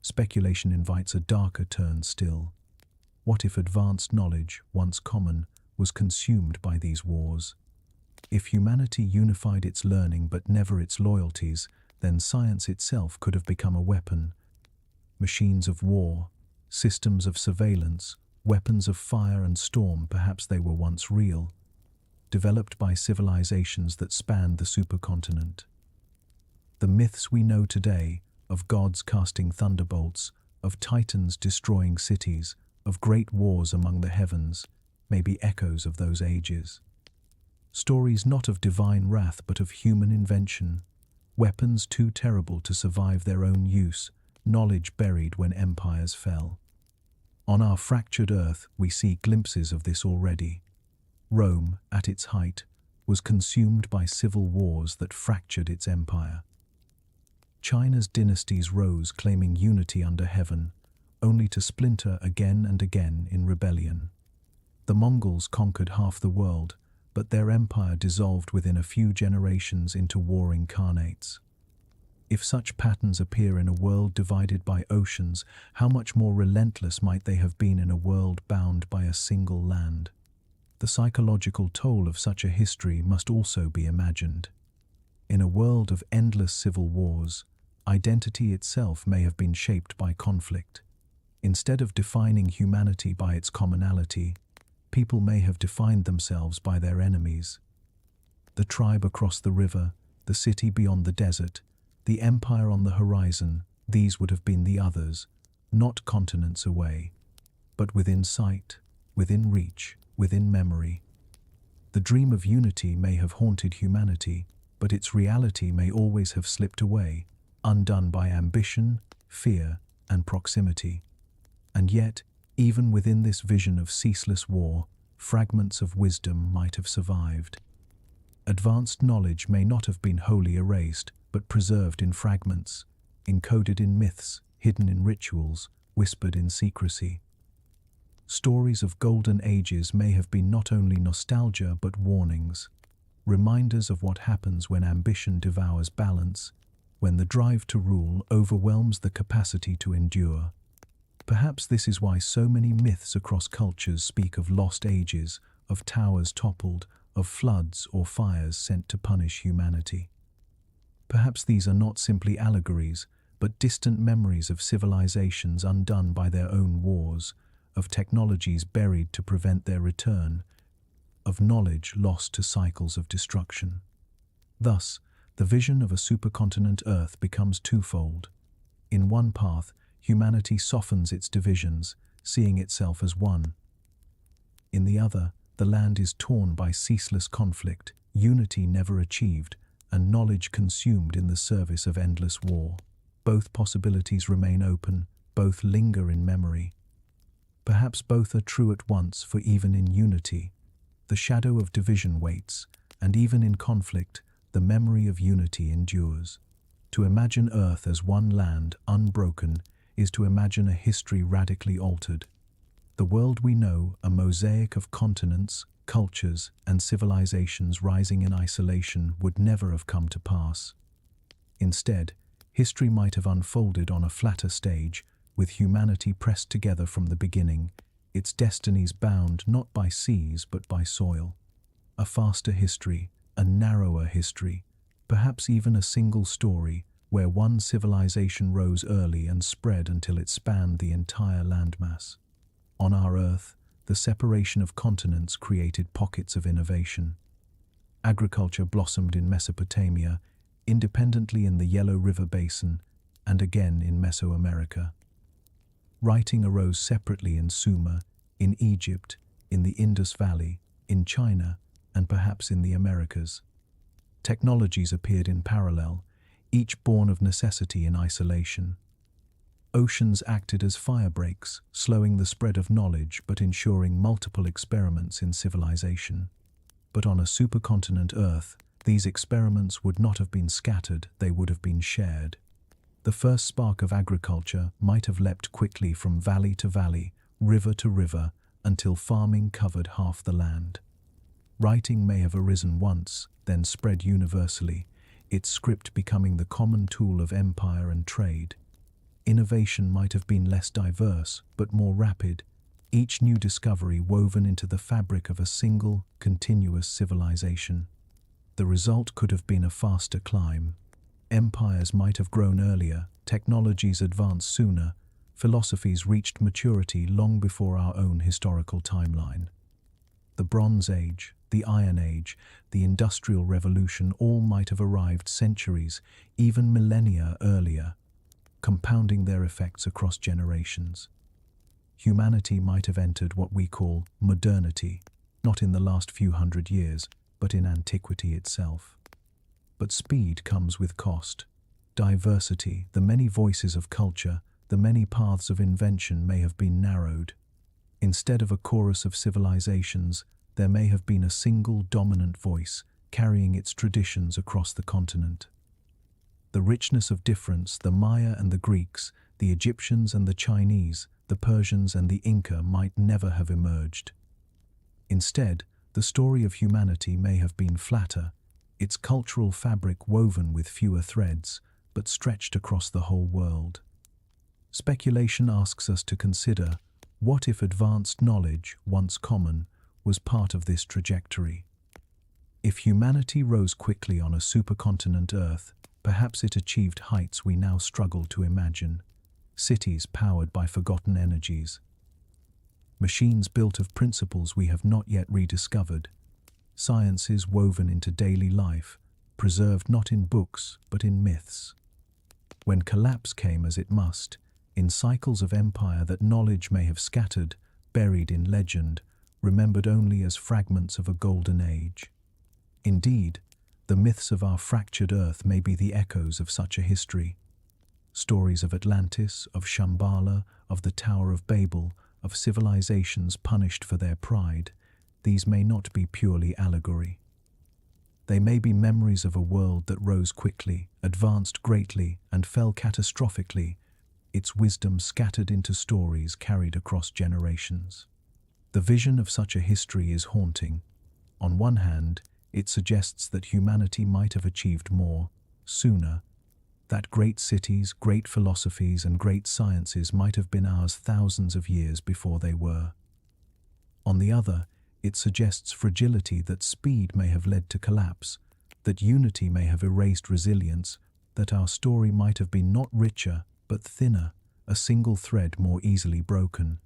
S1: Speculation invites a darker turn still. What if advanced knowledge, once common, was consumed by these wars? If humanity unified its learning but never its loyalties, then science itself could have become a weapon. Machines of war, systems of surveillance, weapons of fire and storm, perhaps they were once real, developed by civilizations that spanned the supercontinent. The myths we know today, of gods casting thunderbolts, of titans destroying cities, of great wars among the heavens, may be echoes of those ages. Stories not of divine wrath but of human invention, weapons too terrible to survive their own use, knowledge buried when empires fell. On our fractured earth we see glimpses of this already. Rome, at its height, was consumed by civil wars that fractured its empire. China's dynasties rose claiming unity under heaven, only to splinter again and again in rebellion. The Mongols conquered half the world, but their empire dissolved within a few generations into warring khanates. If such patterns appear in a world divided by oceans, how much more relentless might they have been in a world bound by a single land? The psychological toll of such a history must also be imagined. In a world of endless civil wars, identity itself may have been shaped by conflict. Instead of defining humanity by its commonality, people may have defined themselves by their enemies. The tribe across the river, the city beyond the desert, the empire on the horizon, These would have been the others, not continents away, but within sight, within reach, within memory. The dream of unity may have haunted humanity, but its reality may always have slipped away, undone by ambition, fear, and proximity. And yet, even within this vision of ceaseless war, fragments of wisdom might have survived. Advanced knowledge may not have been wholly erased, but preserved in fragments, encoded in myths, hidden in rituals, whispered in secrecy. Stories of golden ages may have been not only nostalgia but warnings, reminders of what happens when ambition devours balance, when the drive to rule overwhelms the capacity to endure. Perhaps this is why so many myths across cultures speak of lost ages, of towers toppled, of floods or fires sent to punish humanity. Perhaps these are not simply allegories, but distant memories of civilizations undone by their own wars, of technologies buried to prevent their return, of knowledge lost to cycles of destruction. Thus, the vision of a supercontinent Earth becomes twofold. In one path, humanity softens its divisions, seeing itself as one. In the other, the land is torn by ceaseless conflict, unity never achieved, and knowledge consumed in the service of endless war. Both possibilities remain open, both linger in memory. Perhaps both are true at once, for even in unity, the shadow of division waits, and even in conflict, the memory of unity endures. To imagine Earth as one land, unbroken, is to imagine a history radically altered. The world we know, a mosaic of continents, cultures, and civilizations rising in isolation, would never have come to pass. Instead, history might have unfolded on a flatter stage, with humanity pressed together from the beginning, its destinies bound not by seas but by soil. A faster history, a narrower history, perhaps even a single story, where one civilization rose early and spread until it spanned the entire landmass. On our Earth, the separation of continents created pockets of innovation. Agriculture blossomed in Mesopotamia, independently in the Yellow River Basin, and again in Mesoamerica. Writing arose separately in Sumer, in Egypt, in the Indus Valley, in China, and perhaps in the Americas. Technologies appeared in parallel, each born of necessity in isolation. Oceans acted as fire breaks, slowing the spread of knowledge but ensuring multiple experiments in civilization. But on a supercontinent Earth, these experiments would not have been scattered, they would have been shared. The first spark of agriculture might have leapt quickly from valley to valley, river to river, until farming covered half the land. Writing may have arisen once, then spread universally, its script becoming the common tool of empire and trade. Innovation might have been less diverse, but more rapid, each new discovery woven into the fabric of a single, continuous civilization. The result could have been a faster climb. Empires might have grown earlier, technologies advanced sooner, philosophies reached maturity long before our own historical timeline. The Bronze Age, the Iron Age, the Industrial Revolution all might have arrived centuries, even millennia earlier, compounding their effects across generations. Humanity might have entered what we call modernity, not in the last few hundred years, but in antiquity itself. But speed comes with cost. Diversity, the many voices of culture, the many paths of invention may have been narrowed. Instead of a chorus of civilizations, there may have been a single dominant voice, carrying its traditions across the continent. The richness of difference, the Maya and the Greeks, the Egyptians and the Chinese, the Persians and the Inca might never have emerged. Instead, the story of humanity may have been flatter, its cultural fabric woven with fewer threads, but stretched across the whole world. Speculation asks us to consider, what if advanced knowledge, once common, was part of this trajectory? If humanity rose quickly on a supercontinent Earth, perhaps it achieved heights we now struggle to imagine. Cities powered by forgotten energies. Machines built of principles we have not yet rediscovered. Sciences woven into daily life, preserved not in books but in myths. when collapse came as it must, in cycles of empire that knowledge may have scattered, buried in legend, remembered only as fragments of a golden age. Indeed, the myths of our fractured earth may be the echoes of such a history. Stories of Atlantis, of Shambhala, of the Tower of Babel, of civilizations punished for their pride, these may not be purely allegory. They may be memories of a world that rose quickly, advanced greatly, and fell catastrophically, its wisdom scattered into stories carried across generations. The vision of such a history is haunting. On one hand, it suggests that humanity might have achieved more, sooner, that great cities, great philosophies, and great sciences might have been ours thousands of years before they were. On the other, it suggests fragility, that speed may have led to collapse, that unity may have erased resilience, that our story might have been not richer, but thinner, a single thread more easily broken.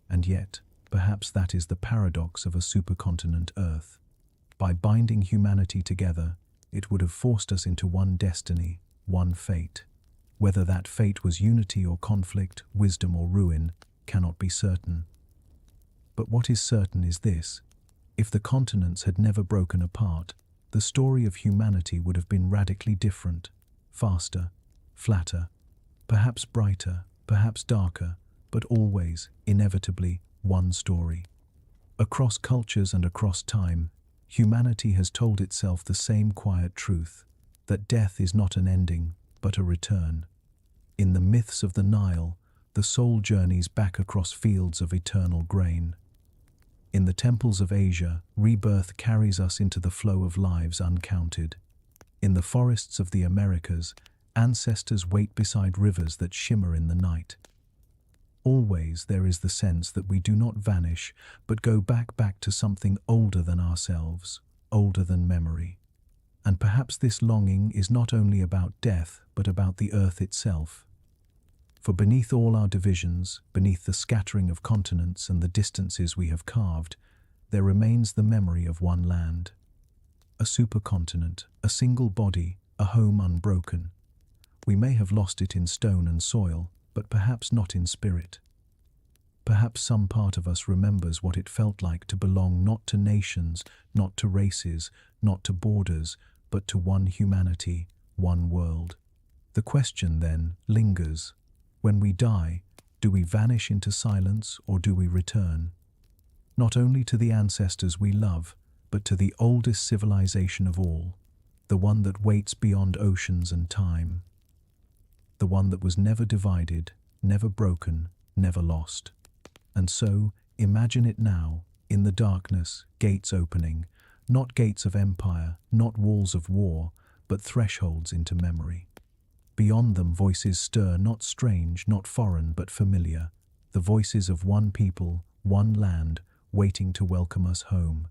S1: And yet, perhaps that is the paradox of a supercontinent Earth. By binding humanity together, it would have forced us into one destiny, one fate. Whether that fate was unity or conflict, wisdom or ruin, cannot be certain. But what is certain is this: if the continents had never broken apart, the story of humanity would have been radically different, faster, flatter, perhaps brighter, perhaps darker, but always, inevitably, one story. Across cultures and across time, humanity has told itself the same quiet truth, that death is not an ending, but a return. In the myths of the Nile, the soul journeys back across fields of eternal grain. In the temples of Asia, rebirth carries us into the flow of lives uncounted. In the forests of the Americas, ancestors wait beside rivers that shimmer in the night. Always there is the sense that we do not vanish, but go back to something older than ourselves, older than memory. And perhaps this longing is not only about death, but about the earth itself. For beneath all our divisions, beneath the scattering of continents and the distances we have carved, there remains the memory of one land. A supercontinent, a single body, a home unbroken. We may have lost it in stone and soil, but perhaps not in spirit. Perhaps some part of us remembers what it felt like to belong not to nations, not to races, not to borders, but to one humanity, one world. The question, then, lingers. When we die, do we vanish into silence or do we return? Not only to the ancestors we love, but to the oldest civilization of all, the one that waits beyond oceans and time. The one that was never divided, never broken, never lost. And so, imagine it now, in the darkness, gates opening, not gates of empire, not walls of war, but thresholds into memory. Beyond them voices stir, not strange, not foreign, but familiar, the voices of one people, one land, waiting to welcome us home.